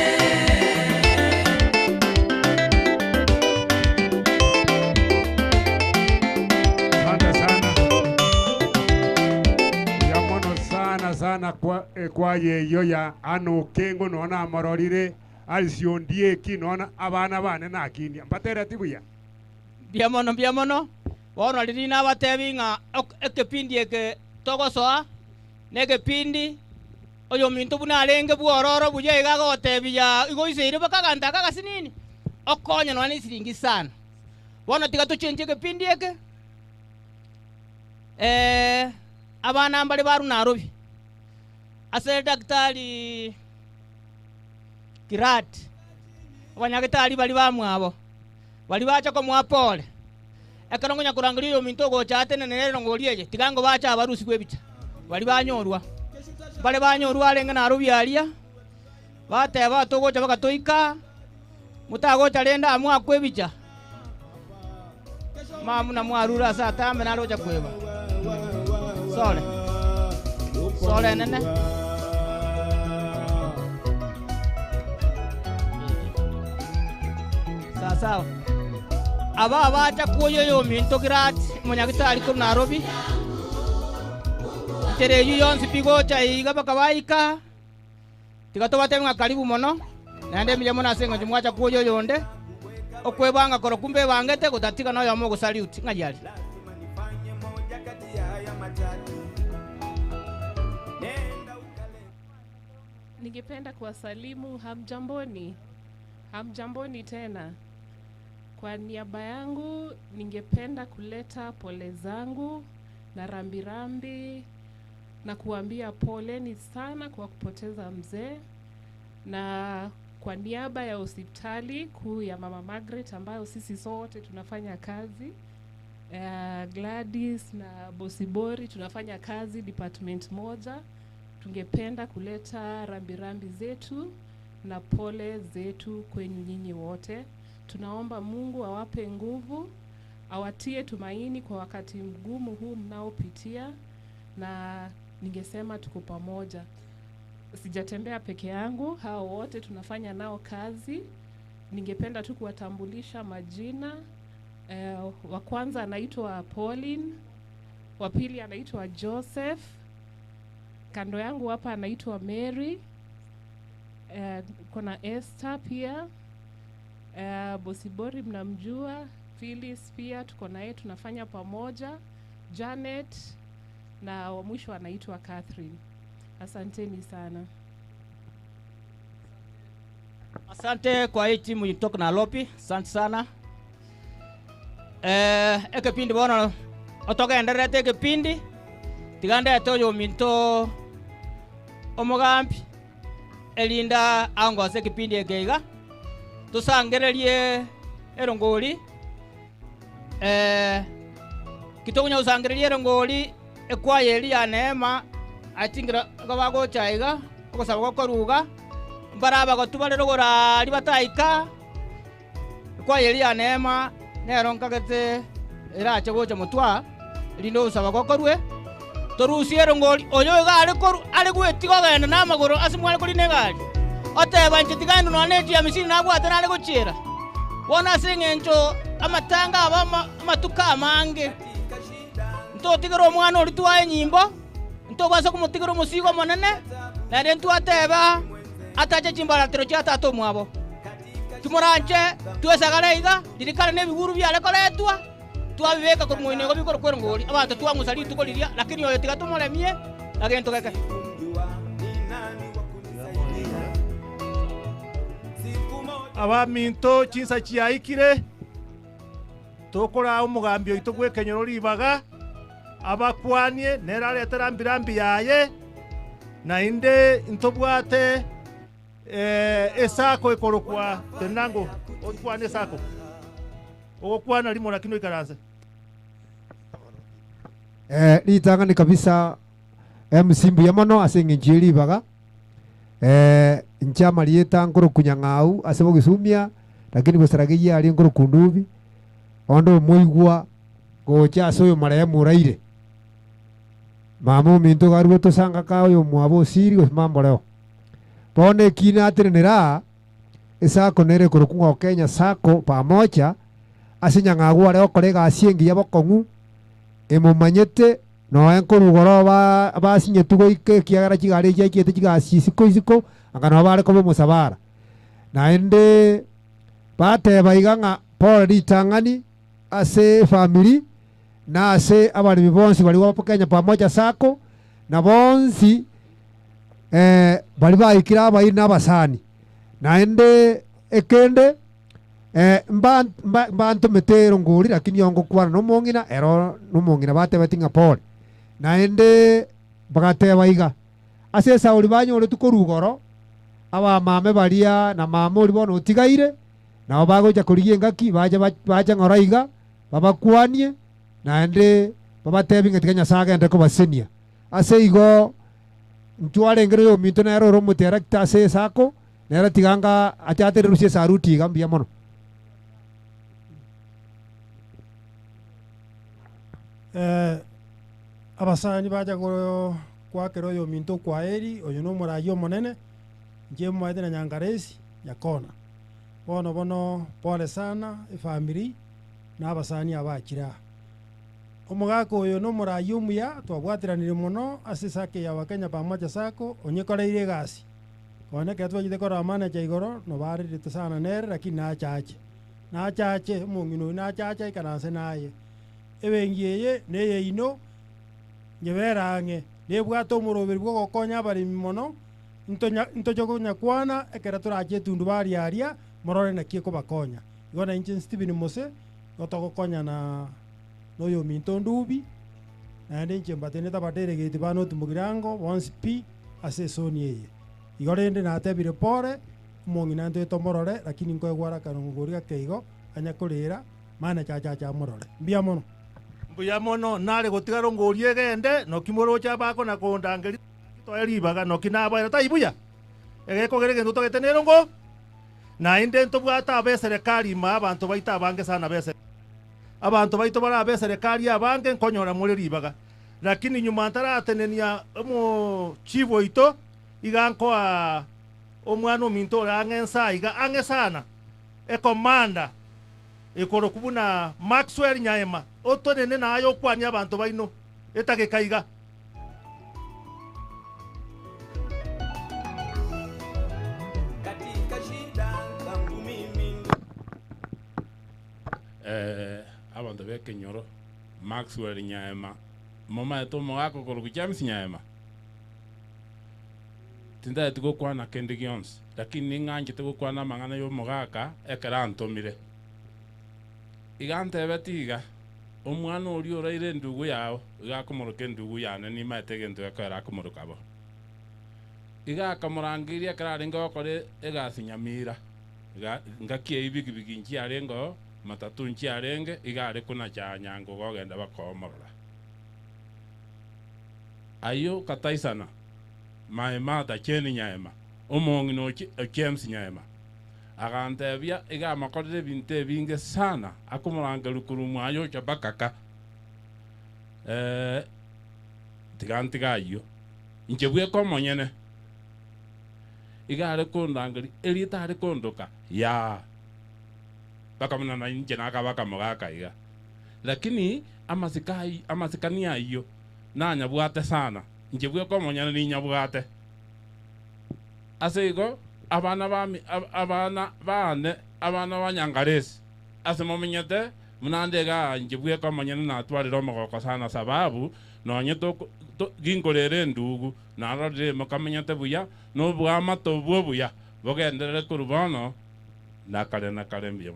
Asante sana. Ya mono sana sana kwa yeyo ya ano kengo nona amarorire alisiondie ki nona abana bane nakini mbatere tibuya. Biamono bono riri nabatebi ng'a ekepindi eke togosoa na ekepindi oyo minto buna arenge bwororo buya iga gotebia igoiseire bakaganta kagasinini okonye nona isiringi sana bono tiga tuchenje ekepindi eke abana mbali baru Nairobi ase daktari Kirat abanyagitari bali bamwabo bali bacha komwa pole ekarongo nyakurangiria ominto gocha atene nerero ngorieje tigango bacha abarusi kwebicha bali banyorwa bale banyorwa arenge Nairobi aria bateba togocha bagatoika mutagocha renda amwa kwebicha mamuna mwarura saa tame naroja kweba sole nene sawa aba bacha kuyo yo minto Kirat munyagitari ko Nairobi tereyu yonsi pigocha iga bakabaika tigato batemwa karibu mono nande milemo nasenga jumwacha kuyo yonde okwebanga koro kumbe bangete gutatiga no yamo gusalute ngajali. Ningependa kuwasalimu hamjamboni. Hamjamboni tena. Kwa niaba yangu ningependa kuleta pole zangu na rambirambi na kuambia poleni sana kwa kupoteza mzee, na kwa niaba ya hospitali kuu ya Mama Margaret ambayo sisi sote tunafanya kazi, Gladys na Bosibori tunafanya kazi department moja, tungependa kuleta rambirambi zetu na pole zetu kwenye nyinyi wote. Tunaomba Mungu awape nguvu, awatie tumaini kwa wakati mgumu huu mnaopitia, na ningesema tuko pamoja. Sijatembea peke yangu, hao wote tunafanya nao kazi. Ningependa tu kuwatambulisha majina. Wa kwanza anaitwa Pauline, wa pili anaitwa Joseph, kando yangu hapa anaitwa Mary, kuna Esther pia, Bosibori mnamjua, Phyllis pia tuko naye tunafanya pamoja, Janet, na wa mwisho anaitwa Catherine. Asanteni sana. Asante kwa hii timu kutoka Nairobi, asante sana. Ekipindi bono otoka enderete ekipindi tigande toyo minto omugambi elinda angose ekipindi ekeiga tusangererie erongoli kitokunya usangererie erongoli ekwaye eli ya neema atingira gabago chaiga okosaba gokoruga mbaraba gotubarero gorari bataika ekwaye eli ya neema nero nkagete erache gocha mutwa lindo usaba gokorwe torusiero ngoli onyo gari koru ari gwetigo genda na magoro asimwale kuri negari oteba nchitigando no neji ya misini nabwate nale gochira wona singencho amatanga aba amatuka amange nto tigero omwana oli twaye nyimbo nto basa kumutigero musigo monene na rentu ateba atache chimbala tero cha tato mwabo tumuranche tuesagaraiga dirikale ne biguru byale koletwa twabibeka ko mwine go bikoro kwero ngoli abantu twamusali tukoliria lakini oyo tigatumoremie agento keke abaminto chinsa chiaikire tokora umugambi oito gwekenyero libaga abakwanie neraletera mbirambi yaye na inde intobwate esako ekorokwa tenango okwane esako okwana limo lakini ikaranze litangani kabisa msimbu ya mono asengenjiri baga nchama lieta ngoro kunyang'au asebo gisumia lakini gusaragiya ali ngoro kundubi ondo muigwa gocha soyo maremu raire mamu minto garuo tosanga kayo mwabo siri osmambo leo pone kina atenera esako nere korokunga Kenya sako pamoja asinyang'agwa leo kolega asiengi yabokong'u emumanyete no enkorugoro basinye tugo ike kiagara kigare cyakete kigasisiko isiko angano bare ko musabara na ende bate baiganga Paul litangani ase family na ase abari bibonsi bali wapo Kenya pamoja sako na bonsi bali baikira abai n'abasani na ende ekende mbantu metero nguri lakini yongo kwana no mongina ero no mongina bate batinga Paul na ende bagate baiga ase sauri banyo ole tukorugoro aba mame baria na mama uri bono utigaire na bagoja kuriye ngaki baja ngoraiga babakwanie na ende babate binga tiganya saga ende ko basenia ase igo ntware ngere yo minto na ero romo director ase sako nera tiganga atate rusie saruti gambia mono abasani baja kwakero yo minto kwa eri oyo no murayo monene nje mwaite na nyangaresi yakona bono pole sana ifamily na abasani abakira omugako oyo no murayo muya twabwatiranire muno asisake ya Wakenya pamoja sako onyekoreire gasi kone ketwa jide kora manager igoro no bari sana nere lakini na chache mungino na chache kanase naye ebengiyeye neye ino nyeberange nebwato murobiri bwo gokonya bari mono ntojogo nyakwana ekera turaje tundu bari aria morore na kieko bakonya igona inche Stephen Mose gotogokonya na noyo minto ndubi naende inche mbatene tabatere gete bano tumugirango once pi ase soni eye igorende natebire pore mongi nante tomorore lakini nkoegwara kanongori gakeigo anya kurira mana cha morore mbia mono mbuya mono nare gotigaro ngorie gende no kimoro cha bako na kondangeri to eribaga no kinaba ta ibuya egeko gerege ndo togetenero ngo na inde nto bwata be serikali ma abantu baita bange sana bese abantu baito bara be serikali abange nkonyora muri ribaga lakini nyuma ntaratenenia mo chivo ito iganko a omwana ominto rangensa iga ange sana e komanda ikoro kubuna Maxwell Nyaema otonene nayo kwanya abantu baino etagekaiga katika shida zangu mimi abantu bekenyoro Maxwell Nyaema mama eto mogako koro James Nyaema tinda tugo kwana kende gions lakini nganje tugo kwana mangana yo mogaka ekerantomire igante betiga omwana ori oraire ndugu yao igakomoroke ndugu yane ni matege ndu akara komorokabo igakamurangiria kararenga okore egasinyamira ngakie ibigibigi nchi arengo matatu nchi arenge igare kuna chanyango gogenda bakomorora ayo kataisana maema ta cheni Nyaema omongi no James Nyaema agantebia igamakorire binte binge sana akumuranga rukuru mwayo chabakaka tigantigayo inchebwe komonyene igare kondangari elitare kondoka ya bakamuna na inje nakabaka mogaka iga lakini amasikania iyo nanya bwate sana inchebwe komonyene ni nyabwate asego abana bane abana banyangaresi asemomenyete munandega njibwe komonyene natwarira mogoko sana sababu nonye to ginkorere ndugu narorire mukamenyete buya no bwama to buya bogendere kurubono nakare mbye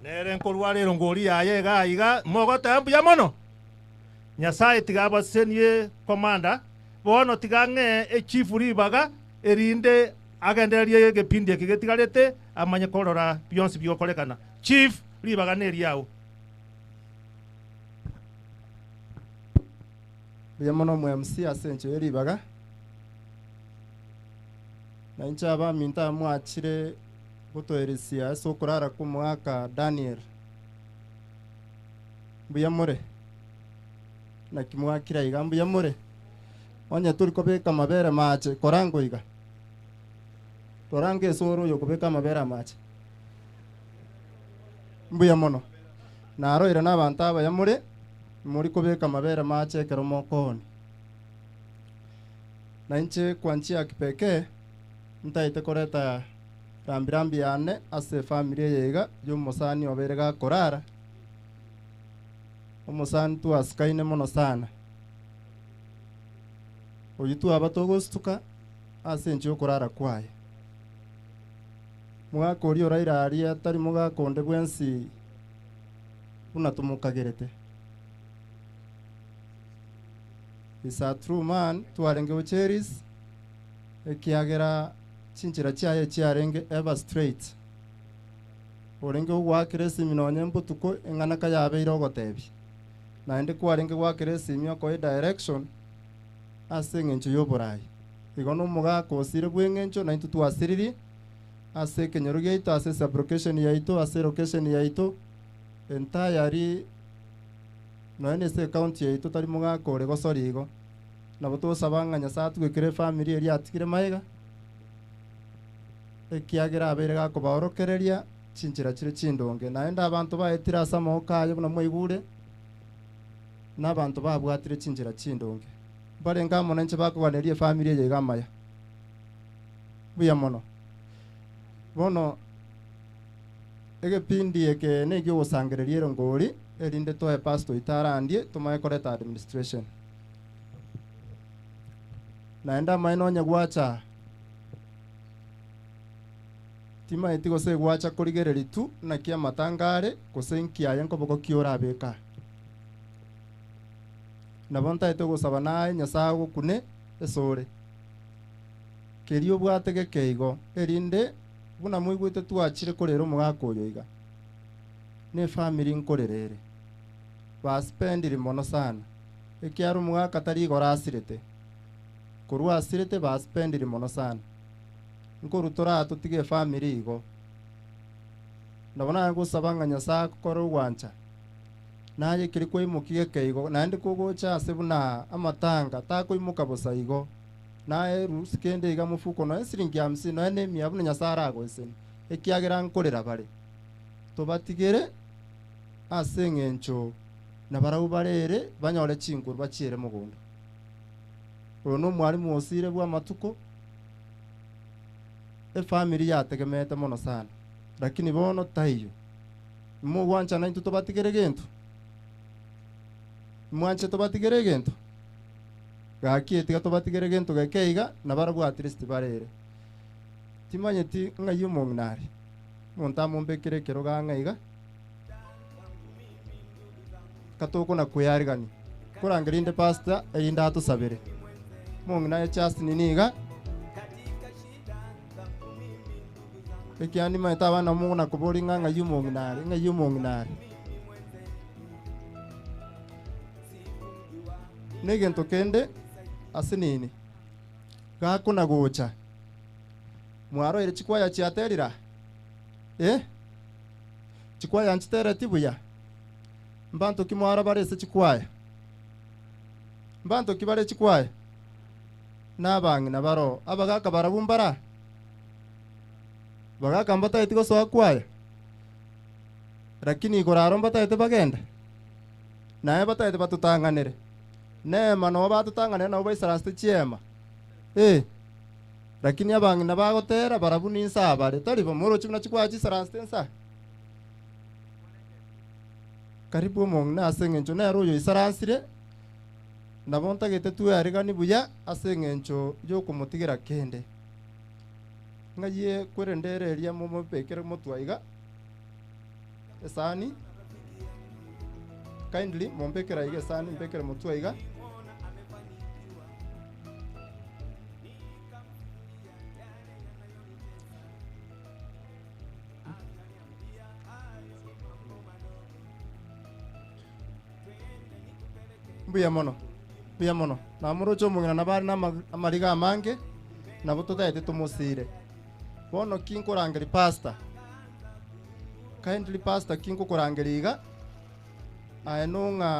nere nkorwarero ngori yaye iga mogota mbuya mono Nyasaye tigaba senie komanda bono tigange chief ribaga erinde agenderie gepindi kigetigarete amanye korora byonsi byokorekana chief ribaga neri yawo Biyamono mu MC asenche ribaga na inchaba minta mwachire butoerisia sokurara ku mwaka Daniel biyamore na kimwakira igambu yamore onye turi kobeka mabere mache korango iga torange soro yo kobeka mabere mache mbuya mono naro ira n'abantu aba yamure muri kobeka mabere mache keromo koni na inche kwanchia kipekee ntaite koreta rambirambi yane ase familia yega y'umusani oberega korara umusani tu asikaine mono sana oyitu abatogostuka ase nchi okorara kwaye mwaka ori orairaria tari mugakonde bwensi unatumukagerete is a true man twarenge ucheris ekiagera chinchira chiaye chiarenge ever straight orenge gwakire siminonye mbutuko enganaka yabe irogotebi naende kwarenge gwakire simio ko direction ase ngencho yoborai igono muga kosire bwengencho na itu twasiriri ase kenyoru geito ase sublocation yaito ase location yaito entirely no ene se account yaito tari muga kore gosorigo na boto sabanga nyasa twekire family eri atikire maiga ekiagera abere gako baorokereria chinchira chire chindonge naenda abantu baetira samo kayo na moigure n'abantu babwatire chinchira chindonge barenga monenche bakuganerie family ye gamaya buya mono bono egepindi eke negyo gosangererie ngori erinde to pastor itarandie tumaye koreta administration naenda maino nya gwacha tima eti gose gwacha kurigereri tu na kia matangare gose nkiaya nkoboko kiora beka na bonta ete gosaba naye nyasaye gukune esore kerio bwatege keigo erinde buna mwigwete twachire korera omugaka oyo iga ne family nkorerere baspendire mono sana ekiaro omugaka tari igora asirete korwa asirete baspendire mono sana nkorutora tutige family igo nabona gusaba nga nyasaye gukora ogwancha naye kiri kwimukie keigo nandi kugocha ase buna amatanga takoimuka bosa igo naye rusikende iga mufuko no siringi 50 no ene mia buna nyasaye agosene ekiagera nkorera bare tobatigere ase ng'encho na barau barere banyore chinguru bachiere mugunda ono mwarimu osire bwa matuko family yategemete mono sana lakini bono taiyo mu wancha na into batigere gento mwanche tobatigere gento gakietiga tobatigere gento gakeiga na barabu at least barere timanye ti ngayo mongnari monta mombekere kero gangaiga katoko na kuyarigani kurangerinde pastor erinda atusabire mongnaye just niniga ekiani maita bana muna kubori nganga yumongnari negento kende asinini gakuna gocha mwaro ere chikwaya chiaterira chikwaya nchitere tibuya mbanto kimwara barese chikwaya mbanto kibare chikwaya nabangi na baro abagaka barabumbara bagaka mbata itigo so akwaya lakini igoraro mbata ite bagenda naye bata ite batutanganire nema no batutanganire na ubaisaraste chiema lakini abangi na bagotera barabuni insabare tari bomoro chimna chikwa chisaraste nsa karibu mong na asengencho na royo isaransire nabonta gete tu yarigani buya asengencho yo kumutigera kende ngaye kwerendere eria momo pekere motwaiga esani kindly mompekera iga esani mpekere motwaiga buya mono na murocho mungina na bari na amariga amange na butoda ete tumusire bono kinko rangeri pasta kindly pasta kinko korangeriga aenunga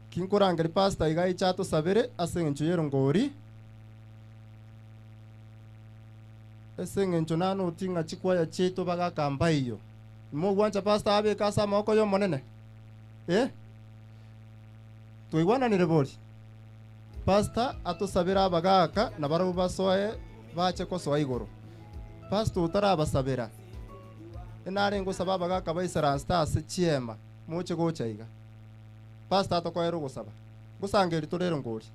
kinko rangeri pasta iga ichato sabere asengencho yero ngori esengencho nano utinga chikwaya cheto bagakamba iyo mo gwancha pasta abe kasa moko yo monene tuigwana ni rebori pasta atosabira abagaka na barabu basoe bache kosoa igoro pasta utara abasabira enare ngo saba abagaka baisarasta ase chiema moche gochaiga pasta atokoero gusaba gusangeri torero ngori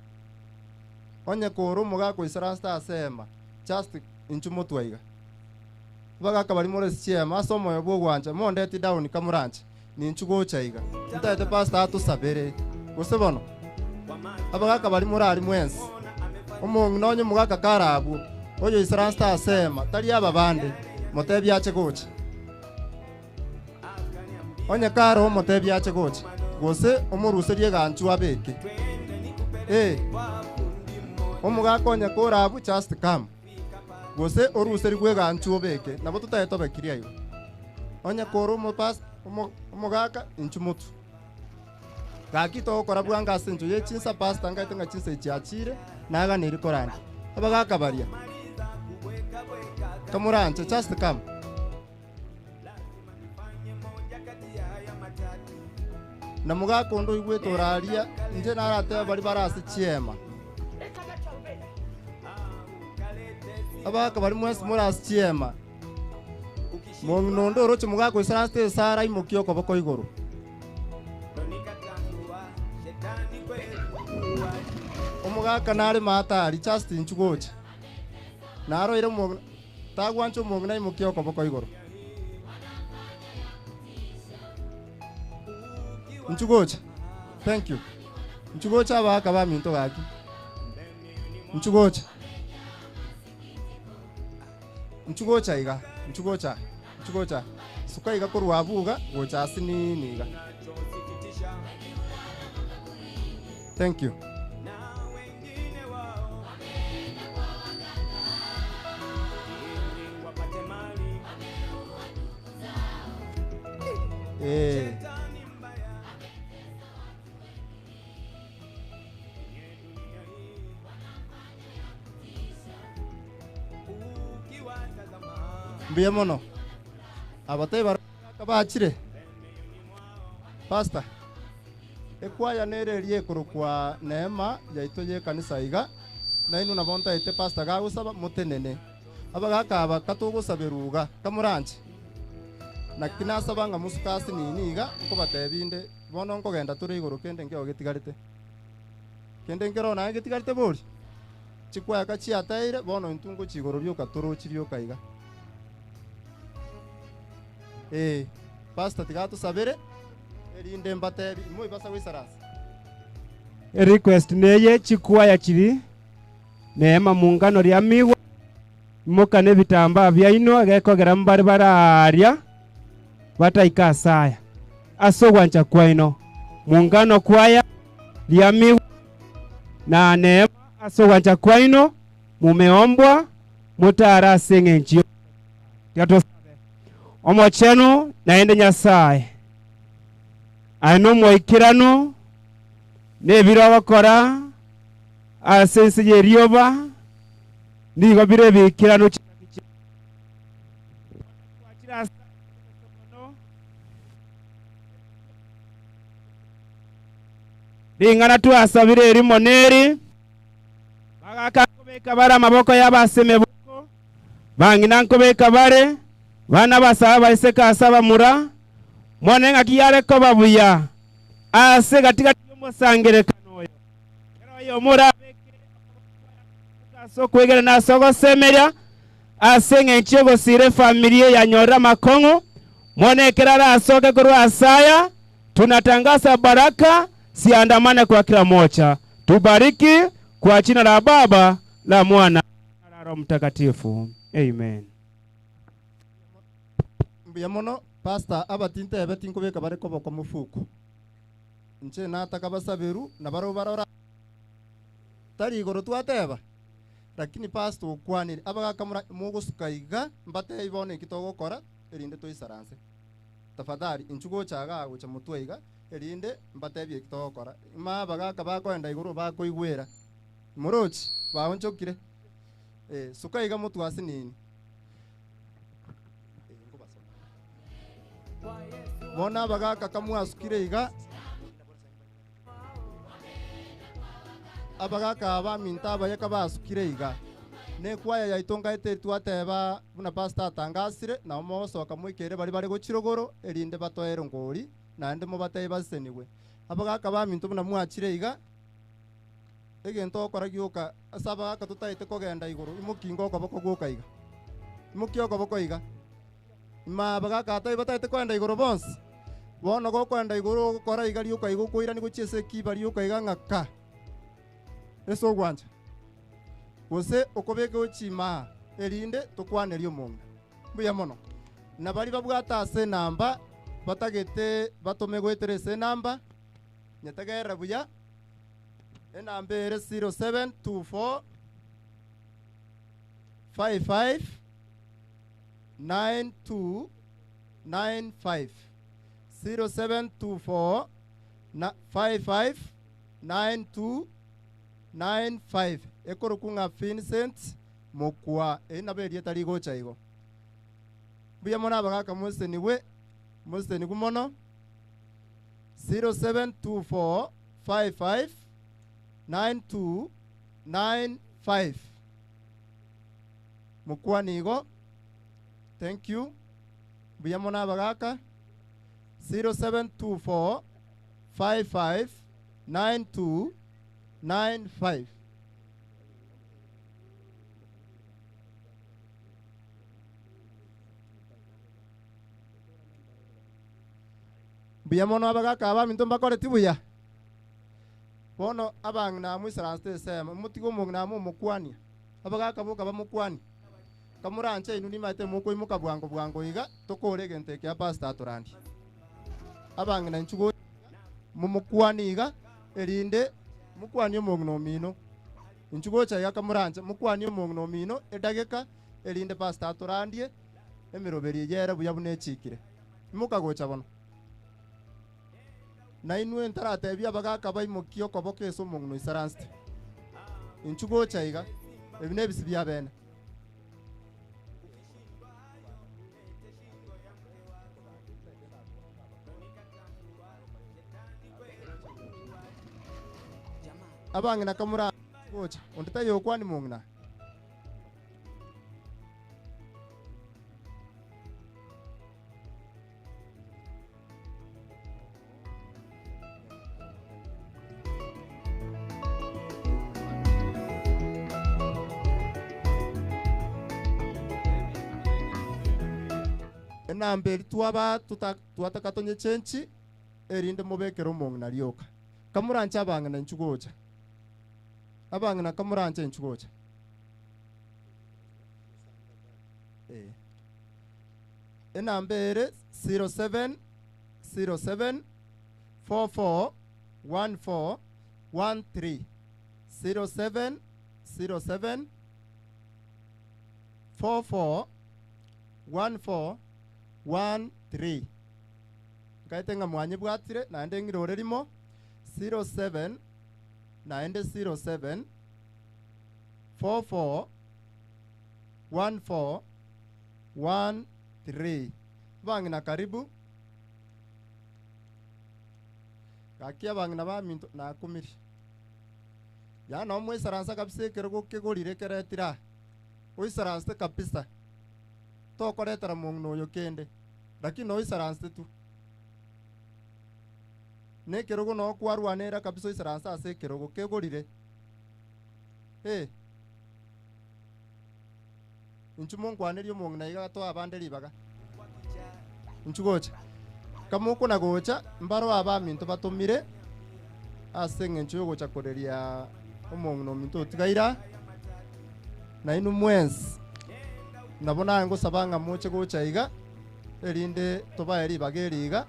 onye koro mugako isarasta asema just inchumo twaiga bagaka bari more chiema asomo yobo gwanja mondeti down kamuranche ni nchugo chaiga ntete pasta atusabere gusebono abagaka bari murari mwensi umuntu nonye mugaka karabu oyo isarasta asema tari aba bande motebyache goche onye karo motebyache goche gose omuruse rie ganchu abeke omugaka onye korabu just come gose oruse rigwe ganchu obeke nabo tutayeto bekiria yo onye koro mopas omugaka inchumutu gakito okora bwanga asenjo ye chinsa pasta ngaitenga chinsa ichiachire naga niri korani abagaka baria kamuranche just come na mugaka ondo igwe toraria nje narate bari barasi chiema abagaka bari mwesi murasi chiema mongnondo roche mugaka isaraste sara imukio koboko igoro omugaka nare matari Justin Chugocha naroire mu tagwancho mugna imukio koboko igoro Nchugocha thank you Nchugocha abaka ba minto gaki Nchugocha iga Nchugocha suka iga kurwabuga gocha asini niga thank you Mbia mono abatei bakabachire pastor ekwaya nererie kurukwa neema yaito ye kanisa iga na inu na bonta ite pastor gagusaba mutenene abagakaba katugusaberuga kamuranche na kinasaba nga musukasi nini iga uko batebinde bono nkogenda turi iguru kende ngeo gitigarite kende ngero na gitigarite bori chikwaya kachiateire bono intungu chigoro ryoka turu chiryoka iga pastor tigato sabere erinde mbatebi moi basa wisarasi request neye chikwaya chiri neema mungano lya miwa mukane bitamba byaino agekogera mbari bararia bataika saya asogwancha kwaino mungano kwaya lya miwa na neema asogwancha kwaino mumeombwa mutara sengenchi yato omochenu naende nyasaye ano moikirano nebiro bakora asense yerioba nigo bire bikirano bingana twasabire eri moneri bagakakobeka bara amaboko y'abaseme boko bangina nkobeka bare bana basaba baiseka asaba mura mwana ngakiyare ko babuya ase katika musangere kanoyo yo mura so kwegera na sogo semeria ase ngenchego sire familia ya nyora makongo mwana kerara asoke kurwa asaya tunatangaza baraka siandamane kwa kila moja tubariki kwa jina la Baba la Mwana na Roho Mtakatifu amen. Mbia mono pastor abatinte abatinko beka bare ko boko mufuko nche nataka basaberu na baro barora tari igoro twateba lakini pastor ukwanire abagakamura mugusukaiga mbate ibone kitogo kora erinde toisaranse tafadhali inchugo chaga gucha mutweiga erinde mbate bye kitogo kora ma bagaka bakwenda igoro bakoigwera murochi baonchokire sukaiga mutwasi nini bona bagaka kamwasukire iga abagaka abaminta bayaka basukire iga ne kwaya yaitonga ete twateba buna pastor atangasire na omosoka mwikere bari gochirogoro erinde batoero ngori nande mo bateye baseniwe abagaka baminto buna mwachire iga egento okora gyoka asabagaka tutaite kogenda iguru imukingo koboko gwoka iga imukio koboko iga ma bagaka atai bataite kwenda iguru bonse bono gokwenda iguru kora iga ryuka igu kuira ni guchese kiba ryuka iga ngaka eso gwanja ose okobeke ochima erinde tukwanerio mungu buya mono na bari babwata ase namba batagete batome gwetere ase namba nyatagera buya enamba ere 0724 55 9295 0724 55 9295 ekoro kunga Vincent mokwa enaberie tari gocha igo buya mona bagaka mose niwe mose ni gumono 0724 55 9295 mokwa nigo thank you buya mona bagaka 0724 55 9295 buya mono abagaka abaminto mbakoreti buya bono abang'ina mwisaransete sema mutigo omong'ina omokwania abagaka boka bamokwani kamuranche inu nimaete mokoimuka bwango bwango iga tokore egente kia pastor atorandi abang'ina nchugo momokwani iga erinde mukwani omong'ina omino nchugo cha iga kamuranche mukwani omong'ina omino edageka erinde pastor atorandie emiroberi eyere buya buna echikire imukagocha bono na inwe ntaratebia abagaka baimokia okoboka ase omong'ina isaransete inchugocha iga ebi nebisi bia bene abang'ina kamura gocha onditayo kwani mong'ina enamberi twatakatonye chenchi erinde mubekero omong'ina rioka kamuranche abang'ina nchugocha abang'ina kamuranche nchugocha enambere 07 07 44 14 13 07 07 44 14 13 ngaitenga mwanye bwatire naende ngirore rimo 07 naende 07 44 14 13 bang'ina karibu gakia bang'ina baminto nakumiri yana omwisaransa kabisa ekero gokegorire keretira oisaransete kabisa tokoretera mong'ina oyo kende lakini oisaransete tu nekerogo no kwarwanera kabisa oisaransa ase ekerogo kegorire inchumo nkwaneria omong'ina iga to abande ribaga inchugocha kamokona gocha mbaro abaminto batomire ase eng'encho yogocha koreria omong'ina ominto otigaira na inu mwensi nabona ngosaba ng'a moche gocha iga erinde tobae ribaga eriga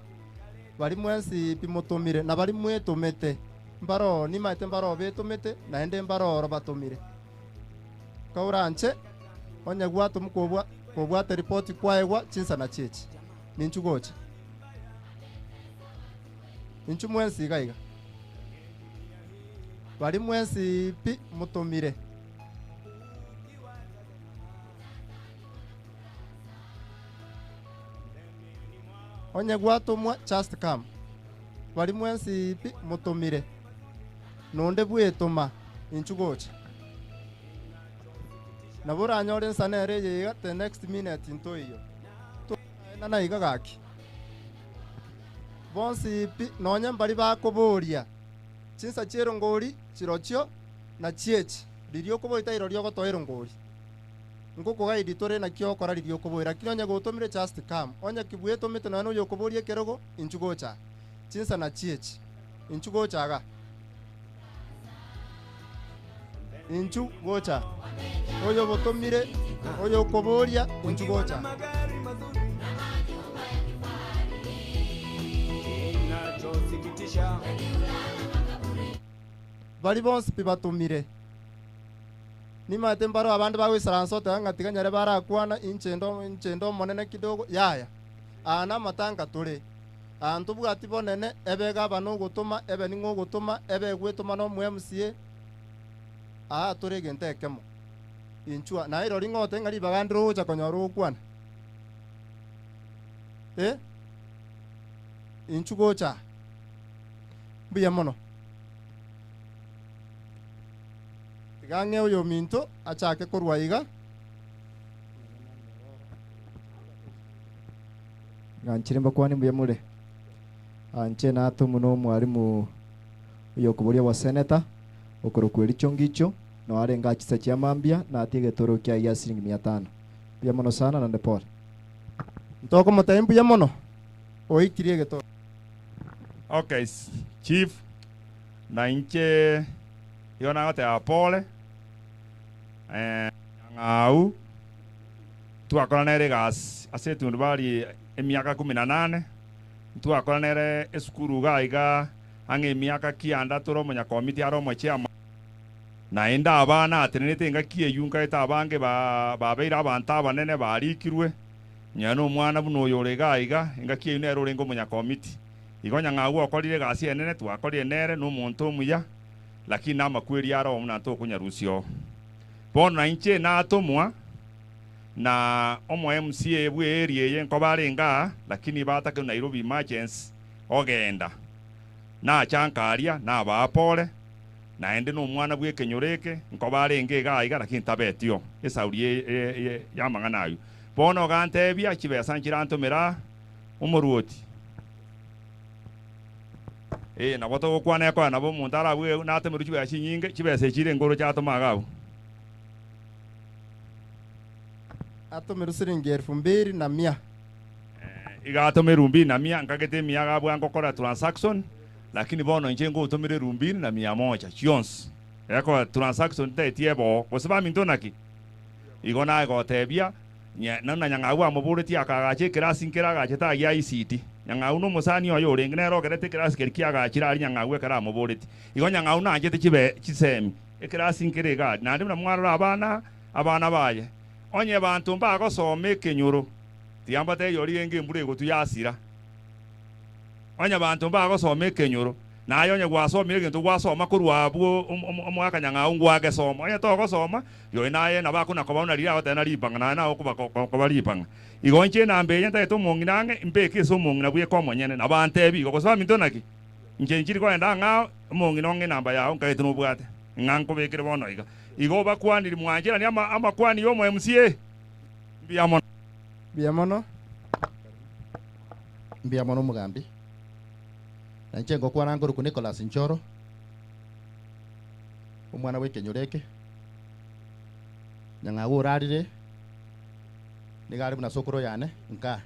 bari mwensi pimotomire na bari mwetomete mbaro nimaete mbaro betomete naende mbaro oro batomire kauranche onya gwato mukobwate ripoti kwaegwa chinsa na chechi ninchugocha inchu mwensi iga bari mwensi pi mutomire onye gwatumwa just come bari mwensi pi mutomire nonde bwetoma inchugocha nabura anyore nsanere yiga the next minute into iyo na iga gaki bonsi pi nonye mbari bakoboria chinsa chero ngori chirochio na chiechi ririo koboita iro ryo gotoero ngori ngoko gaidi tore na kyo kora ririo koboira kinonye gotomire just come onye kibweto mete nano yo koborie kerogo inchugocha chinsa na chiechi inchugocha ga inchugocha oyo botomire oyo koboria inchugocha bari bonsi pibatumire nimate mbaro abandi bagwisaransote angatiganyare barakwana inchendo monene kidogo yaya ana matanga tore antu bwati bonene ebega bano gutuma ebe ningo gutuma ebe gwetuma no MCA tore gente ekemo inchua na iro ringote ngari bagandro cha konyoro kwana inchugocha buya mono gange oyo minto achake korwa iga ganchiremba kwani mbuya mule anche na tumuno mwarimu uyo kuburia wa senator okorokweri chongicho no arenga chisa chia mambia na atige toro kia ya shilingi 500 buya mono sana na ndepore ntoko motembu ya mono oikirie geto Okay, chief na inche yona gote apole ngau twakoranere gas ase tundu bari emiaka 18 twakoranere esukuru gaiga ange emiaka kianda turo munya komiti aro mochema na enda abana atenete ngakie yunga eta abange babeira abantu abanene barikirwe nyano mwana buno yore gaiga ngakie ne rorengo munya komiti igonya ng'agu okorire gasi enene twakorire nere no muntu muya lakini amakweri aro omuna to kunyarusio bono na inche na atomwa na omo MCA bwe area ye nkobarenga lakini batake Nairobi emergency ogenda na chankaria na bapole na ende no mwana bwe kenyoreke nkobarenge gaiga lakini tabetio esauri ya manganayo bono gantebia kibesa nkirantomera umuruoti na boto kwana kwa nabo muntara bwe natemeru kibesa nyinge kibesa kire ngoro kyatomaga atomeru siringi 2,100 igatomeru 2,100 ngagete miaga bwa ngokora transaction lakini bono nje ngo utomere 2,100 chions yako transaction tetiebo kusaba mintonaki igona igotebia nana nyang'au amubuleti akagache kirasi nkiragache ta ya ICT nyang'au no musani oyo urenge nero gerete kirasi kirkiaga kirari nyang'au ekara amubuleti igo nyang'au na njete kibe kisemi ekirasi nkirega na ndi na mwarora abana baye onye bantu mbago some kenyuro tiambate yori enge mbure gotu yasira onye bantu mbago some kenyuro na ayonye gwasomire gintu gwasoma kurwa bwo omwaka nyang'au ngwage soma onye to gosoma yo naye na bakuna kobona ria otena ripanga na okuba kobaripanga igo nche na mbe yenta to mungi nange mbeke so mungi na bwe komonyene na bantebi go gosaba mintonaki nche nchiri ko enda nga mungi nonge namba yawo nkaito no bwate nganko bekire bono igo bakwaniri mwanjira ni amakwani yo mu MCA mbiamono mugambi na nchengo kwa nangoro ku Nicholas Nchoro umwana we kenyoreke nyanga urarire nigari buna sokoro yane nka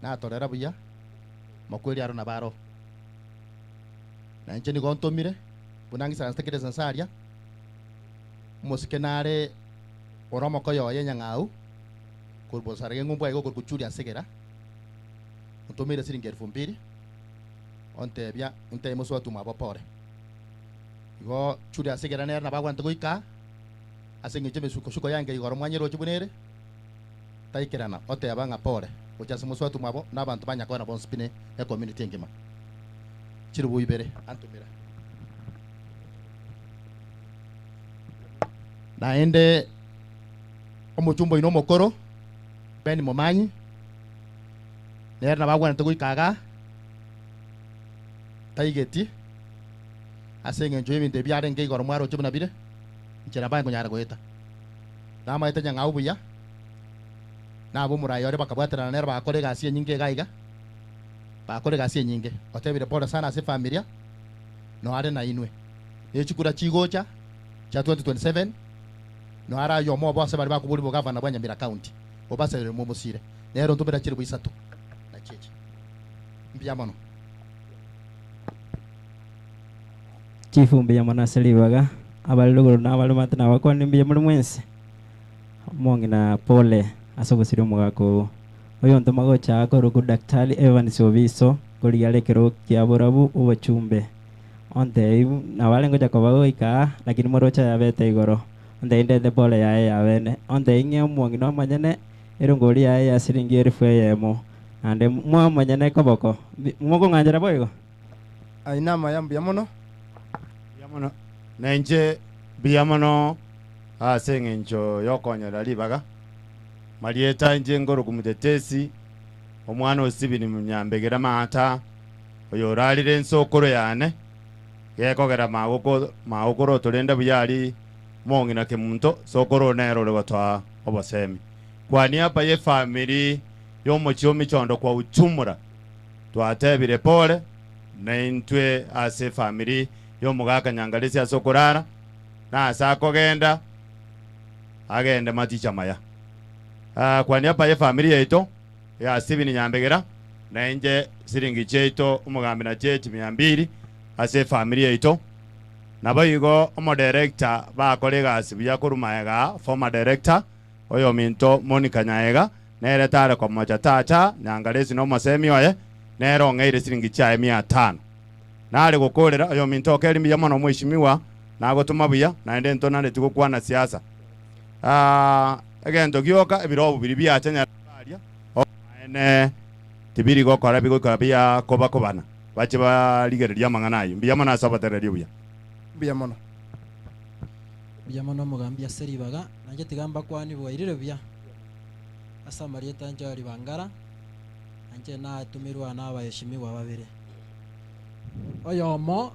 na torera buya makweli aro na baro na ncheni gontomire bunangi sana stekere sansaria musikenare oromo koyo ye nyangau kurbo sarege ngumbo ego kurkuchuri asegera utomire siringi 2,000 onte bia unte muso tu mabopore igo churi asegera nera na bagwante goika asengi cheme suko yange igoro mwanyero chibunere taikirana ote abanga pore uchase muso tu mabo na bantu banya kona bon spine ya community ngima chirubu ibere antumira na ende omuchumbo ino mokoro beni momanyi nera na bagwante goikaga taigeti asenge njoye minde biare nge igoro mwaro chubuna bire nchera bango nyara goeta na maita nyanga ubuya na abo murayore bakabwatana nera bakore gasi nyinge gaiga bakore gasi nyinge otebire pole sana ase familia no are na inwe echikura chigocha cha 2027 no ara yo mo bose bari bakuburi bo governor bwa Nyamira county obasere mu musire nero ntubira kiri bwisatu na cheche mbiamono Chief mbiyamana selibaga abaluguru na abalumata na wakoni mbiyamana mwense mongi na pole asobosire mugako oyo ntomago chako ruku daktari Evans Obiso kulialekero kiaburabu ubachumbe onte na wale ngoja kobago ika lakini morocha yabete igoro onte inde pole ya bene onte inge mongi no manyene erongori ya siringi 1,000 yemo ande mwa manyene koboko mwoko nganjara boygo aina mayambi mono nenje biamono asenge ncho yokonyera libaga marieta nje ngoro kumutetesi omwana osibini munyambegera mata oyo ralire nsokoro yane yekogera magokoro tolenda buyali mongina kemunto sokoro nero legotwa obosemi kwani hapa ye family yomochiomi chondo kwa uchumura twatebire pole naintwe ase family yomugaka nyangalisi asokorara na asako genda maticha maya kwani hapa ye familia yetu ya Steven Nyambegera na nje siringi cheito umugambi na chechi 200 ase familia ito nabo igo omo director bakore gasi buya kurumaega former director oyo minto Monica Nyaega nere tare kwa moja tata nyangalezi no masemi oye nero ngeire siringi cha 500 nari gukorera oyo minto keri mbiya mono mwishimiwa nagotuma buya naende ntonane tugukwana siasa egento gioka ebirobo biri byachanya baria ene tibiri gokora bigokora bya kobana bache baligereria mang'anayo mbiya mono asabatereria buya mbiya mono mugambi aseribaga nanje tigamba kwani bwairire bya asa marieta njari bangara anje na tumirwa n'abaheshimiwa babiri oyomo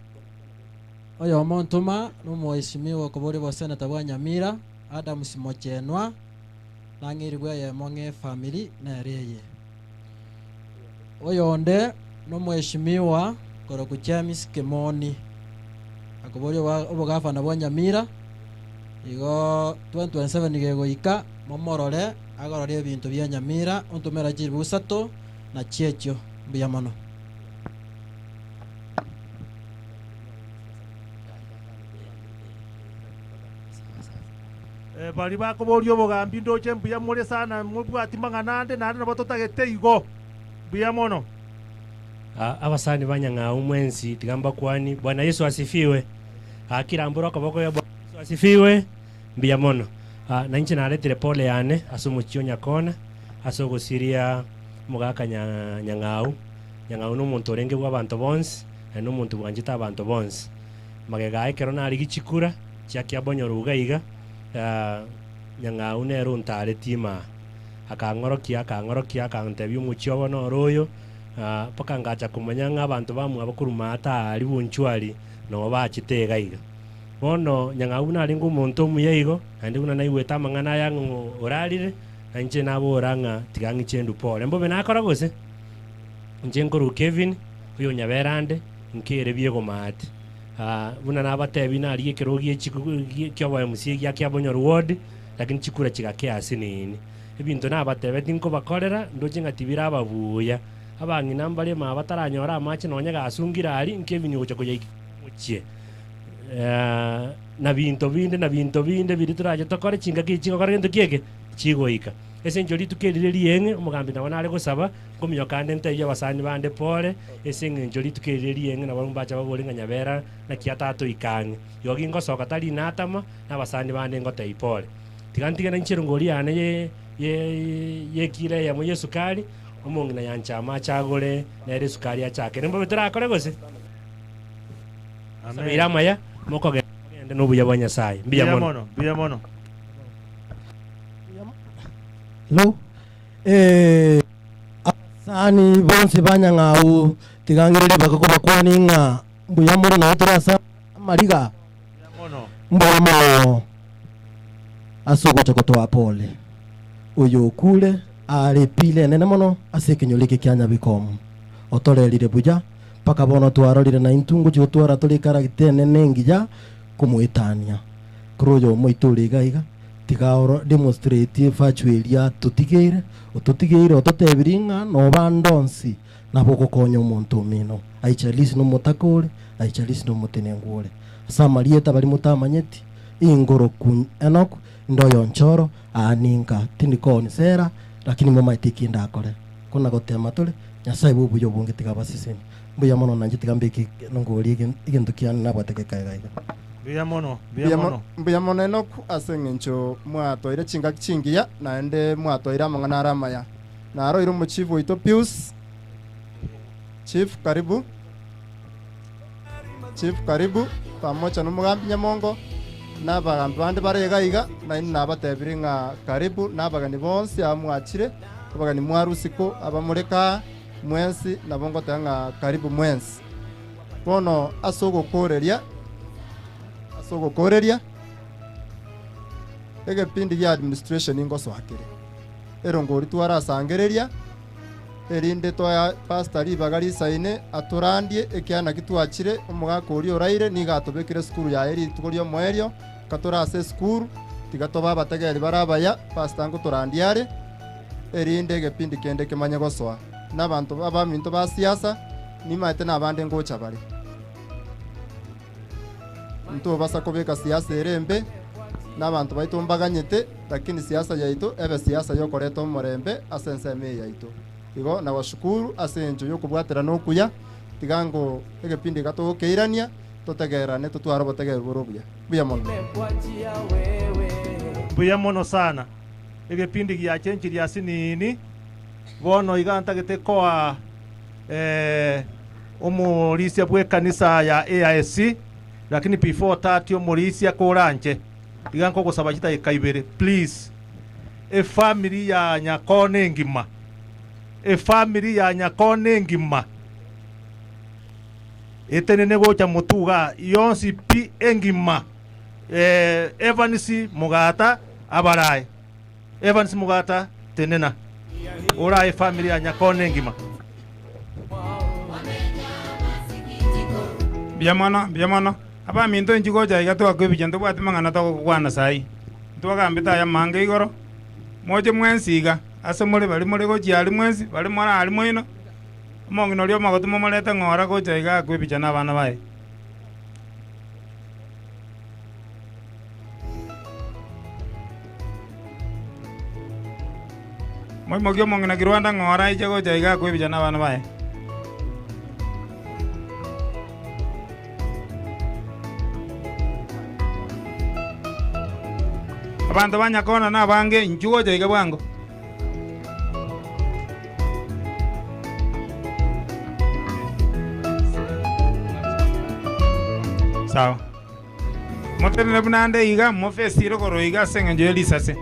ntuma n'umuheshimiwa kuburi bo senata bwa Nyamira Adams Mochenwa nangiribwa yemo nge family nereye oyonde n'umuheshimiwa koroku James Kemoni akuburi obugafana bwa Nyamira igo 2027 nigegoika momorore agorore ebintu bya Nyamira ontumera jirbu 3 na chiechio mbuya mono bari bakoboria obogambi ndoche mbuya more sana mubwati mang'anande nande nabo totagete igo mbuya mono. Abasani banyang'au mwensi tigamba kwani Bwana Yesu asifiwe. Kirambura kaboko ya Bwana Yesu asifiwe mbuya mono. Na nchi naletire pole yane asumuchio nyakona asogusiria mugaka nyang'au n'omuntu orenge bwa abantu bonsi n'omuntu bwanjita abantu bonsi magega ekero nari gichikura chiakia bonyoro ugaiga nyang'au nero ntare tima akang'orokia akantebia omuchio bono royo paka ngacha kumanya ng'abantu bamwe abakurumata ari bunchwari no bachitega iga bono nyang'au nari ng'omuntu omuyaigo andi buna naigweta amang'ana yango orarire anje nabo oranga tigangi chendu pole mbobe nakora gose njengoru Kevin uyo nyaberande nkere biego mati buna nabatebi nari ekerogie kyoboye musiegi akyabonyoru ward lakini chikura chigake asinini ebintu nabatebe tinko bakorera ndoje ngatibira ababuya abangi nambale ma bataranyora amache nonya gasungira ari Kevin ucho kujya muchie na bintu binde biri turaje tokore chinga kichinga kore ngento kieke chigoika ese njori tukerire yenge umugambi nabona ari gusaba komyo kandi nteje basani bande pole ese njori tukerire yenge nabo mbacha babolinga nyabera na kiatato ikange yogi ngosoka tali natama na basani bande ngote ipole tigantige na nchirungori ane ye kire ya Yesu kali umungi na yanchama chagole na ere sukari achake nembo betara akore gose amen iramaya moko gende no buya banya sai mbiya mono Lo sani bonse banyang'au tigangirire bakakoba kwaninga mbuya mono na turasa mariga mbuya mono asogocha kotoa pole uyo kule ari pile nene mono asekinyolike kyanya bikomu otorerire buja paka bono twarorire na intungu cyo twara turi karagitene nengija kumwitania kuroyo moituri gaiga tigaoro demonstrate fachuelia tutigire ototebiringa no bandonsi nabo gukonya omuntu mino aichalisi no mutakore aichalisi no mutenengure samarieta bali mutamanyeti ingoro kun enok ndoyo nchoro aninka tindikoni sera lakini mama itikinda akore kuna gotema tuli nyasaye bubu yo bunge tigabasiseni mbuya mono nanje tigambiki nongori igintu kiana nabategeka gaiga mbuya mono eno asengencho mwatoire chinga chingia naende mwatoire amang'ana aramaya naro iro muchifu ito Pius Chief karibu pamoja n'umugambi Nyamongo n'abagambi bande baregaiga na ina nabatebiringa karibu n'abagani bonse amwachire abagani mwarusiko abamureka mwensi nabongo tanga karibu mwensi bono asogokoreria egepindi ya administration ingoso hakire erongori twarasangereria erinde toya pastor ibagari saine aturandie ekiana kitwachire omugaka ori oraire nigatobekire skuru ya eri tugorio moerio katorase skuru tigatoba bategeri barabaya pastor ngo turandiare erinde egepindi kende kemanye goswa n'abantu abaminto ba siasa nimaete n'abande ngocha bari nto basa kubeka siasa erembe n'abantu baitu mbaganyete lakini siasa yaitu ebe siasa yokoreta omorembe ase enseme yaitu igo na washukuru ase enjo yokubwatera nokuya tigango egepindi gatokeirania totegerane tutwara botegera burubuya buya mono buya mono sana egepindi gya chenchi lya sinini bono iganta getekoa omulisia bwe kanisa ya AIC lakini before tati omulisia koranje iganko gusaba kita ikaibere please family ya nyakone ngima family ya nyakone ngima etenene gocha mutuga yonsi pi engima Evans Mugata abarai Evans Mugata tenena orai family ya nyakone ngima biamana aba minto nchiko cha igato akwebicha ndo bwati mangana to kwana sai ndo kambita ya mange igoro moje mwensiga ase muri bali muri go chiali mwensi bali mwana ali moino mongi no lyo magotu momoleta ngora go cha iga akwebicha na bana bae moi mogyo mongi na kirwanda ngora ije go cha iga akwebicha na bana bae abantu banyakona nabange nchuo jaiga bwango sawa motenene bunande iga mofesiro koro iga sengenjo elisase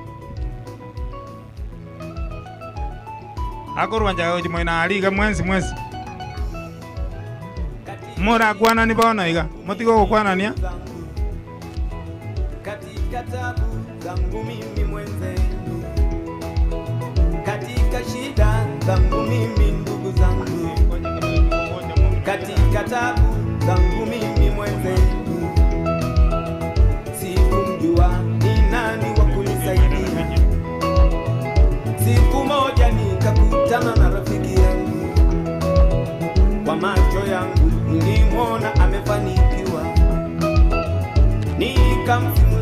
akorwanja oji moina aliga mwensi mora kwana ni bona iga motigo kwana nia katabu zangu mimi mwenzenu, katika shida zangu mimi ndugu zangu, katika tabu zangu mimi mwenzenu, sikumjua ni nani wa kunisaidia. Siku moja nikakutana na rafiki yangu, kwa macho yangu nilimwona amefanikiwa, nikamsimulia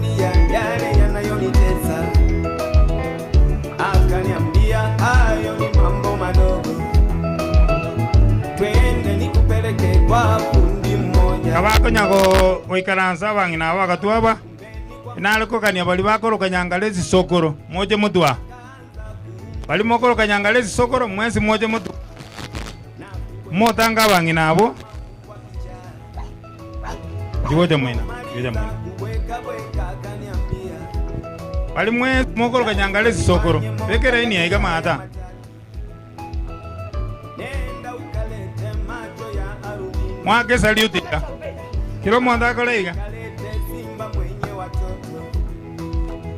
yale yanayonitesa, akaniambia hayo ni mambo madogo, twende nikupeleke kwa fundi mmoja. Kabako nyago oikaransa bangina bakatwaba inaliko kania bali bakoro kanyangalezi sokoro moje mutwa bali mokoro kanyangalezi sokoro mwezi moje mutu motanga bangina abo jiwoje mwina bali mwezi mokoro kanyangalezi sokoro bekera ini aiga mata mwake saliutika kilo mwanda koleiga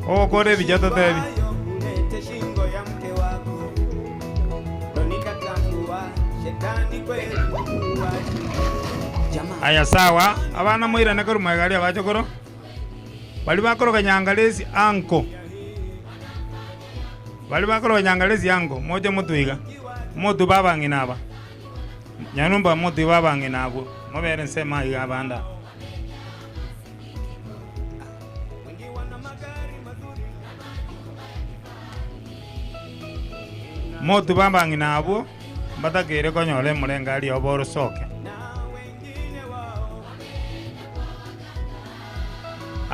o kore bijato tebi aya sawa abana moira nakoro magali abachokoro bali bakoro kanyangalezi anko bali bakoro kanyangalezi anko moja mutuiga motu babangina aba nyanumba motu babangina abo mobere nsema iga banda motu babangina abo batakere konyole mulengali oboro soke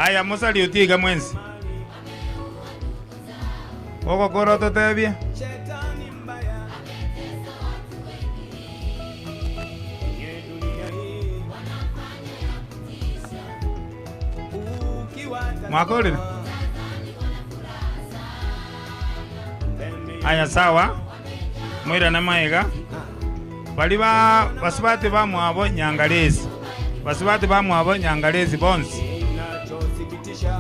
aya musali utiga mwenzi oko koroto tebie mwakolile aya sawa mwira na maiga bali basubati bamwabo nyangalezi basubati bamwabo nyangalezi bonsi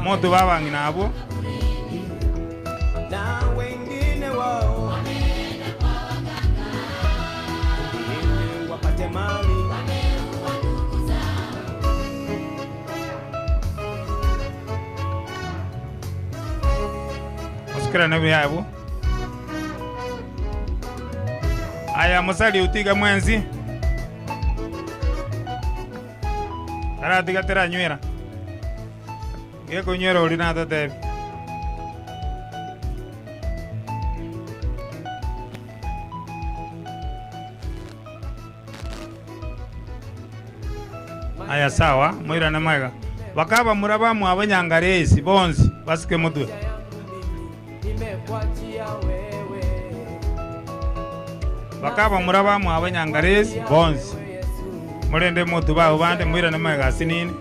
moto babangina abo na wengine wao wapate mali osikira na byabo Aya musali utiga mwenzi. Ara tiga tera nywera. Yeko nywera uli na totebi. Aya sawa, mwira na mwega. Bakaba muraba mu abanyangaresi bonzi basike mutwe. Bakaba muraba mu abanyangaresi bonzi. Murende mutu ba ubande mwira na mwega sinini.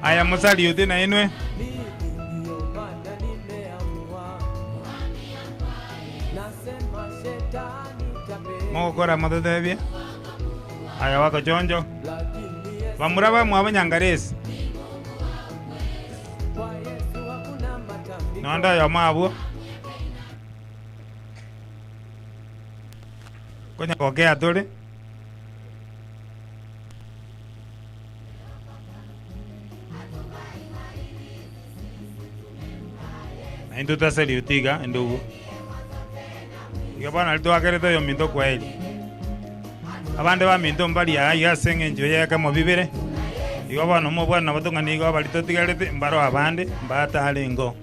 Aya musali yote na inwe. Mokora madadebia. Aya wako jonjo. Bamuraba mu abanyangaresi. Nanda ya mabu. Konya kokea tole. Na ndo tasali utiga ndugu. Ikabana alito akereta yo mindo kwa eli. Abande ba mindo mbali ya senge njo ya kama bibere. Ikabana mo bwana batonga ni go balito tigarete mbaro abande mbata halengo.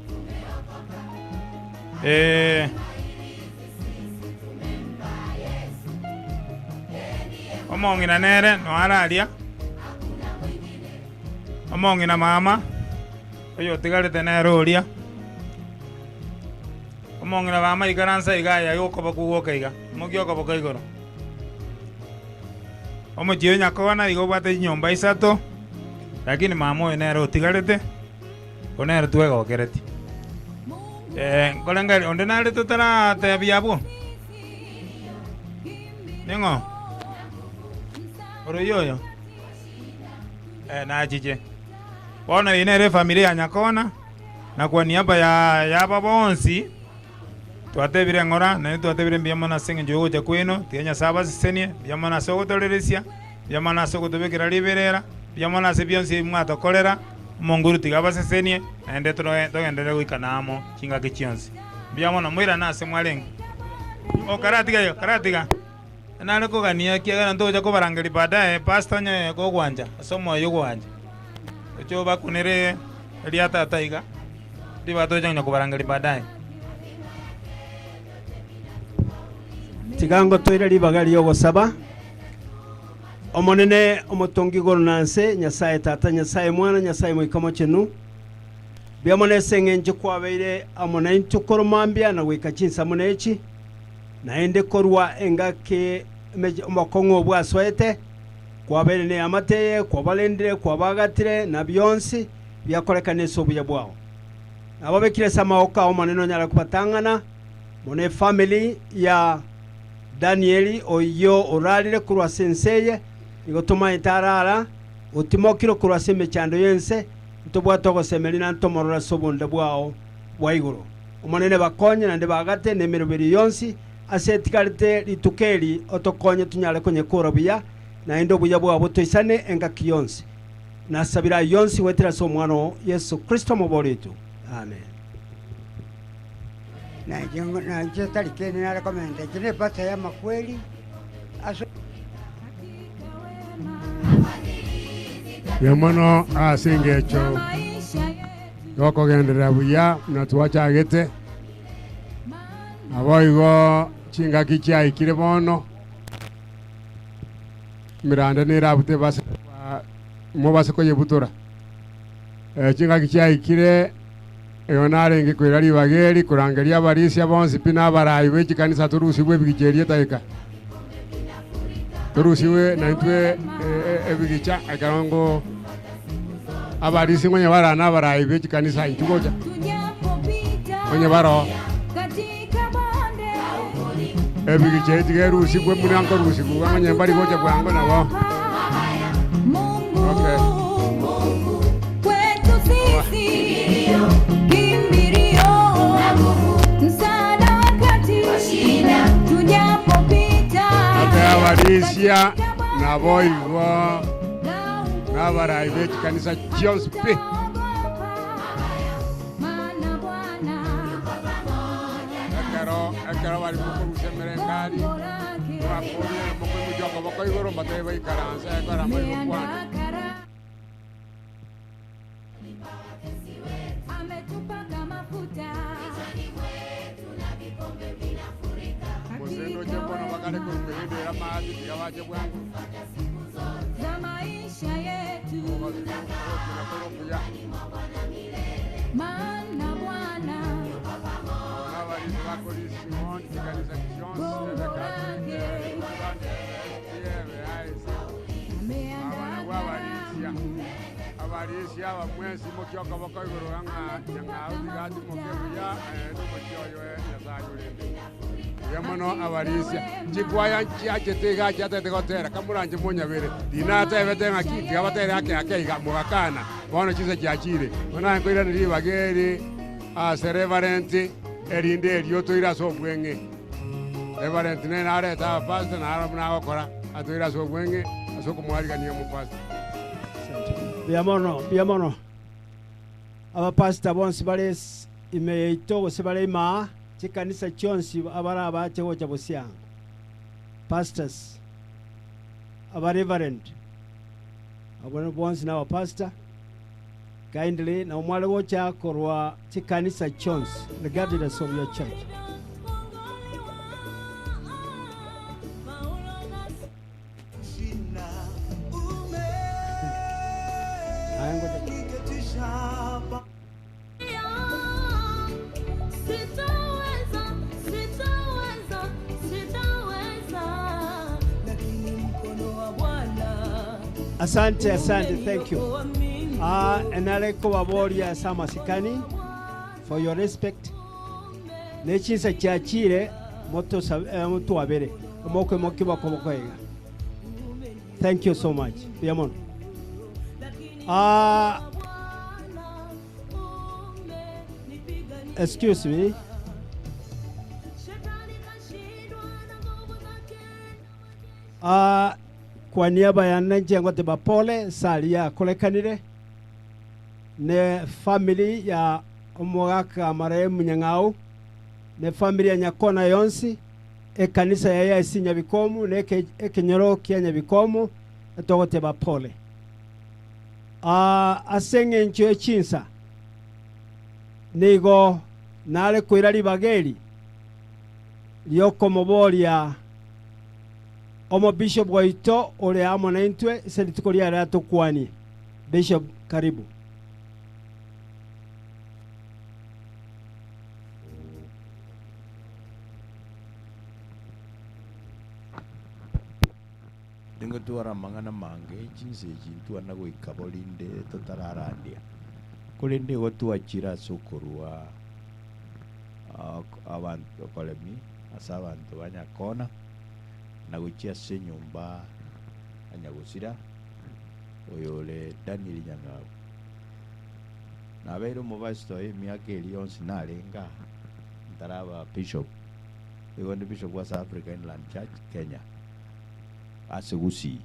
Omongina nere no aralia. Omongina mama. Oyo tigarete nero olia. Omongina mama ikaransa igaya yoko bakuwoka iga. Mogyoka bakaigoro. Omojiyo nyakona igo bate nyomba isato. Lakini mama enero tigarete. Onero tuega okereti. Kolenga onde nale tutara te biabu. Ningo. Oro yoyo. Na chiche. Bona inere familia nyakona na kwa niaba ya baba onsi twatebire ngora na twatebire mbiyamana senge njogo cha kweno tienya saba sisenie byamana sogo toleresia byamana sogo tobekera liberera byamana se byonsi mwata kolera monguru tigaba sisenie ende togendere guikanamo kinga kichionsi byamana mwira nase mwalenga o karatiga nane ko gania kiagana ndo jako barangeli baadaye pastor nye ko gwanja somo yo gwanja echo bakunere eliata taiga dibato janya ko barangeli baadaye tigango toire libagali yo gosaba omonene omotongi gornanse nyasaye tata nyasaye mwana nyasaye moikamo chenu byamone sengenje kwabeire amona intukoromambia na wikachinsa monechi naende korwa engake makongo bwaswete kwabeire ne amateye kwabalendire kwabagatire na byonsi byakolekane sobuya bwao ababekire samaoka omonene nyara kubatangana mone family ya Danieli oyo oralire kurwa senseye igotuma itarara utimokiro kurwa seme chando yense ntobwa togo semelina ntomorora sobonde bwao bwaiguru omonene bakonye nande bagate nemeroberi yonsi asetikalite litukeli otokonye tunyale konye korobiya na endo buya bwa butoisane engaki yonsi nasabira yonsi wetera so mwana Yesu Kristo moboritu amen. Na yo tarike ni nara komende kine pata ya makweli aso Yemono asingecho yoko gendera buya na tuacha agete aboigo chinga kichai kire bono miranda ni rabute base mo base ko yebutura chinga kichai kire Eonare ngi kwirari bageri kurangeria barisia bonsi pina barayi wechi kanisa turusibwe bigicherie taika turusiwe na itwe ebigicha akarongo abarisi mwenye barana barayi wechi kanisa itugoja mwenye baro ebigiche tigerusibwe munanko rusibwe mwenye bari goja bwango nabo okay. Abarisia na boigo na barayi kanisa Jones P ekero bari mukurusemerengari bakorie mukujoko bakoigoro batebe baikaranse ekora muri kwana Mosendo jembono bakale kumbehedera maji yawaje bwangu za maisha yetu maana Bwana abarizi bakora Simon kiganisa Jones ebekatenge abarisia abamwesi mukyoka bakoigoro nyang'ao tigati mukebuya n'umukyoyo yazanyurinde yamono abarisia chikwaya chiachetiga chatetegotera kamuranje munyabere dinata ebetenga kiti abatere ake akeiga mugakana bono chise chiachire ona nkoira ni bageri Reverend erinde erio toira so bwenge Reverend ne nare ta pastor na ara muna gokora atoira so bwenge asoko mwarigania mu pastor biamono aba pastor bonsi bale imeito sebale ma chikanisa chonsi abara abache gocha bosia pastors aba reverend abone bonsi na pastor kindly na umwale gocha korwa chikanisa chonsi regardless of your church. Asante, thank you. Enaleko waboria sama sikani for your respect. Nechinsa chiachire moto mutu wabere. Moko mokiba komokoega. Thank you so much. Biamon. Excuse me. Kwa niaba ya Nanjengo de Bapole salia kolekanire ne family ya omwaka marehemu Nyang'au ne family ya Nyakona yonsi ekanisa ya Yesu Nyabikomu ne ekenyoro kya Nyabikomu etogote Bapole asenge ncho chinsa nigo nale kwirali bageri lyoko mobolia omo bishop waito ole amo na intwe sedi tukolia rato kwani bishop karibu. Ningo tuara mangana mange chinse chintu anago ikabolinde totararandia kulinde watu achira sokorwa abantu kolemi asa abantu banyakona naguchia se nyumba anyagusira oyole Daniel Nyang'au na bero mobasto miaka elionsi nalenga ntaraba bishop igonde bishop wa South African Inland Church Kenya asegusi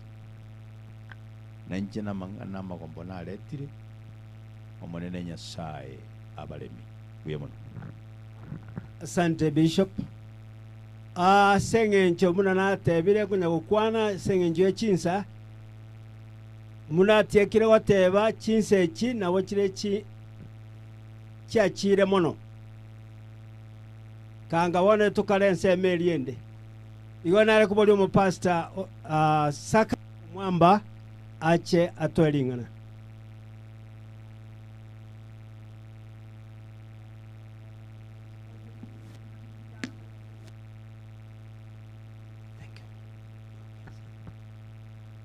na nchena mangana makombona aletire omonene Nyasaye abalemi kuyemono. Asante bishop. Senge ncho muna na tebire kunya gukwana senge ncho chinsa muna tiekire wateba chinse chi na wachire chi chachire mono kanga wone tukalense meliende igona ale kuboli mu pastor saka mwamba ache atwelingana.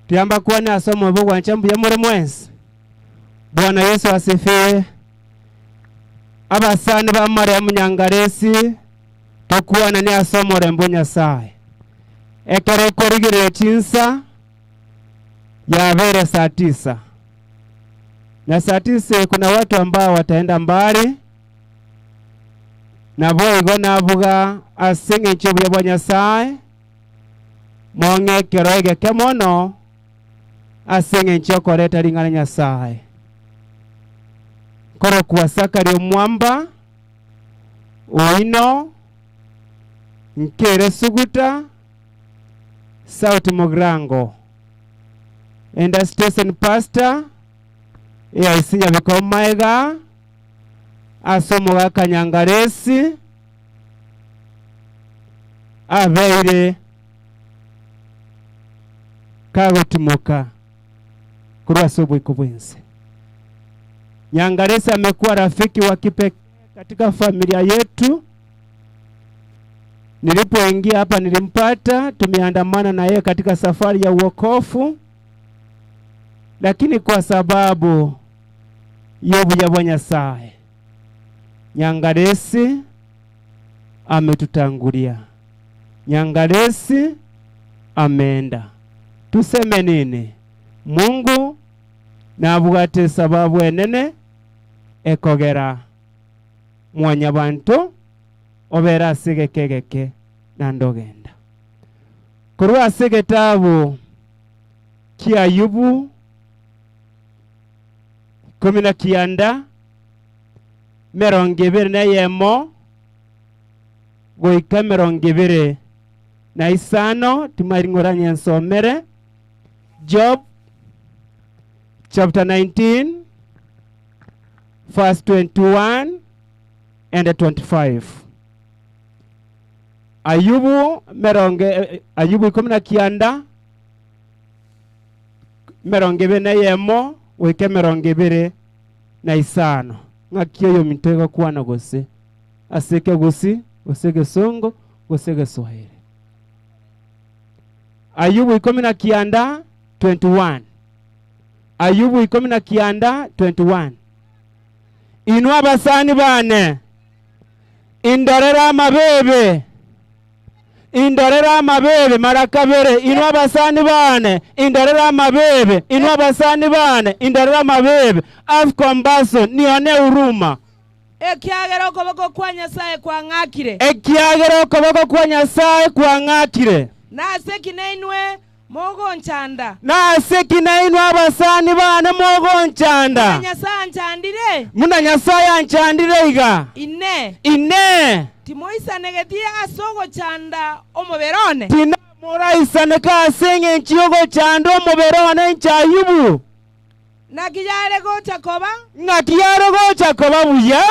Tiamba kuona asomo bogwa nchambu ya muri mwensi. Bwana Yesu asifiwe. Abasani ba Mariamu Nyangaresi tokuona ni asomo rembo Nyasaye. Ekere korigire chinsa ya vere saa 9. Na saa 9 kuna watu ambao wataenda mbali. Na bo igona avuga asenge chibu ya Nyasaye. Monge keroige kemono asenge nchoko leta lingana Nyasaye. Koro kuwasakari mwamba uino Nkere Suguta, South Mogrango, and a station pastor, Isinya Bikomaega, Asomoga Kanyangaresi, Aveire Kagotimoka, Kurasubu Kubwinsi. Nyangaresi amekuwa rafiki wa kipekee katika familia yetu. Nilipoingia hapa nilimpata, tumeandamana na yeye katika safari ya uokofu. Lakini kwa sababu yobu ya Nyasaye, Nyangaresi ametutangulia. Nyangaresi ameenda. Tuseme nini? Mungu nabwate sababu enene ekogera mwanyabantu obera asigekegeke na ndogenda. Kurwa asigetabu kia Ayubu 19 20 na yemo goika 20 na isano tumaringoranye nsomere Job chapter 19 verse 21 and 25. Ayubu 19 20 na yemo wike 20 na isano. Ngakio yo mitego kwana gose aseke gosi gosege songo gosege Swahili. Ayubu 19 21. Ayubu 19 21. Inwa basani bane indorera amabebe, indorera amabebe marakabere. Inwa basani bane indorera amabebe, inwa basani bane indorera amabebe. Have compassion, nione huruma. Ekiagera okoboko kwa Nyasaye kwa ng'akire. Ekiagera okoboko kwa Nyasaye kwa ng'akire. Nase kineinwe mogo nchanda. Nase kineinwe abasani bane mogo nchanda. Muna Nyasaye anchandire. Muna Nyasaye anchandire iga. Ine. Timoisa negetia asogo chanda omoberone. Tina moraisa neka asenge nchiogo chanda omoberone ncha Ayubu. Nakiyare go Jakoba. Nakiyare go Jakoba buya.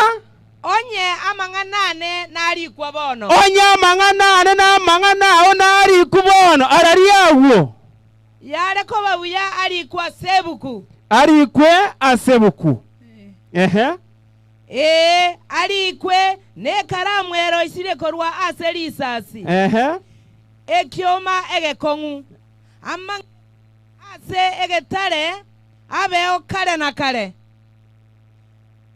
Onye amanganane nari kwabono. Onye amanganane na amangana nari kubono arari yawo. Yare ko babuya ari kwa sebuku. Ari kwe asebuku. Ari kwe ne karamwero isire korwa aserisasi. Ekioma egekongu. Amang ase egetare abeo kare na kare.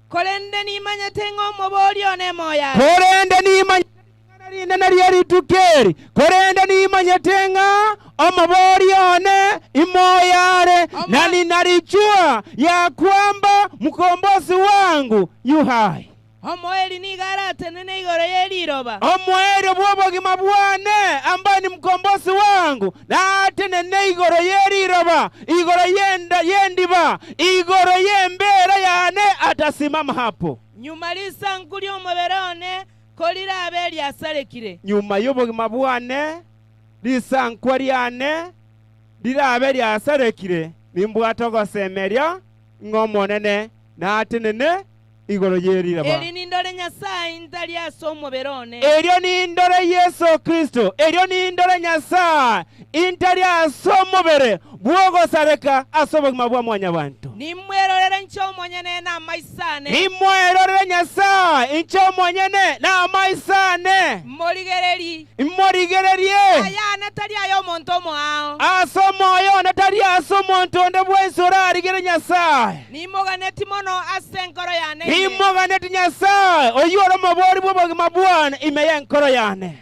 Korende ni manyatengo mobori one moya. Korende ni manyatenga nari yari tukeri. Korende ni manyatenga omobori one imoyare. Nani narichua ya kwamba mkombozi wangu yu hai. Omoeli ni garate nene igoro yeli roba. Omoeli bwobogi mabwane ambaye ni mkombozi wangu. Na ate nene igoro yeli roba. Igoro yendiba. Igoro yembera yane atasimama hapo. Nyuma lisa nkuli omoberone kolira abeli asarekire. Nyuma yobogi mabwane lisa nkwari yane lira abeli asarekire. Nimbwatogo semeria ngomonene na ate nene igoro yeriraba. Eri ni ndore Nyasaye intali asomo berone. Eryo ni ndore Yesu Kristo. Eryo ni ndore Nyasaye intali asomo bere. Bwogo sareka asobo mabwa mwanya bantu. Nimwerorere ncho monyene na maisane. Nimwerorere Nyasaye ncho monyene na maisane. Morigereri. Aya natali ayo montomo ao. Asomo ayo natali asomo ntonde bwensora arigere Nyasaye. Nimoganeti mono asenkoro yane. Nimoganeti Nyasaye oyoro mabori bwobogi mabwana imeye nkoro yane.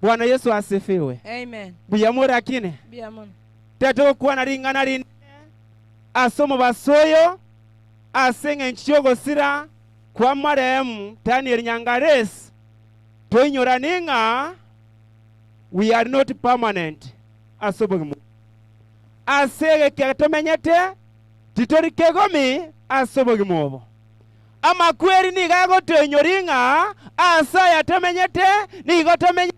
Bwana Yesu asifiwe. Amen. Buyamura kine. Buyamura. Teto kuwa naringana rin asomo basoyo asenge nchiogo sira kwa maremu Daniel Nyangaresi toinyora ninga we are not permanent asobo asege keto menyete titori kegomi asobo gimobo amakweri nigagotenyoringa asaya temenyete nigotemenyete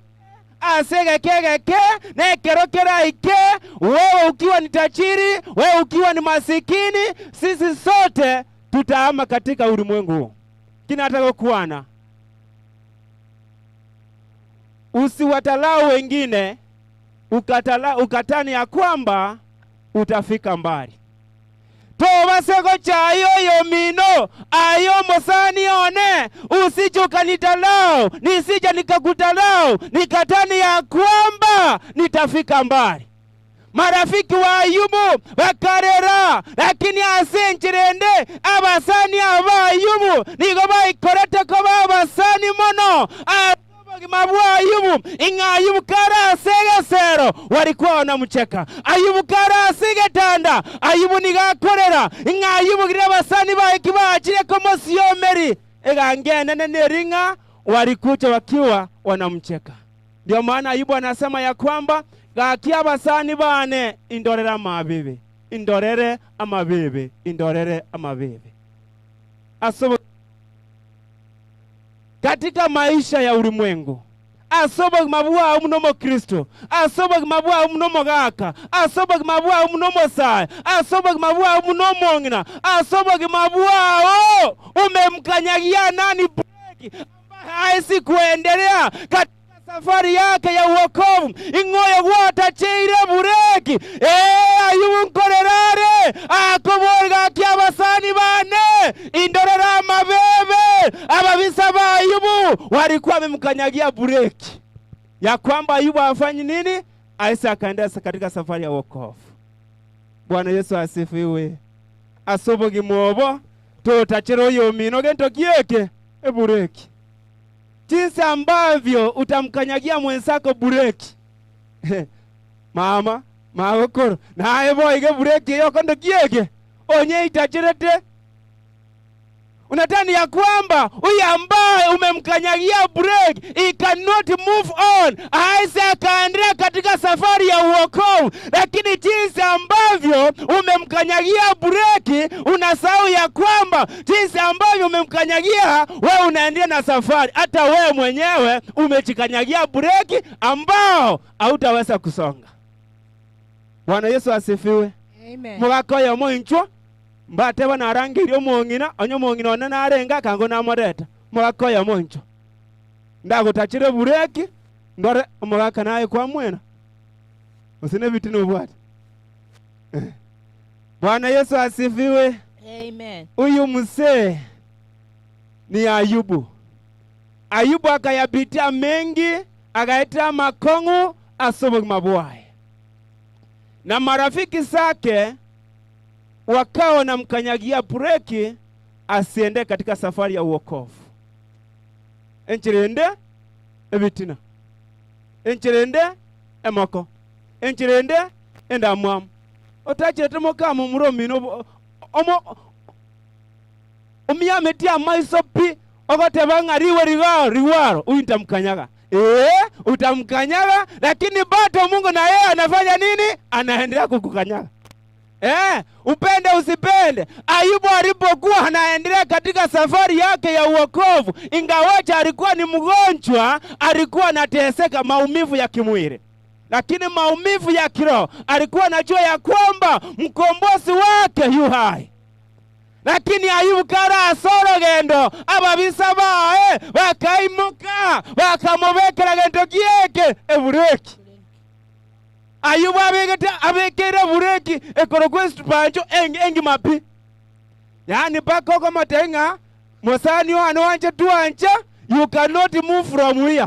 asegekegeke nekero keraike, wewe ukiwa ni tajiri, wewe ukiwa ni masikini, sisi sote tutaama katika ulimwengu. Kinataka kuana usiwatalau wengine, ukatani ya kwamba utafika mbali. Tobasego chayo yomino ayo mosani one usichokanitalau nisija nikakutalau nikatani ya kwamba nitafika mbali. Marafiki wa Ayubu bakarera, lakini asenchirende abasani aba Ayubu nigo baikorete ko babasani mono mabwa Ayubu inga Ayubu kara asegesero walikuwa wanamcheka. Ayubu kara asegetanda Ayubu nigakorera inga Ayubu gira basani baikibachire komo siomeri egangene neringa walikuja wakiwa wanamcheka. Ndio maana Ayubu anasema ya kwamba gakia basani bane indorera amabibi, indorere amabibi, indorere amabibi. Asobo katika maisha ya ulimwengu, asobo mabua umunomo Kristo, asobo mabua umunomo gaka, asobo mabua umunomo sai, asobo mabua umunomo ngina, asobo mabua umemkanyagia nani breki haisi kuendelea katika safari yake ya uokovu. Ingoye gwatacheire bureki Ayubu nkorerare akoborga kyabasani bane indorera amabebe ababisa ba Ayubu walikuwa wamemkanyagia bureki ya kwamba Ayubu afanye nini, aisa akaenda katika safari ya uokovu. Bwana Yesu asifiwe. Asobogi mwobo tutachero yomino gento kieke bureki. Jinsi ambavyo utamkanyagia mwenzako bureki mama maokoro naye boige bureki yoko ndo kiege onye itachirete. Unatani ya kwamba huyu ambaye umemkanyagia break he cannot move on, aise akaendelea katika safari ya uokovu. Lakini jinsi ambavyo umemkanyagia break unasahau ya kwamba jinsi ambavyo umemkanyagia wewe unaendelea na safari. Hata wewe mwenyewe umejikanyagia break ambao hautaweza kusonga. Bwana Yesu asifiwe. Amen. Mwako ya mwencho mbate bana rangirio mongina onyo mongina ona narenga kango namoreta mwako ya mwencho ndagutachire bureki ndore omugaka naye kwa mwena usine bitino bwati. Bwana Yesu asifiwe. Amen. Huyu mzee ni Ayubu. Ayubu akayapitia mengi, akaita makongo asobo mabwaye, na marafiki zake wakawa na mkanyagia breki asiende katika safari ya uokovu. Enchirende ebitina, enchirende emoko, enchirende endamwamu otachire tomoka mu muromino omo umyameti amaiso pi ogoteba ngariwe rigaro uintamkanyaga utamkanyaga, lakini bado Mungu na yeye anafanya nini? Anaendelea kukukanyaga. Upende usipende, Ayubu alipokuwa anaendelea katika safari yake ya uokovu, ingawaje alikuwa ni mgonjwa, alikuwa anateseka maumivu ya kimwili, lakini maumivu ya kiroho alikuwa anajua ya kwamba mkombozi wake yu hai. Lakini Ayubu kara asoro gendo ababisa bae bakaimuka bakamubekera gendo kieke ebureki. Ayubu abekere bureki ekorokwest pancho engi mapi. Yani bako kwa matenga mosani wano wanje tuancha, you cannot move from here.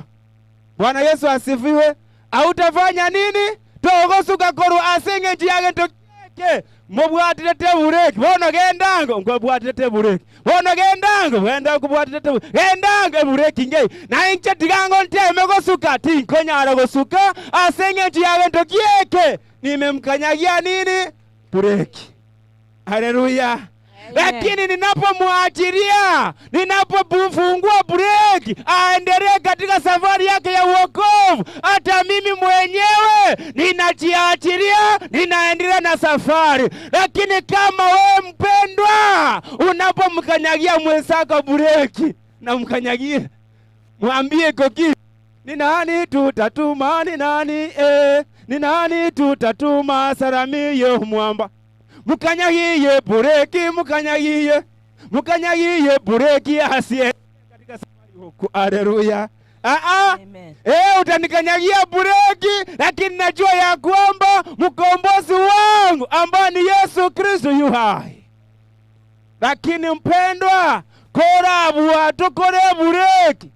Bwana Yesu asifiwe. Hautafanya nini? Togosuka koru asenge njiage ntokeke mubwatire te bureki bono gendango ngobwatire te bureki bono gendango wenda kubwatire te gendango bureki ngei na inche tigango nteme gosuka tinkonyara gosuka asenge njiage ntokeke nimemkanyagia nini? Bureki. Haleluya. Lakini ninapomwachilia, ninapofungua bureki bureki, aendelee katika safari yake ya uokovu. Hata mimi mwenyewe ninajiachilia, ninaendelea na safari. Lakini kama wewe mpendwa, unapomkanyagia mwenzako bureki na mkanyagie, mwambie koki, ni nani tutatuma, ni nani ni nani tutatuma Saramio mwamba. Mkanyagie bureki, mkanyagie bureki asiye katika safari huku. Haleluya. Utanikanyagia bureki, lakini najua ya kwamba mkombozi wangu ambaye ni Yesu Kristo yu hai. Lakini mpendwa, kora bwato kore bureki,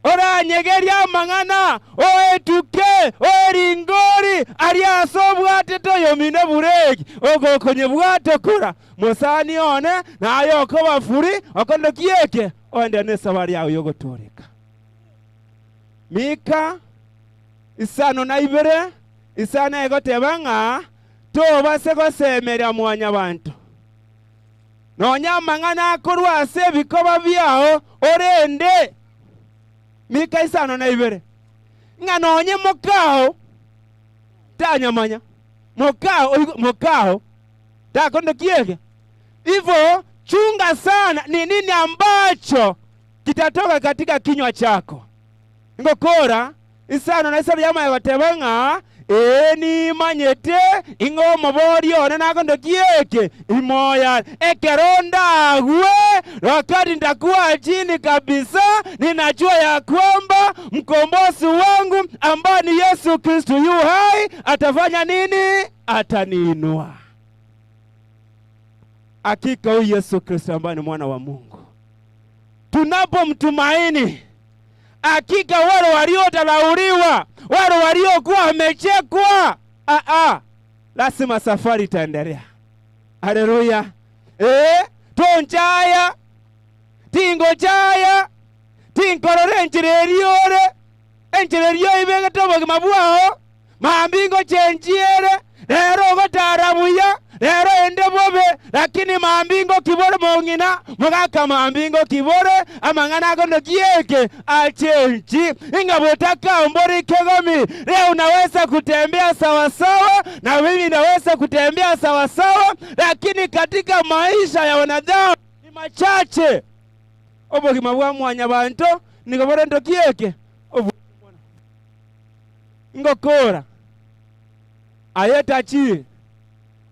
ora nyegeria amang'ana, oetuke, oeringori, ariasobwate toyomine bureki, ogokonye bwato kora, musani one, na ayoko bafuri, okondo kieke, oende ne safari yao yogotoreka. Mika, isano na ibere, isano egoteba ng'a, tobase gosemerera mwanya bantu. Nonya amang'ana akorwase ebikoba byao, orende. Mika isano na ibere. Nga nonye mokao, tanyamanya. Mokao, takondo kiege. Hivyo, chunga sana ni nini ambacho kitatoka katika kinywa chako. Ngokora, isano na isabu yama yabateba ng'a, ni manyete, ingo mabori one nakondo kieke, imoya, ekeronda agwe, wakati nitakuwa chini kabisa, ninajua ya kwamba mkombozi wangu ambaye ni Yesu Kristo yu hai, atafanya nini? Ataniinua. Hakika huyu Yesu Kristo ambaye ni mwana wa Mungu, tunapomtumaini, hakika wale waliodharauliwa, wale waliokuwa wamechekwa, lazima safari itaendelea. Haleluya. Tonchaya, tingochaya, tinkorore enchireriore, enchirerio ibenge toboge mabwao, mambingo chenchiere, lero gotarabuya, lero ende bobe, lakini mambingo kibore mongina, mugaka mambingo kibore, amang'ana akondo kieke, achenchi, ingabotaka umbori kegomi. Leo unaweza kutembea sawasawa, na mimi naweza kutembea sawasawa, lakini katika maisha ya wanadamu ni machache. Obogi mabwa mwanya banto, nikobore ndo kieke, ngokora. Ayetachi,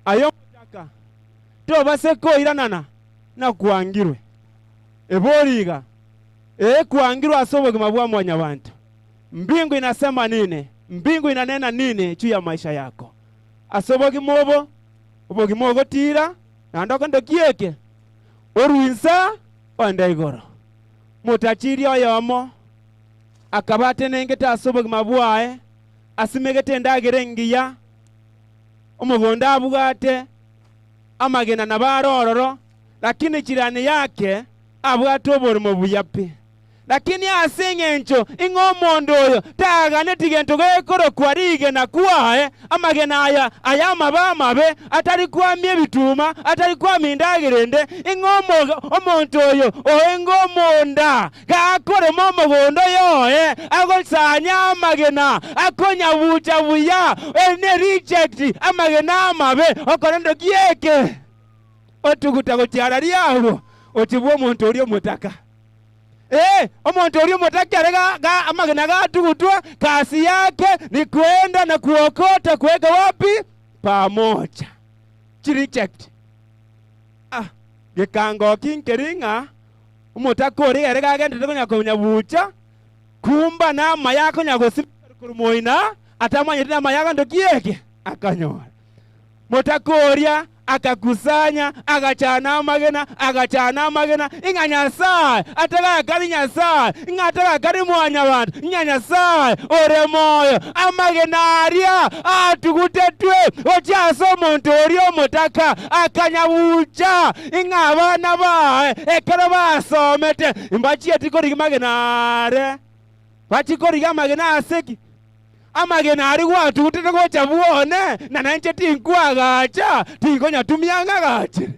ayomotaka, tobase koiranana, na kuangirwe. Eboriga, kuangirwe asobogi mabwa mwanya bantu. Mbingu inasema nini? Mbingu inanena nini juu ya maisha yako? Asobogi mobo, obogi mogo tira, na ndoko ndo kieke, oruinsa, onda igoro. Mutachiri oyomo, akabate nengete asobogi mabwae, asimegete ndagerengiya, umugonda abugate, amagena na barororo, lakini chirani yake abugate oborimo buyapi. Lakini asing'encho ing'omondoyo tagane tigento gekoro kwarige na kuae amagena aya mabamabe atari kwamye bituma atari kwamindagerende omontoyo oengomonda gakore momogondo yoe agosanya amagena akonya bucha buya ene reject amagena amabe okorendo kieke otuguta gotiara liabo otibwo omonto oli omutaka. Omonto oli omutaka arega amagena gatugutwa, kasi yake ni kuenda na kuokota kuweka wapi? Pamoja. Chireject. Gekango kinkeringa omutaka oli arega agende konya konya bucha kumba na mayako nyagosimkurumoina atamanyite na mayaka ndokieke akanyora. Mutaka oria akakusanya agachana amagena inga Nyasaye ataka kari Nyasaye inga ataka kari mwanya bantu inga Nyasaye ore moyo amagena aria atugutetwe ochaso omonto ori omutaka akanyabucha inga abana bae ekero basomete imbachi etikori magenare bachikori amagena aseki amagena ari gwatugutete gocha buone na nanche tinkwaga acha tingonya tumianga gache.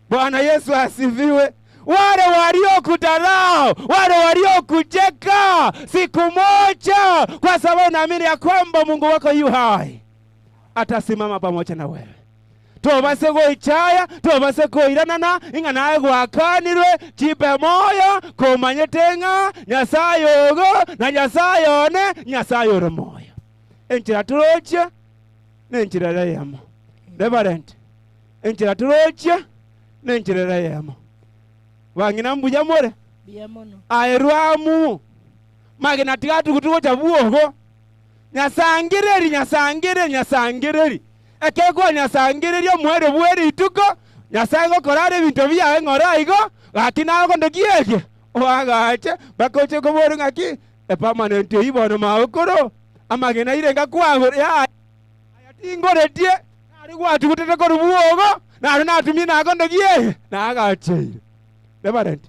Bwana Yesu asifiwe. wale waliokudharau, wale waliokucheka siku moja, kwa sababu naamini ya kwamba Mungu wako yu hai, atasimama pamoja na wewe. Tobase goichaya, tobase koiranana, inga nae gwakanirwe, chipe moyo, komanye tenga, Nyasaye ogo, na Nyasaye one, Nyasaye ore moyo. Enchira turoche, nenchira rayamo. Reverend, enchira turoche, nenchira rayamo. Wangina mbuja more? Biamono. Aerwamu. Magina tigatu kutuko chabuogo. Nyasangireri, nyasangireri. Ekego nyasangireri omwere bwere ituko. Nyasango korare bintu byawe ngora igo. Lakina ko ndokieke. Oagache bakoche ko boru ngaki. E permanent ibono maokoro. Amagina irenga kwagore ya. Ayatingoretie. Ari gwatu kutete ko rubuogo. Na natumie na ko ndokieke. Na agache. Reverend.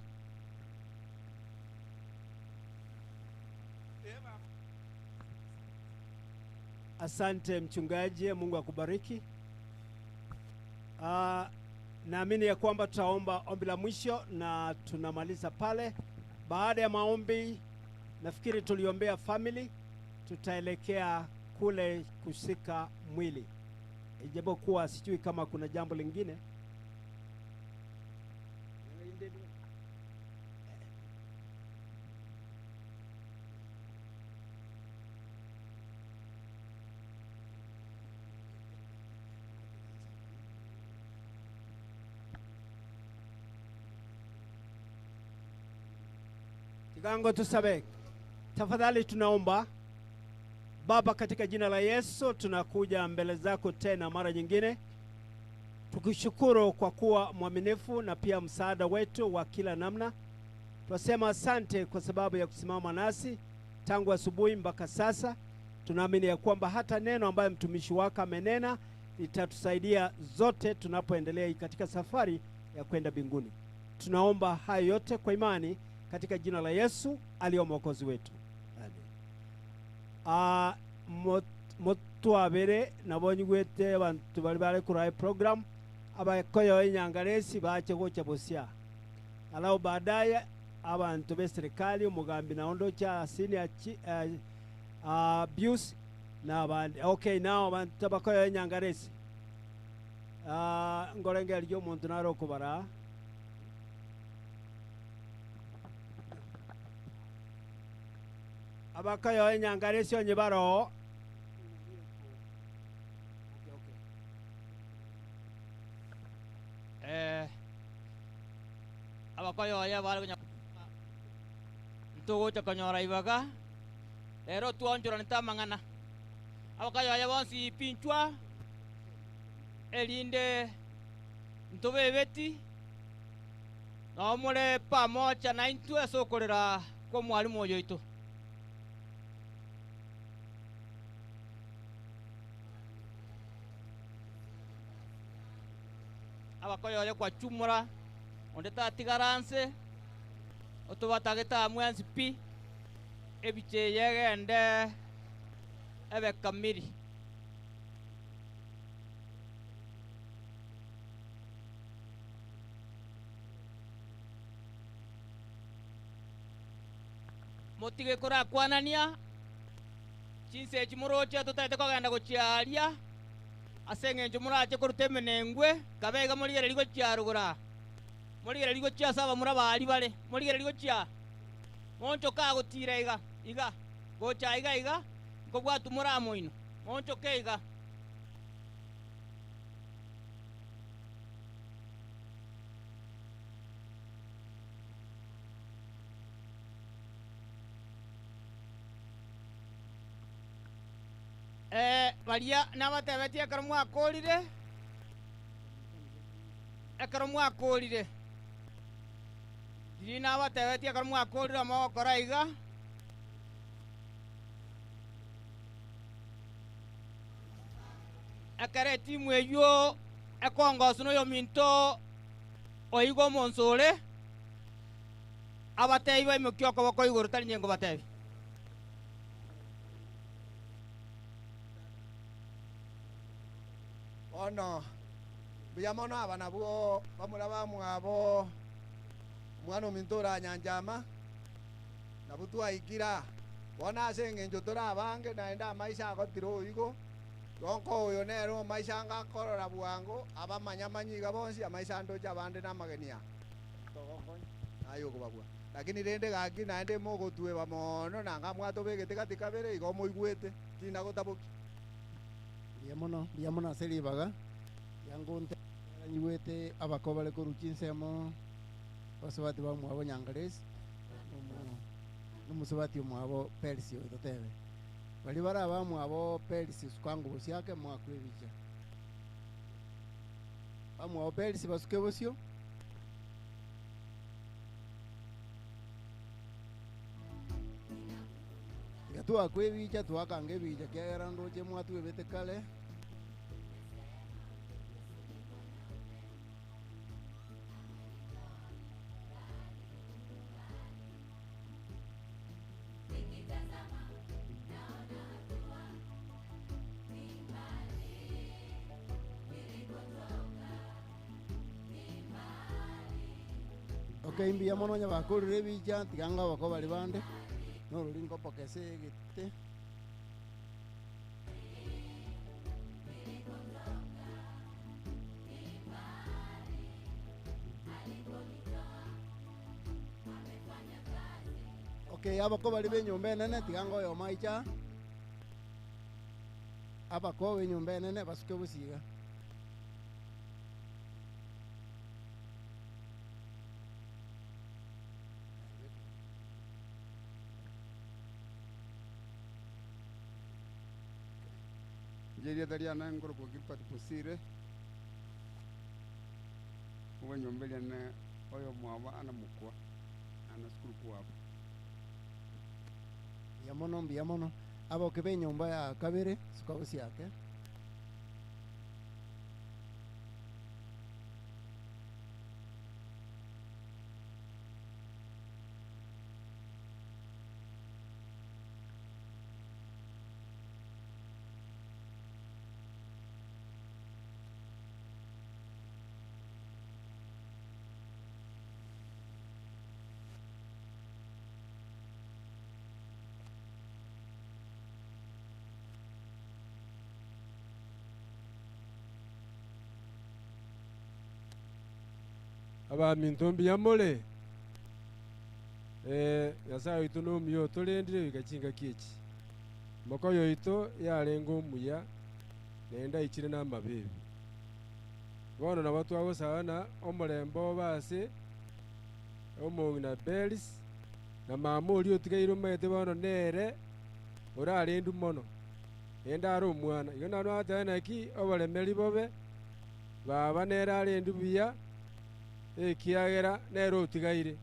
Asante mchungaji, Mungu akubariki. Naamini ya kwamba tutaomba ombi la mwisho na tunamaliza pale. Baada ya maombi, nafikiri tuliombea family, tutaelekea kule kushika mwili. Ijapokuwa sijui kama kuna jambo lingine. Gango tusabe. Tafadhali tunaomba. Baba, katika jina la Yesu tunakuja mbele zako tena mara nyingine, tukishukuru kwa kuwa mwaminifu na pia msaada wetu wa kila namna. Tunasema asante kwa sababu ya kusimama nasi tangu asubuhi mpaka sasa. Tunaamini ya kwamba hata neno ambayo mtumishi wako amenena litatusaidia zote tunapoendelea katika safari ya kwenda mbinguni. Tunaomba hayo yote kwa imani katika jina la Yesu aliye mwokozi wetu. Amen. Motu abere nabonyugwete abantu bali bale kurai program abakoyo inyangaresi bache gocha bosia. Alao baadaye abantu be serikali umugambi naondo cha asini abuse na abandi. Okay, now abantu bakoyo inyangaresi. Ngorenge aliyo muntu naro kubara. Abakayo enyangaresi onye baro. Abakayo ya baro kunya ntogo chakanyora ibaga ero tuonjora nitamangana abakayo ya bonsi pinchwa elinde ntobebeti na mure pamoja na intu esokorera kwa mwalimu oyo ito. Abakoyo ya kwa chumura onde tatigaranse otobatageta mwansi pi ebiche yegende ebe kamiri motige kora kwanania chinse chimurocha tutaite kogenda gochiaria asenge njumurache kurutemenengwe kabega muligere ligo chiarugura muligere ligo chia saba murabali bale muligere ligo chia moncho ka gutira iga gocha iga ngo bwatu muramo ino moncho keiga balia nabatebeti ekaramu akorire diri nabatebeti ekaramu akorire amagokora iga ekere timu eyo ekongosono yo minto oigo monsore abatebi baimokio okoboko igoro tari nyengo batebi ono buyamono abana bwo bamula bamwabo mwana omintora nyanjama nabu twaikira bona ase eng'encho torabange naende amaisha agotiro igo gonko oyo nero amaisha ngakorora bwango abamanyamanyiga bonsi amaisha ndocha abande namagenia ayo kobabwa lakini rende gaki naende mogotue bamono nanga mwatobegete gati kabere igo moigwete tina gotaboki biamono aseribaga yangonte nyuete abakobale koruchinsemo basabati bamwabo nyangalesi n'umusabati omwabo Persi ototebe bali bara bamwabo Persi kwangu busyake mwakwebija bamwabo Persi basuke bosyo twakwebicha twakange bija kera ndoche mwatwebete kale okay mbia mono nya bakorire bija tiganga bako bali bande no rulingo pokese gite okay abako bali benyumba nene tigango yo maicha abako benyumba nene basuke busiga jeria daria na ngoro ko gipati posire uwe nyombele na oyo mwawa ana mukwa ana skuru kwa biamono abo kebe nyumba ya kabere sukabusi yake abami ntombi yamole yasayo ito no myo tolendire ikachinga kichi moko yo ito yalengo muya nenda ichire na mabebi bono na watu abo sana omulembo base omongina belis na mamuli otigairo mete bono nere oralendu mono enda aro mwana igona no atana ki obalemeli bobe baba nera alendu biya kiagera nero utigaire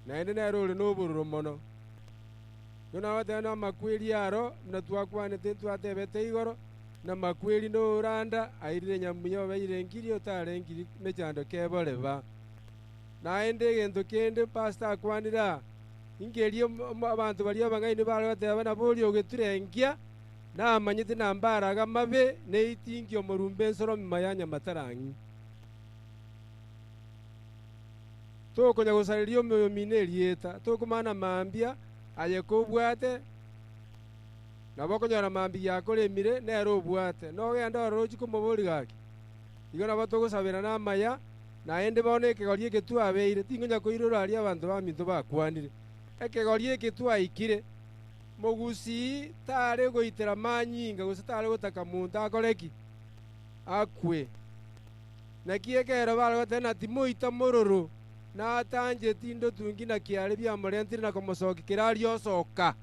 naende nero uri n'obururu mono yona watena makweli yaro na twakwanete twatebete igoro na makweli no randa airire nyamunyo bayirengiri otarengiri mechando keboleba naende gento kende pasta akwanira ingeri abantu bali abangaine bali bateba na boli ogeturengia na manyite nambara gamabe neitingio morumbe nsoro mayanya matarangi tokonya gusaririo myoyo minerieta tokumana mambia aye kubwate nabokonyora mambi yakoremire nero obwate no genda roji kumobori gaki igona batogusabira na maya naende bone kegorie ketu abeire tingonya koirora ali abantu baminto bakwanire ekegorie ketu aikire mogusi tare goitera manyinga gusitare gotaka muntu akoreki akwe nakiekero baro gotena timoita mororo na tanje tindo tungi na kiare bya morentire na komosoki kirario soka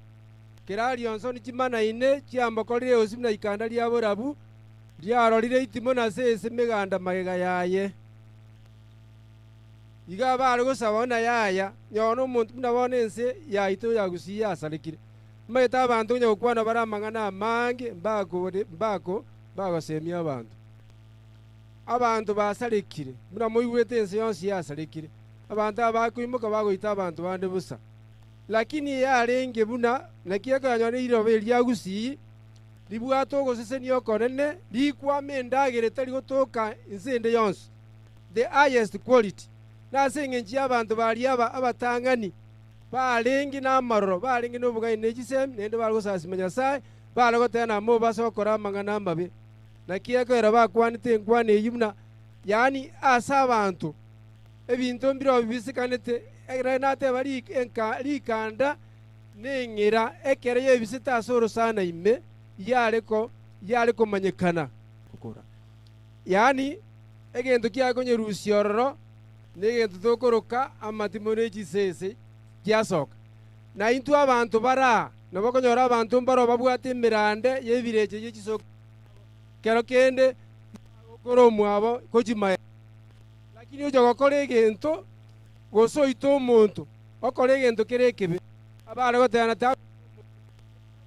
kirario nso ni chimana ine chiambokorire osimna ikanda lya borabu lyarorire itimo na sese meganda magega yaye iga baro gusabona yaya nyono muntu nabone ense yaito yagusiya asarekire maita abantu nya kwana baramangana mange mbako bagosemia abantu basarekire muna moigwete ense yonsi yasarekire abantu abakuimuka bagoita abantu bande busa lakini yarenge buna nakiakanyone irobe lyagusi libwato goseseni okonene likwame ndagere tali gotoka insende yonsi the highest quality nase eng'enchi abantu bari abatang'ani barengi n'amaroro barengi n'obugai n'echisemi naende barigosasima Nyasaye baragotena amo base gokora amang'ana amabe naki ekoera bakwanete enkwana eywo buna yaani ase abanto ebinto mbiro bibisikanete nateba rikanda neng'era ekero yebisete ase orosana ime yare komanyekana yaani egento kiakonyerusia ororo na egento tokoroka amatimo na echisese kiasoka na intwe abantu bara nabakonyora abantu mbaro babwate emirande yebireche yechisoko kero kende gokora omwabo kochimaya lakini oja gokora egento gosoita omonto okora egento kere ekebe abare gotena ta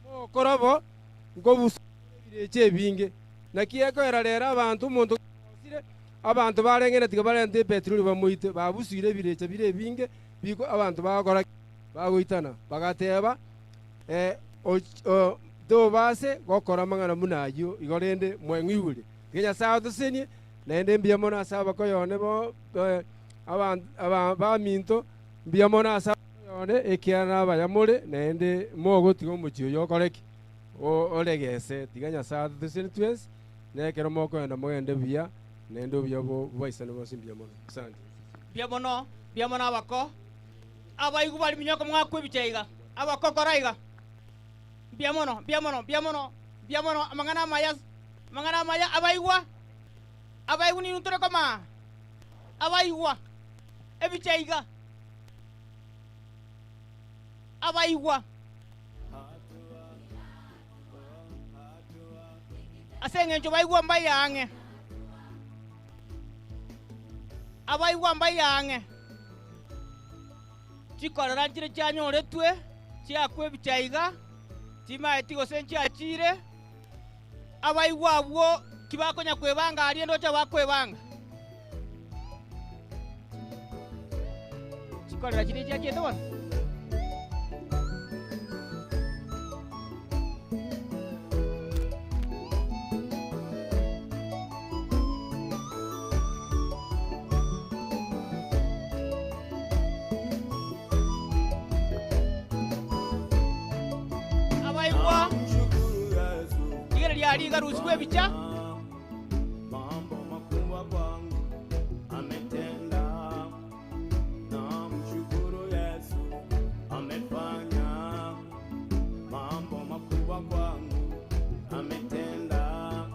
mokorobo ngobusa ebireche ebinge naki ekoera rero abantu omonto osire abantu bareng'era tiga barente petroli bamoite babusire ebireche bire ebinge biko abantu bagokora bagoitana bagateba tobase gokora amang'ana buna aywo igo rende mweng'igure tiga Nyasaye otosenie naende mbuya mono ase abakoyone bo baminto mbuya mono ase abakoyone ekiara abayamore naende mogotiga omochio oyo okoreki oregese tiga Nyasaye otosenie twensi nekero mokoenda mogende buya naende obuya bwaisane bose mbuya mono asante bia mono abako abaigu bali minyoko mwakwe bichaiga abako koraiga bia mono amang'ana maya abaigwa ni nutore koma abaigwa ebichaiga abaigwa aseng'encho baigwa mbayange abaigwa mbayange chikorera nchire chanyoretwe chiakwe bichaiga chimaeti gose nchiachire abaigwa abwo kibakonya kwebanga arie ndocha bakwebanga chikorera chiri chiakiete bono liga ruswe bicha mambo makubwa kwangu ametenda, na mshukuru Yesu amefanya. Mambo makubwa kwangu ametenda,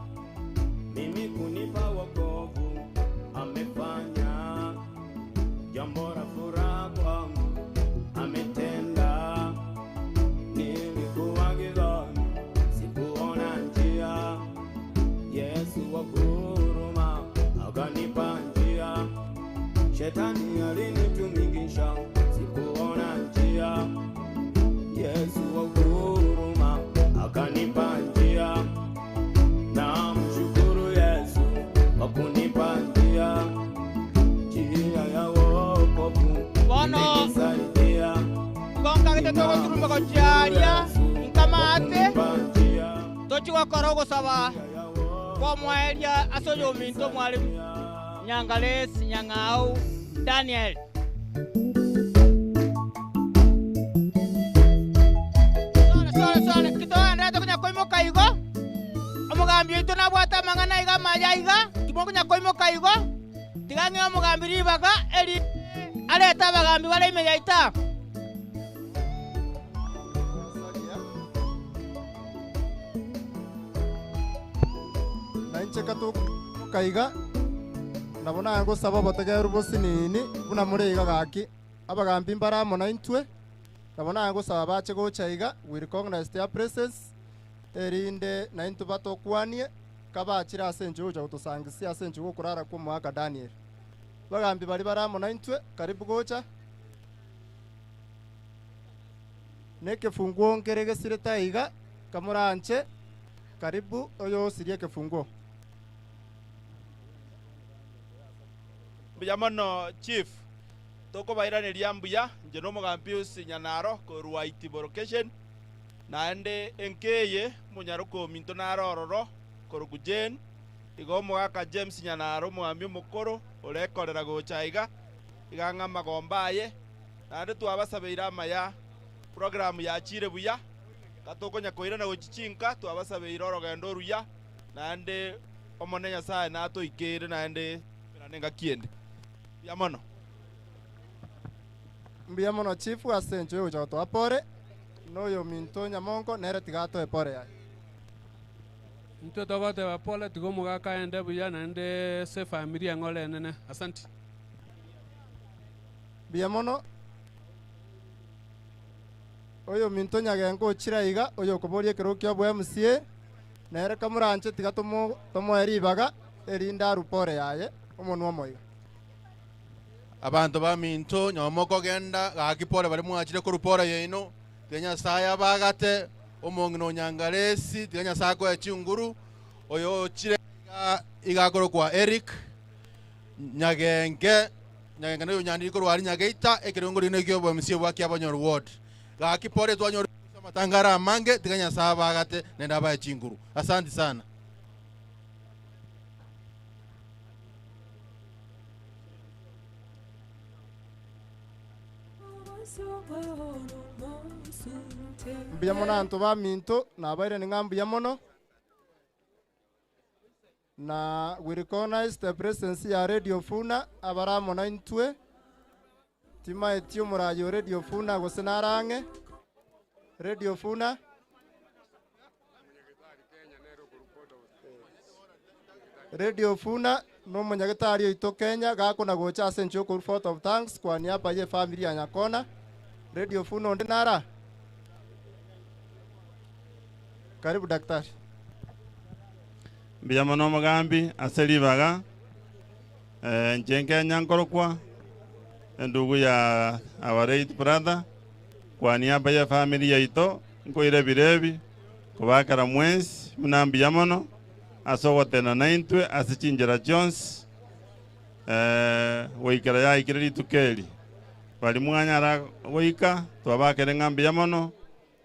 mimi kunipa wokovu amefanya. Jambo la furaha kwangu ametenda, nilikuwa gizani sikuona njia, Yesu wa huruma akanipa njia. Shetani alinitumikisha sikuona njia, Yesu wa huruma akanipa njia. Na mshukuru Yesu kwa kunipa njia, njia ya wokovu imenisaidia. Gonga kitetogo turumba kocharia nkamate tochi wakora gusaba kwa mwaeria asoyo minto mwalimu Nyangales Nyang'au Daniel sone kitoa ndeto kunya koimoka igo omugambi ito nabwata mang'ana iga mayaiga kimo kunya koimoka igo tigange omugambi ribaga eri aleta abagambi bareime yaita nainche kaiga nabona ngo saba botegeru bosinini buna mureiga gaki abagambi mbaramo naintwe nabona ngo saba bache gochaiga we recognize their presence erinde naintu batokwanie kabachira asenje uja utosangisia asenje gokurara kwa mwaka Daniel bagambi bari baramo naintwe karibu gocha neke funguo ngerege sireta iga kamuranche karibu oyo sirie kefunguo Mbuyamono chief toko bairaniria mbuya nje no mugambi usinyanaro ko Ruwaiti location naende enkeye munyaruko minto narororo korugujen igo mugaka James Nyanaro mugambi mukoro urekorera gochaiga iganga magombaye nande twabasabeire amaya program yachire buya katokonya koirana gochichinka twabasabeire orogendo ruya nande omone Nyasaye natoikere nande nanenga kiende yamono mbiamono chifu asencho yo joto apore noyo minto nyamongo nere tigato epore ya Nto togote bapole tigomuga kaende buya nande se familia ngole nene asante biamono oyo minto nyagengo chiraiga oyo koborie kerokyo bwa MCA nere kamuranche tiga tomo eribaga erinda rupore yaye omonwa omoiga abantu ba minto nyomoko genda gakipore bali mwachire ku rupore yeino tenya saya bagate omongino nyangalesi tenya sako ya chinguru oyo chire igakoro kwa Eric nyagenge nayo nyandiko rwari nyagaita ekirongo rino kyo bwa MCA bwa kyabonyor ward gakipore twanyor matangara mange tenya saya bagate nenda ba chinguru asante sana mbiamono anto ba minto nabaire ningambuya mono na we recognize the presence ya Radio Funa abaramo na intwe tima etio murayo Radio Funa gosenarange Radio Funa Radio Funa no munyagitari oito Kenya gakona gocha asencho ku vote of thanks kwa niaba ye family ya Nyakona Radio Funa ondinara karibu daktari mbiamono mugambi aselibaga njenge nyankorokwa ndugu ya our late brother kwa niaba ya family yaito nkoire birebi kubakara mwezi munambiamono asogotena naintwe asichinjera Jones waikara ya ikiriri tukeli bali mwanyara waika twabakere ngambiamono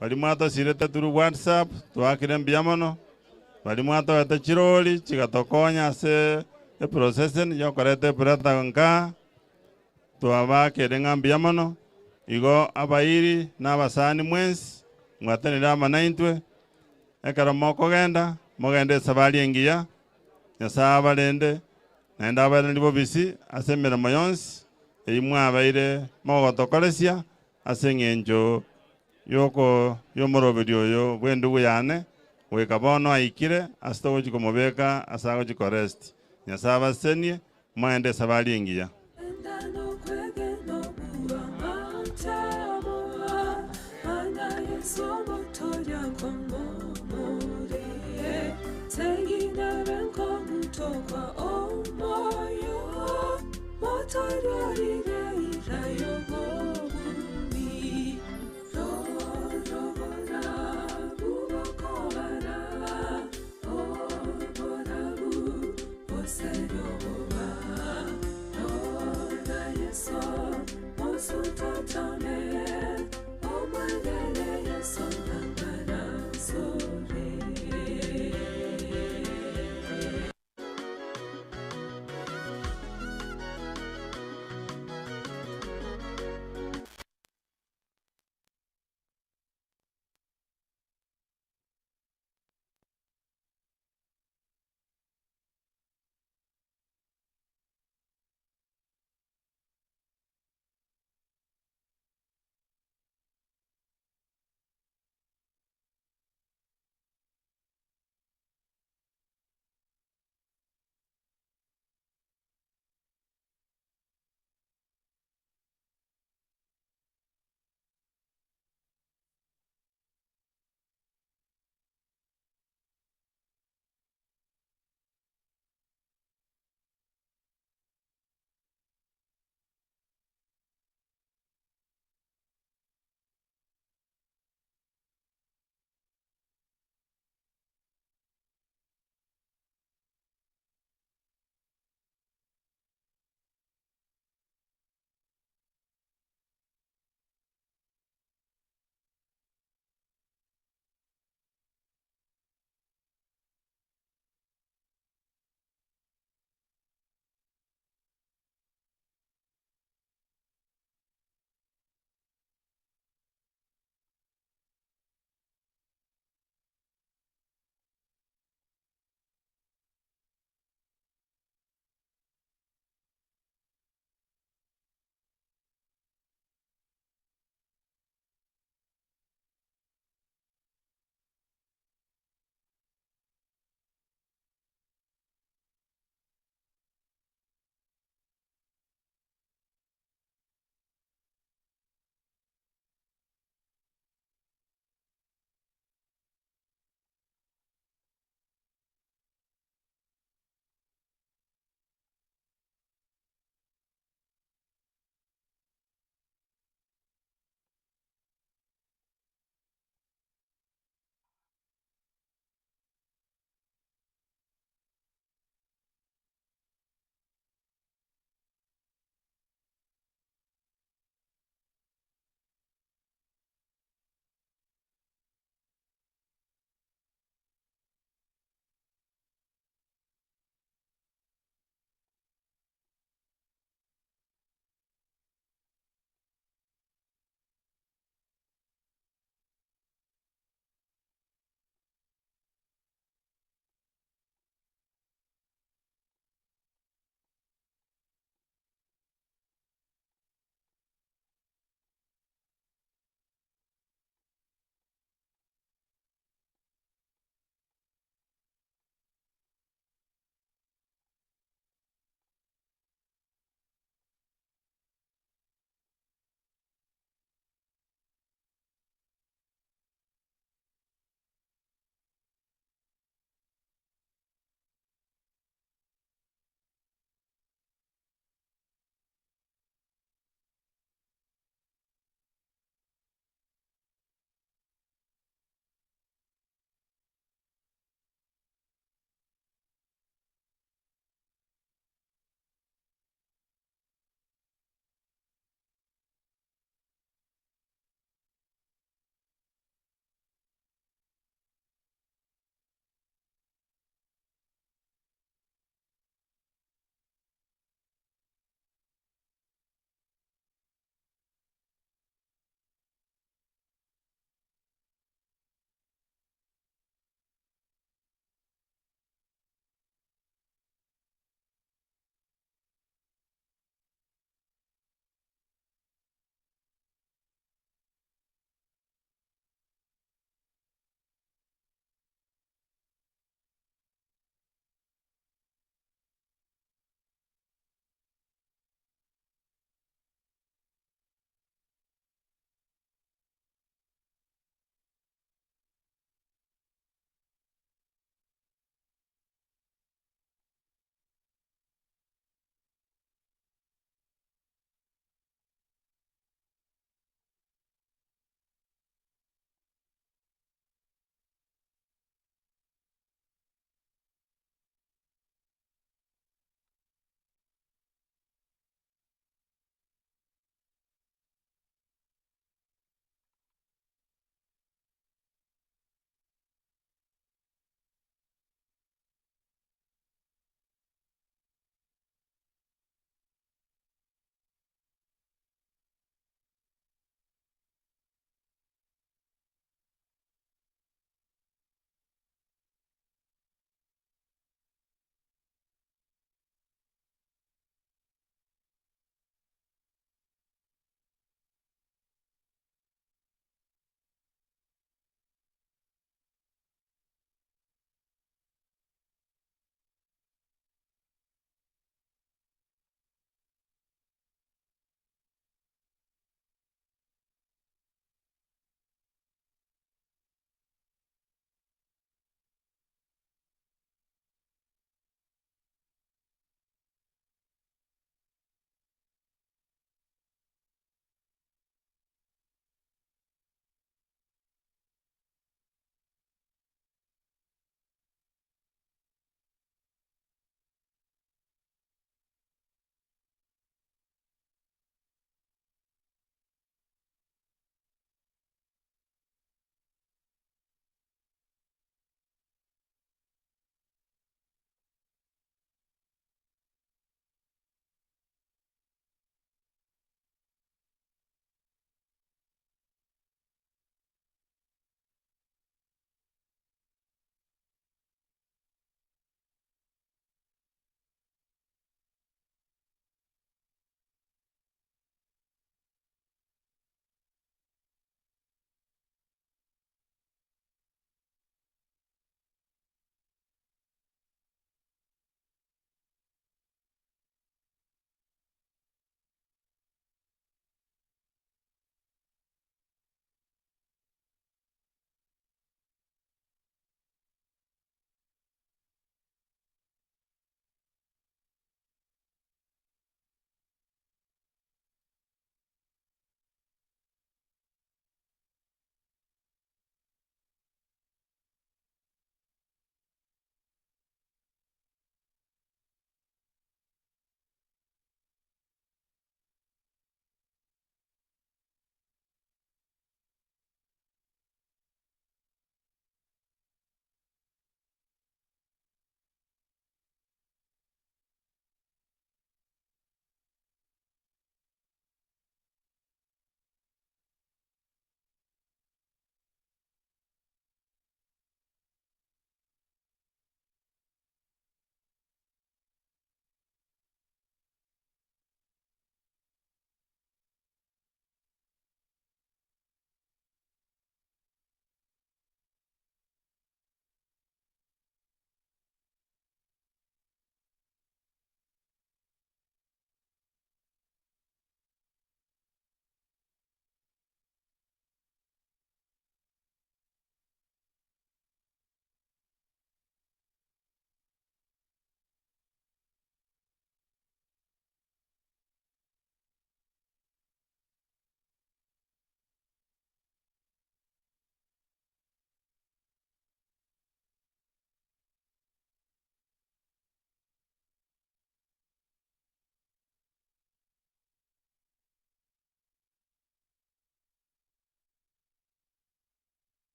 bali mwato sirete turu WhatsApp twakire mbiamono bali mwato ata chiroli chigatokonya se e processing yokorete brata nka twabakere ngambiamono igo abairi n'abasani mwensi mwatanira amanaintwe ekara moko genda mogende sabali engiya Nyasaye lende naenda abana libo bisi asemera mayonsi eimwa abaire mogotokolesia asengenjo yoko yomoroberio yo bwendu yane wekabono aikire astogo chikomobeka asago chikorest Nyasaye asenie mwende sabali engiya Oh my God,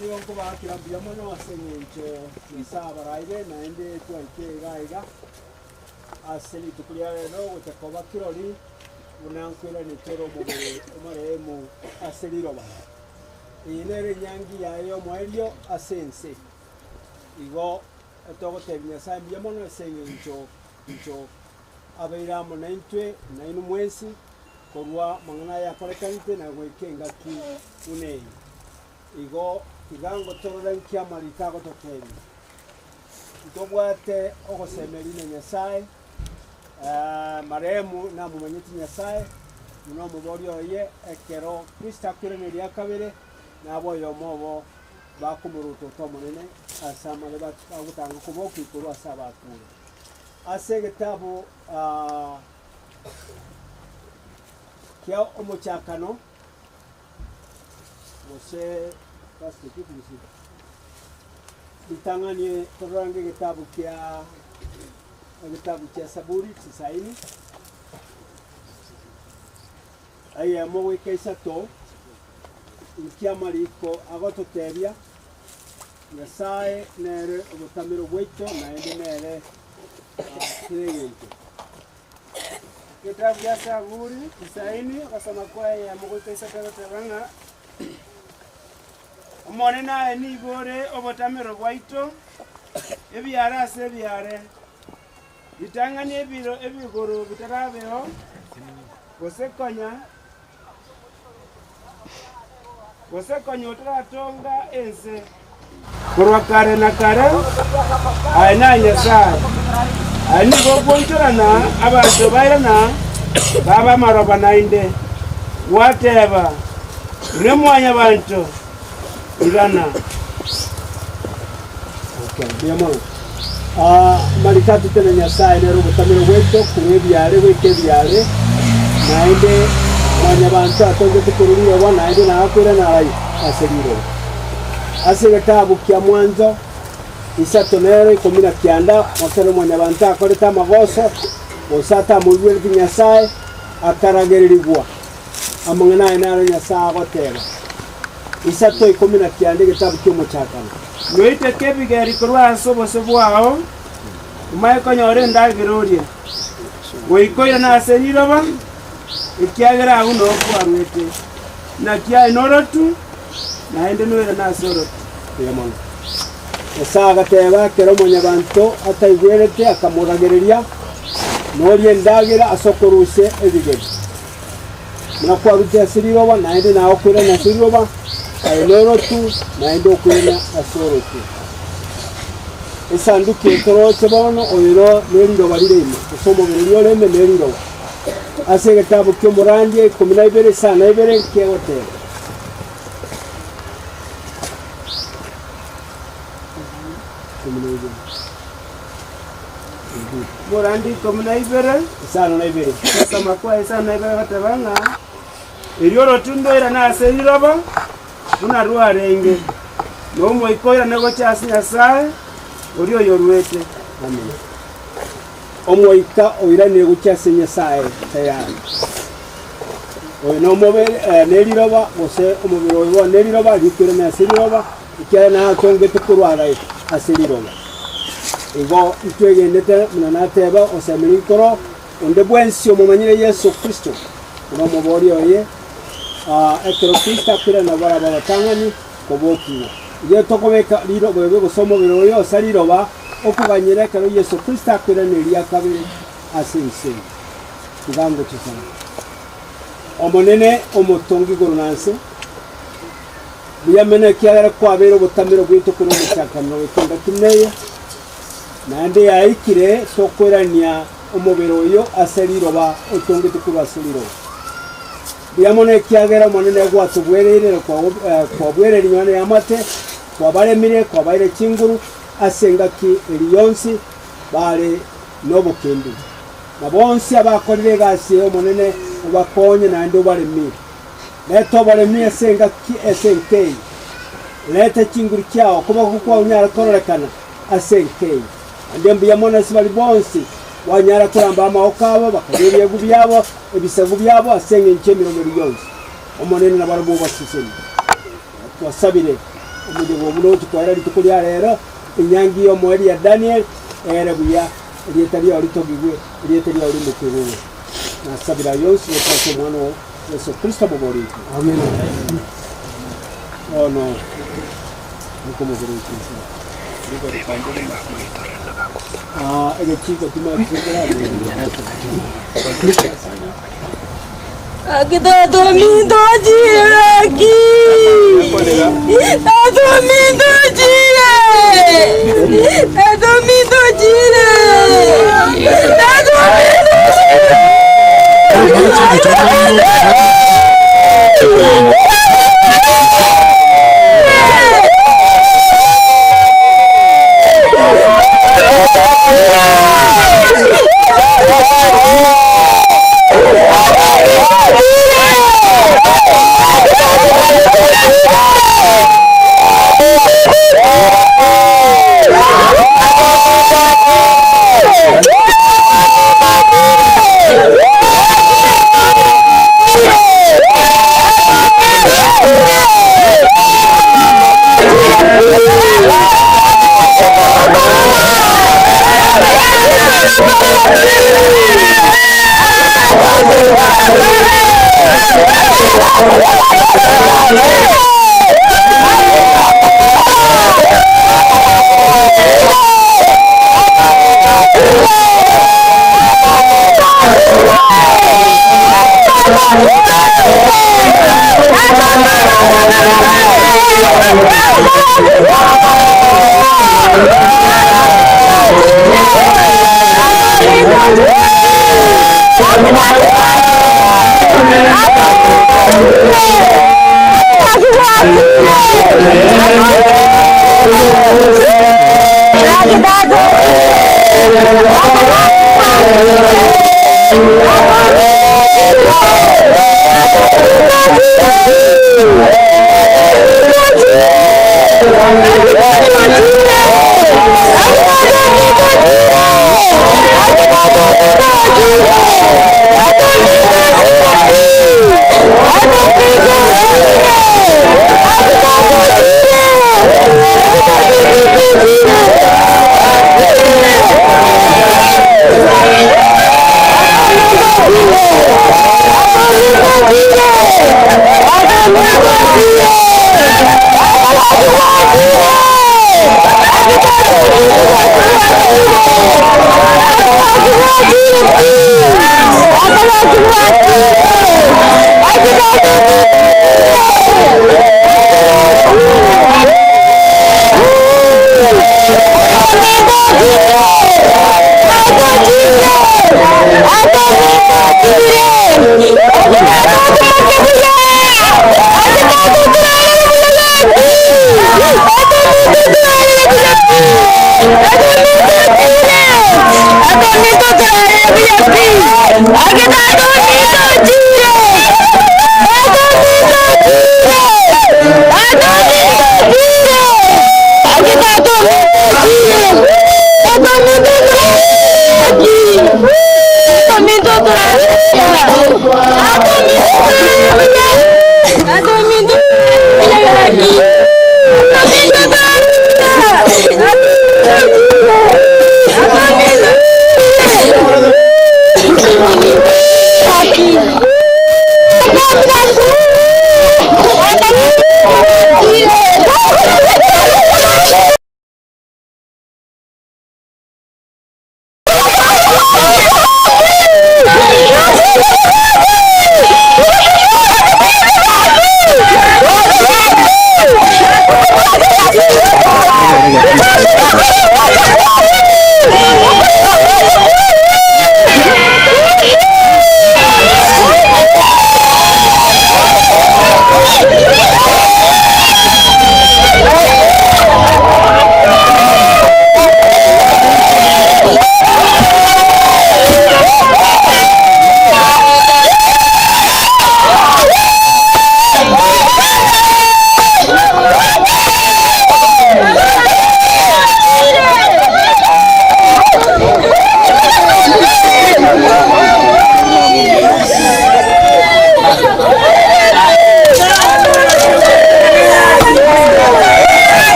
Niyo ko ba kirambia mono asenye nisaba raide naende twaike gaiga aseli tukuliare no utakoba kiroli unankwira ni tero mubere umaremu aseli roba inere nyangi yayo mwaelio asense igo etogo tebnya sambia mono asenye ncho abeira mona intwe na inu mwezi korwa mangana ya korekante na gwekenga ki unei igo igango torora nkia maritago tokeni tobwate ogosemerine nyasaye maremu na mumanyiti nyasaye muno muborio ye ekero Kristo akwirene ria kabere nabo yomobo bakumuruto tomonene asama le bagutanga kuboki kuru asaba kuru ase gitabu kia omochakano Mose basi kikusi bitanganie torange kitabu kia Saburi 90 aya mo wekesa to ikia mariko agototebia Nyasaye nere obutamiro bweito na ende nere kireyente kitabu kia Saburi 90 akasema kwa ya mo wekesa torange Omone naye nibore obotamiro bwaito ebyara ase ebyare bitanganie ebiro ebigoro bitarabeho gosekonya otaratonga ense korwa kare na kare aina Nyasaye ani gobonjorana abantu bairana baba maroba nainde whatever remwanya bantu Irana. Okay, diamo. Malikatu tena Nyasaye nero butamiro bweto kurebyare wekebyare naende mwanya bantu atonze tukururiye bwana naende na akwira na rai aseriro. Ase gatabu kya Mwanzo isatonere 19 wakero mwanya bantu akoreta magoso osata mubwire Nyasaye akarageririgwa amangana ina Nyasaye agotera isato 19 gitabu cy'umucakano noite kebigeri kurwa asobose bwao umaye konyore ndagirorie goikoira na aseriroba ikiagera aho no kwarwete na kia inorotu na ende noira na sorotu yamon esaga teba kero monya bantu ataigwerete akamuragereria norie ndagira asokoruse ebigeri na kwarute aseriroba na ende na okwira na aseriroba Ailorotu na endo kwena asorotu. Esanduku ekoroche bono oyiro neriro bariremo. Osomo beriro leme neriro. Ase gitabu ky'omurandie 12 sana 2 keote. Murandi 12 sana 2. Sasa makwa sana 2 batabanga. Irioro tundo era na aseriroba. Una ruarenge no moikoira nego chasi Nyasaye orio yorwete amen omoika oira nego chasi Nyasaye tayari oyo nomubere neriroba gose omubiri oyo neriroba rikwire na seriroba ikya na tongete kurwara aseriroba igo itwegendete muna nateba osemirikoro onde bwensi omumanyire Yesu Kristo nomubori oye ekero Kristo akwira na baraba batangani kobokiwa iyo tokobeka riro bwebe gusoma omubiri oyo osariroba okuganyira ekero Yesu Kristo akwira neria kabiri asinse ngango chisana omonene omotongi gorunanse biyamene kiagara kwabera obutamiro bwito kuno muchakano wekonda kineya nande yaikire sokwerania omubiri oyo aseriroba otongete kuba seriro biyamone kiagara monene gwatubwerere kwa bwerere nyane yamate kwa baremire kwa baire chinguru asengaki eliyonsi bare nobukembi na bonsi abakorire gasi omonene ubakonye nande ubaremire leto baremire asengaki SNK leta chinguru kyao kuba kukwa unyara kororekana SNK ande mbiyamone sibali bonsi wanyara kuramba amawokabo bakabiri yegu byabo ebisavu byabo asenge nchemiro miliyoni omonene na barabu basiseni twasabire umujego munotu kwa erari tukulia rero inyangi yo mweri ya Daniel buya rietari ya litogigwe rietari ya limukuru na sabira yonsi kwa mwana Yesu Kristo mubori amen oh no nikomo guru ege chico tuma Kita dormindo aqui. Tá dormindo dire. Tá dormindo dire. Tá Aku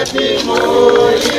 Timoni,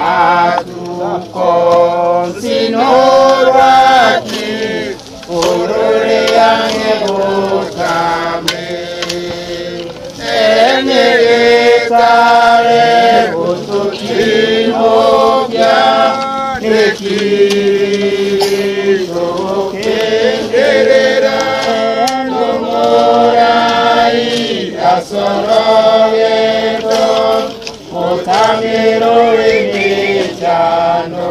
Matuko sinorwaki urure yange bukame enegekare butukimobya nekizokenderera nomorai asorogeto mutamiro imichano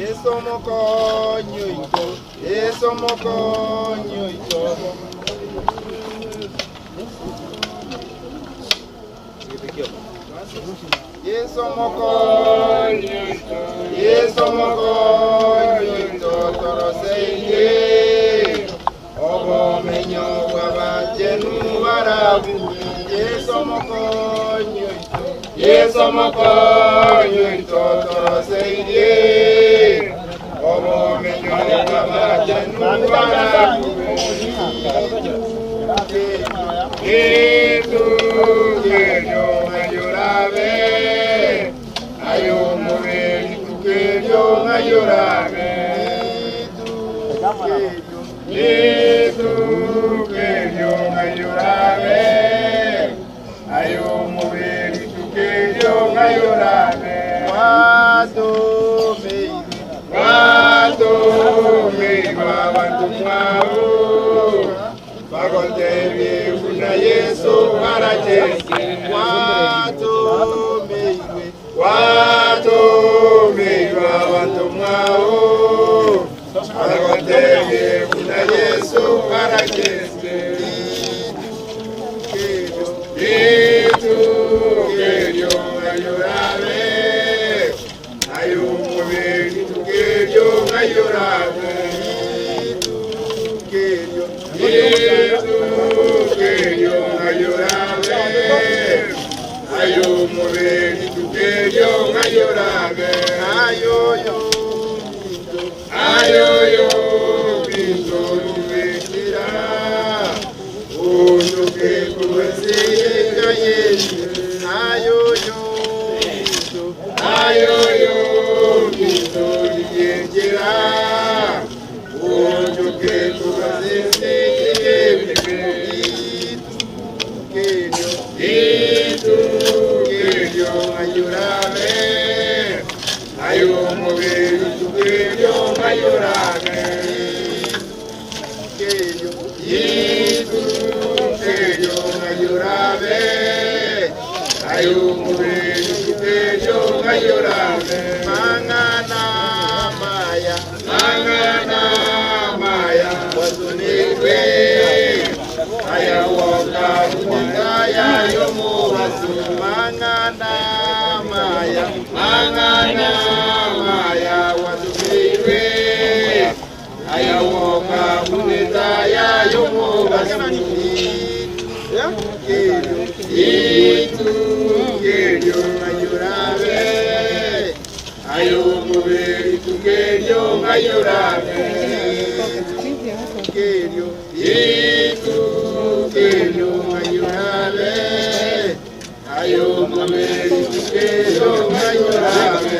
Yesu mokonyo ito Yesu mokonyo ito Yesu mokonyo ito Yesu mokonyo ito toroseike obo menyo wabachenu barabu Yesu mokonyo ito Yesu mokonyo ito toroseike obo menyo wabachenu barabu Yesu kenyo ayurabe ayo mubeli tukenyo ayurabe Yesu kenyo ayurabe ayo mubeli tukenyo ayurabe wado mei abantu mwao bagotebi kuna Yesu arachese wado mei abantu mwao bagotebi kuna Yesu arachese Yesu kenyo ayurabe ayo mubeli tukenyo ayurabe Yesu kenyo ayurabe ayo mubeli tukenyo ayurabe ayoyo bintu tubekira unyuke kuweseka Yesu ayoyo bintu tubekira unyuke kuweseka Yesu kenyo ayurabe ayo mubeli tukenyo ayurabe Yesu kenyo ayurabe ayo mubeli tukenyo ayurabe mangana maya wazunikwe ayawoka kuningaya yomubasu mangana maya wazunikwe ayawoka kuningaya yomubasu Yesu kenyo ayurabe ayo mubeli tukenyo ayurabe Yesu kenyo ayurabe ayo mubeli tukenyo ayurabe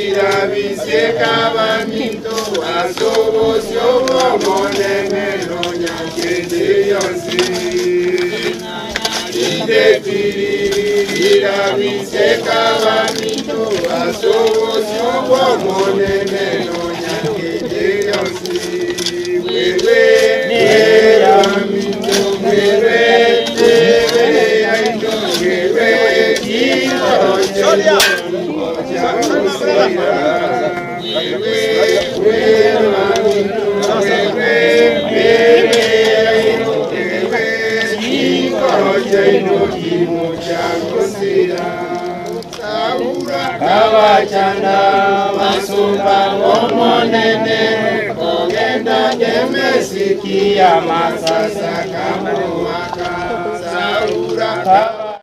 Irabiseka baminto asobosyo momone melonya kende yonsi Irabiseka baminto asobosyo momone melonya kende yonsi Wewe Raminto wewe aindo wewe Solia Kawachanda masumba omonene kogenda gemesikia masasa kama waka saura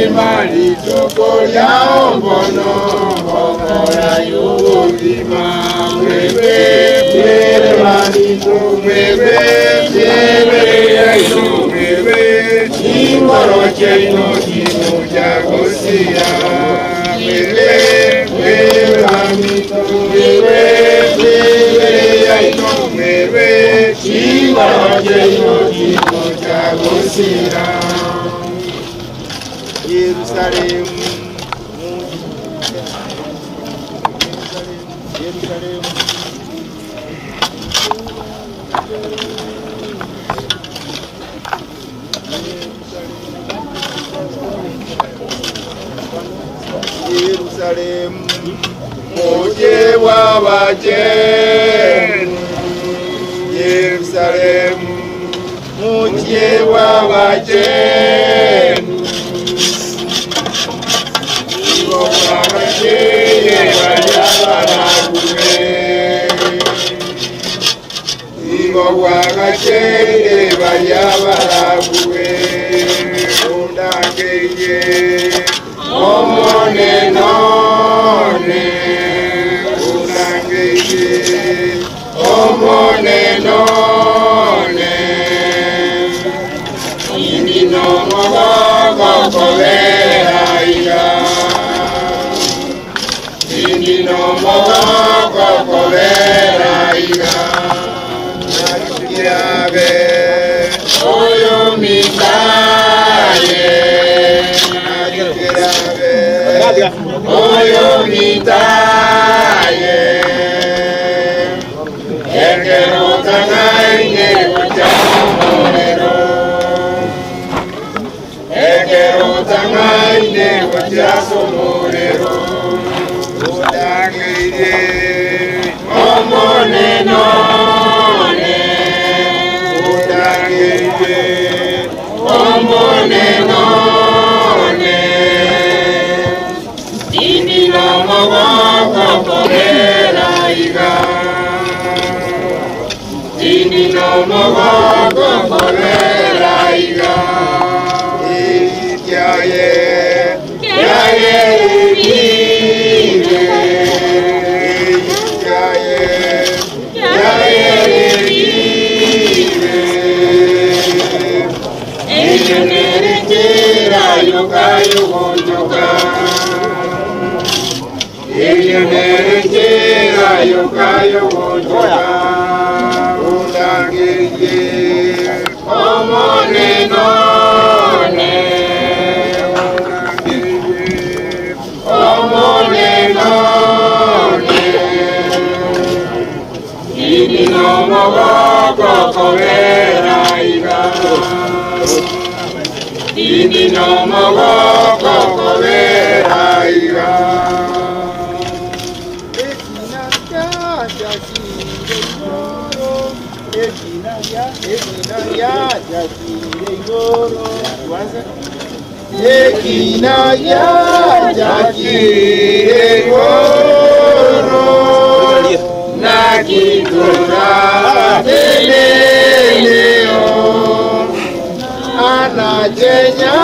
Imani tukoya ombono okora yubuzima mwebe mwebe manitu mwebe mwebe yayo mwebe ingoro cheino kimuja gosira mwebe mwebe manitu mwebe mwebe yayo mwebe ingoro cheino kimuja gosira Jerusalem, Jerusalem, Jerusalem, moje wa wajeni, Jerusalem, moje wa wajeni. Igo wakachende bayabaraguwe undakeye omone none undakeye omone none indino mogogo kobera iga indino mogogo kobera iga Yabe oyo mitaye Yabe oyo mitaye Ekero tangaine kuchamorero Ekero tangaine kuchasomorero Udangire omone none Omone none Dini no mogo kobera iga Dini no mogo kobera iga Yaye Yaye Yaye Yaye Eyeneretera yoga yogonjoga Eyeneretera yoga yogonjoga Udangeye omone none Udangeye omone none Ini no mogo kobera iga Dini no mogo kobera iga Ekina ya jakire igoro Ekina ya jakire igoro Nakitora deleleo Anajenya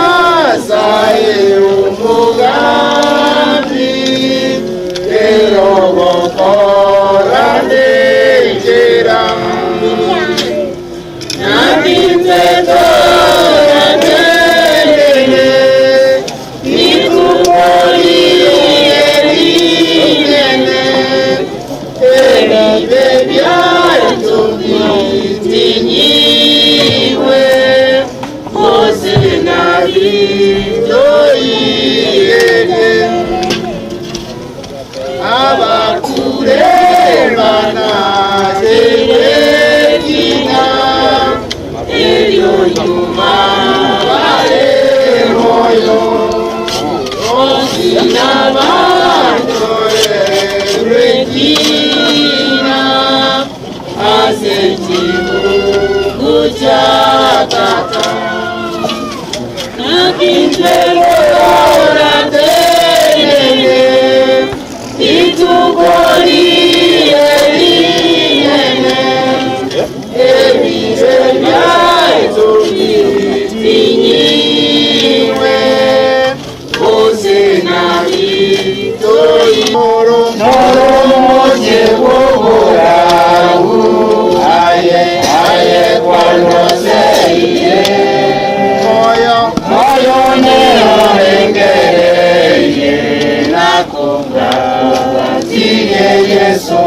sae umugambi Erogo kora lejera Nakintetora delele Nikupoli elinene Eri Kristo yeye abakurembana zewekina elyo nyuma bale moyo osina banyorewekina asechibugu cha tata nakintwelora tenene itugoliye linene ebire byaitobitinyinyiwe osenabitoimoro moje woborawu aye kwanozeiye moyo neorengereye nakugatige Yesu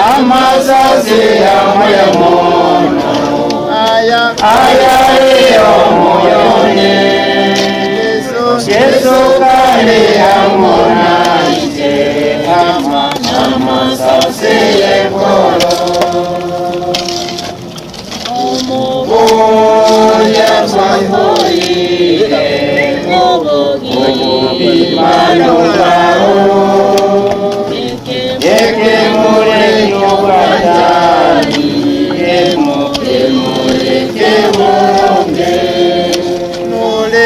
amazazi yamoyo mono ayaliyo moyone Yesu kali amona ite amazazi yekolo Oya mahoire Obimano kao Yeke mure nyokatani Yemoke mure kemonge Nole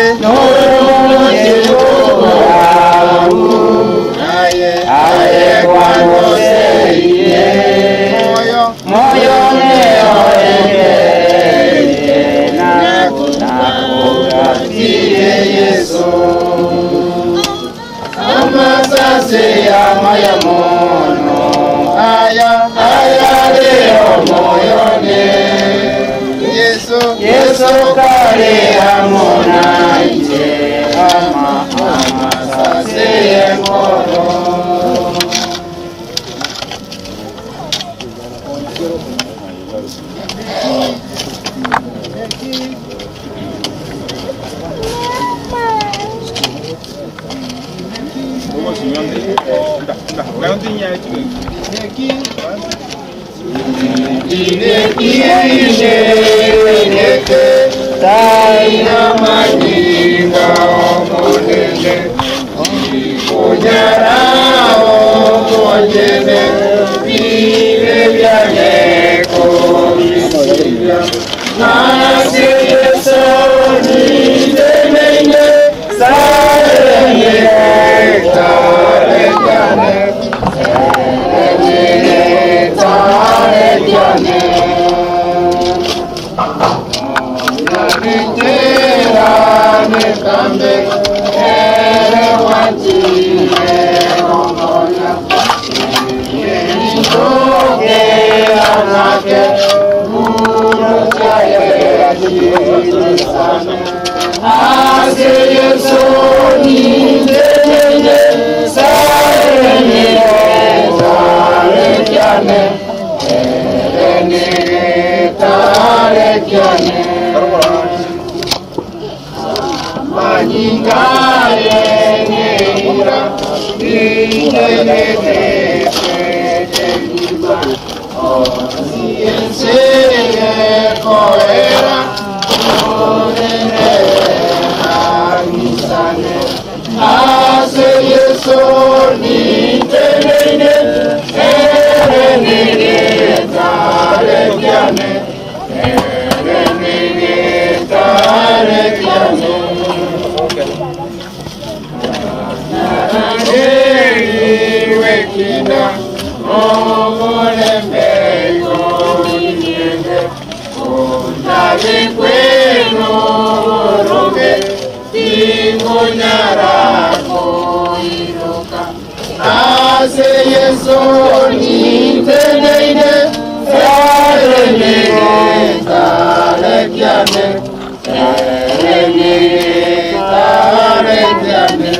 yemorahu Aye kwano seiye Moyo neo Nakugatie Yesu Amasase amaya mono leo moyone Yesu kare amona ite amasase emono Taina maninga omonene Kunyarao monyene Vile vyaneko Visiga Nasi Yeso Nitemene Sarene Tarekane Tarekane Nitera kambe ere watine omonya Nitoke anake Guru kaya jisane Ase Yesu nitene Sarene tarekyane Erene tarekyane Maningare neira Inenete Tekiba Osienseye koera Onene Anisane Ase Yeso Nitenene Erenene Tarekyane Erenene Tarekyane Wekina Omolemeko Nienge Ondave kweno Roge Tingo nyarako Iroka Ase Yeso Nitenene Erenene Tarekyane Erenene Tarekyane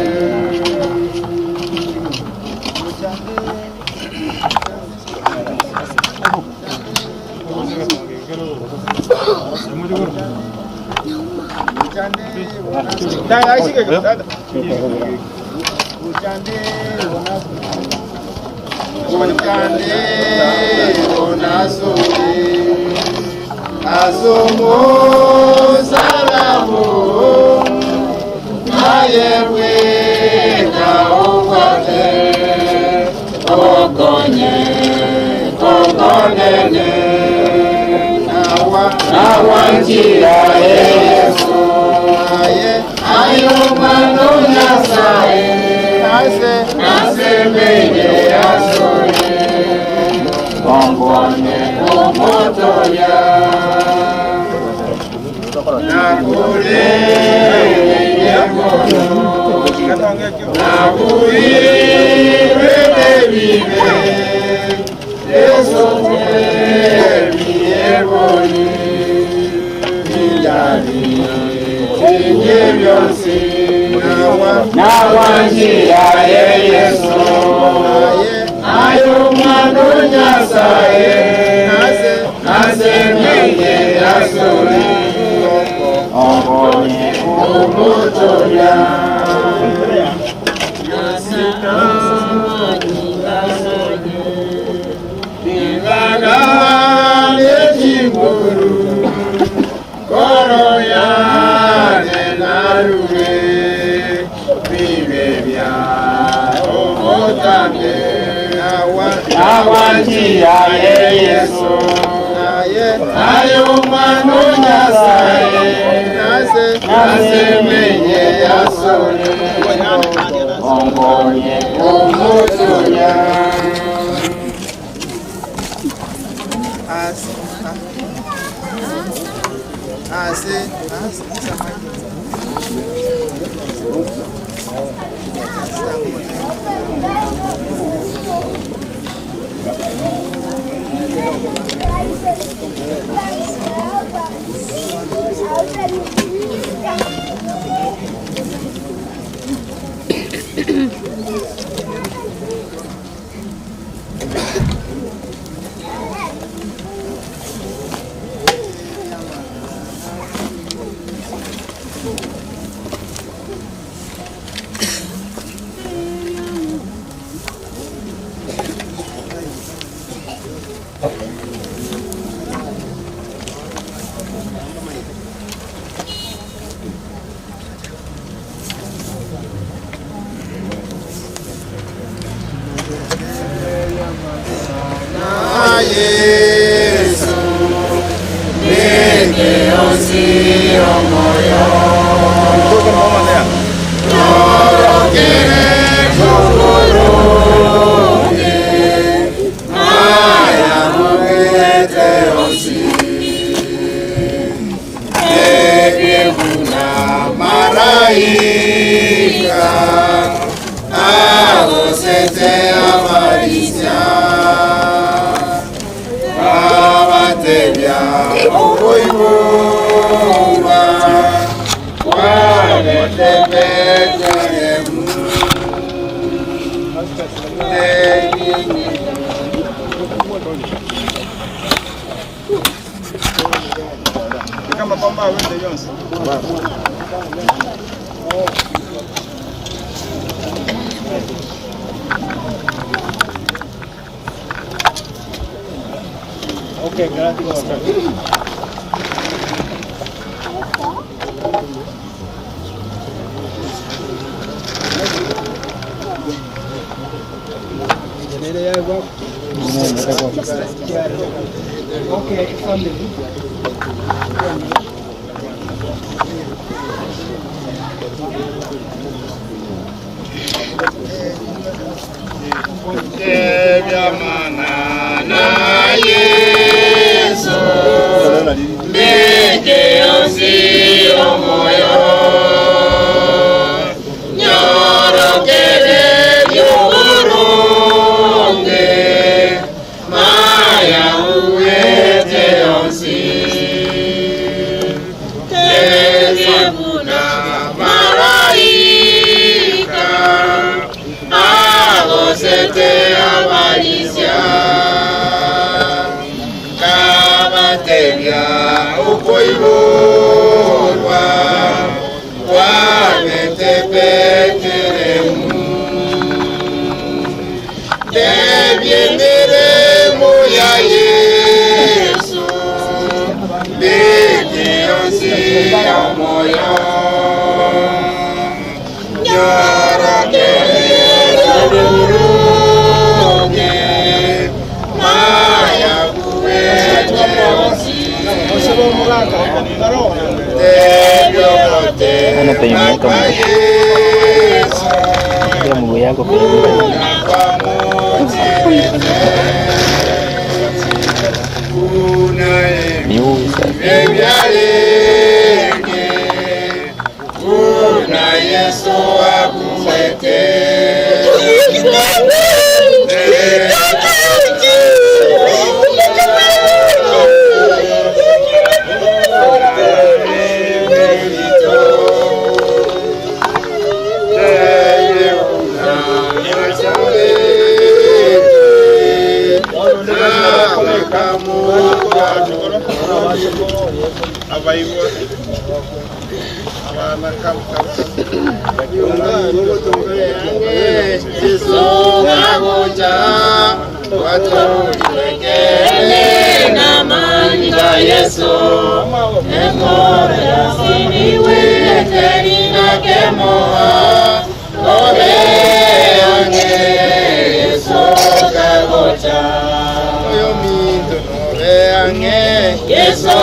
Okay, gracias. Ukoiborwa Mguu yako Una Yesu akuwete Yesu, emora yasiniwe terina kemoa, ore ange Yesu kagocha. Oyo minto ore ange Yesu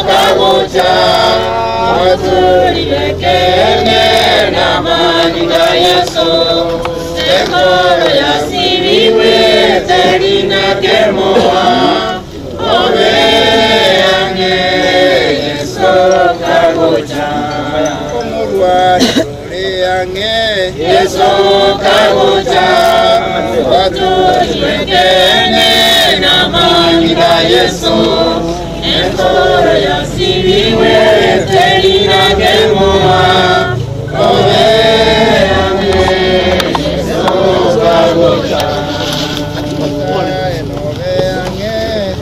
kagocha. Waturi lekene na maninga Yesu, emora yasiniwe terina kemoa, ore Yesu kaguja watu wengine na maninga Yesu entoro yasiriwe terina kemoa ore Yesu kaguja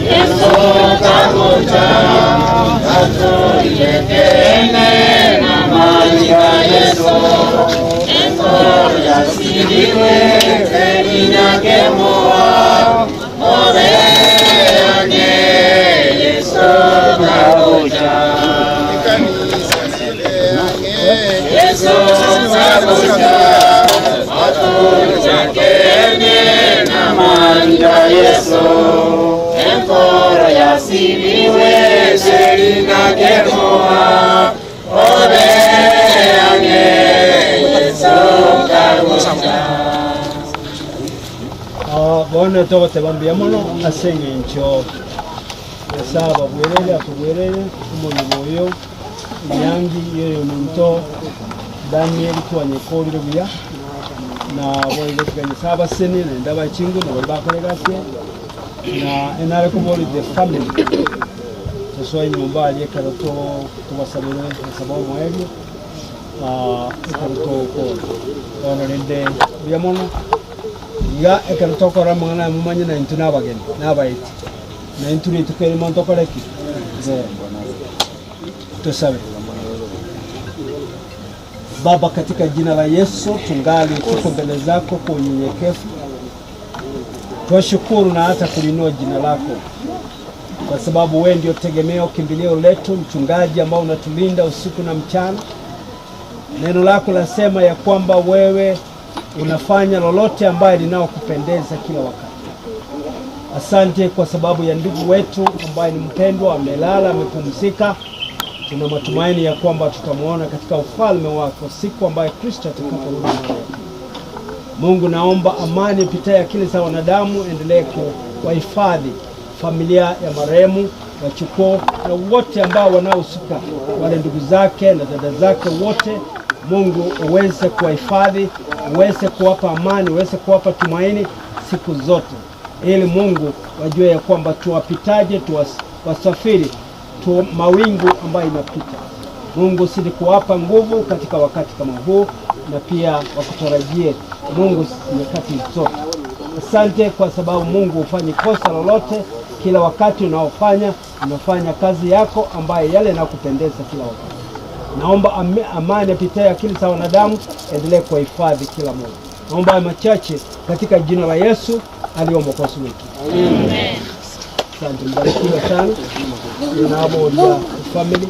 Yesu kaguja watu wengine na maninga Yesu Yasiriwe terina kemoa ore ange Yesu kaguja Yesu kaguja atuja kene na maninga Yesu enkoro yasiriwe terina kemoa ore ange Bona tote bambia mono asenge ncho saba bwerele akubwerele umuntu boyo nyangi yeye umuntu Daniel twanye koliro bya na boyo tukanye saba seni na ndaba chingu na bakore gase na enale kubori the family so nyumba aliye karoto tubasabire sababu mweli karoto ko ona rende bya mono ya ekaroto ko ramana mumanye na intuna bageni na baiti na inturi tukeli monto koleki tusabe Baba, katika jina la Yesu tungali tuko mbele zako kwa unyenyekevu. Twashukuru na hata kulinua jina lako, kwa sababu wewe ndio tegemeo, kimbilio letu, mchungaji ambao unatulinda usiku na mchana. Neno lako lasema ya kwamba wewe unafanya lolote ambaye linalokupendeza kila wakati. Asante kwa sababu ya ndugu wetu ambaye ni mpendwa, amelala, amepumzika. Tuna matumaini ya kwamba tutamuona katika ufalme wako siku ambayo Kristo atakaporudi. Mungu, naomba amani ipitayo akili za wanadamu endelee kuwahifadhi familia ya marehemu, wachukua na wote ambao wanaohusika, wale ndugu zake na dada zake wote. Mungu, uweze kuwahifadhi, uweze kuwapa amani, uweze kuwapa tumaini siku zote, ili Mungu wajue ya kwamba tuwapitaje, wasafiri tu mawingu ambayo inapita. Mungu, sidi kuwapa nguvu katika wakati kama huu, na pia wakutarajie Mungu nyakati zote. Asante kwa sababu Mungu ufanye kosa lolote kila wakati unaofanya, unafanya kazi yako ambaye yale yanakupendeza kila wakati. Naomba amani apitayo akili za wanadamu endelee kuhifadhi kila mmoja. Naomba machache katika jina la Yesu aliye Mwokozi wetu. Amen. Asante, mbarikiwe sana. Nabo ya family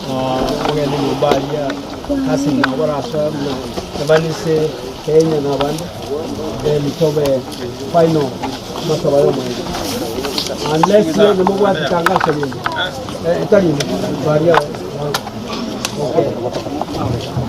wageni nyumbani ya kasi na warasa na Evanise Kenya na bande then tobe final masaba yo mwe unless yo ni mugwa tangazo ni itali baria okay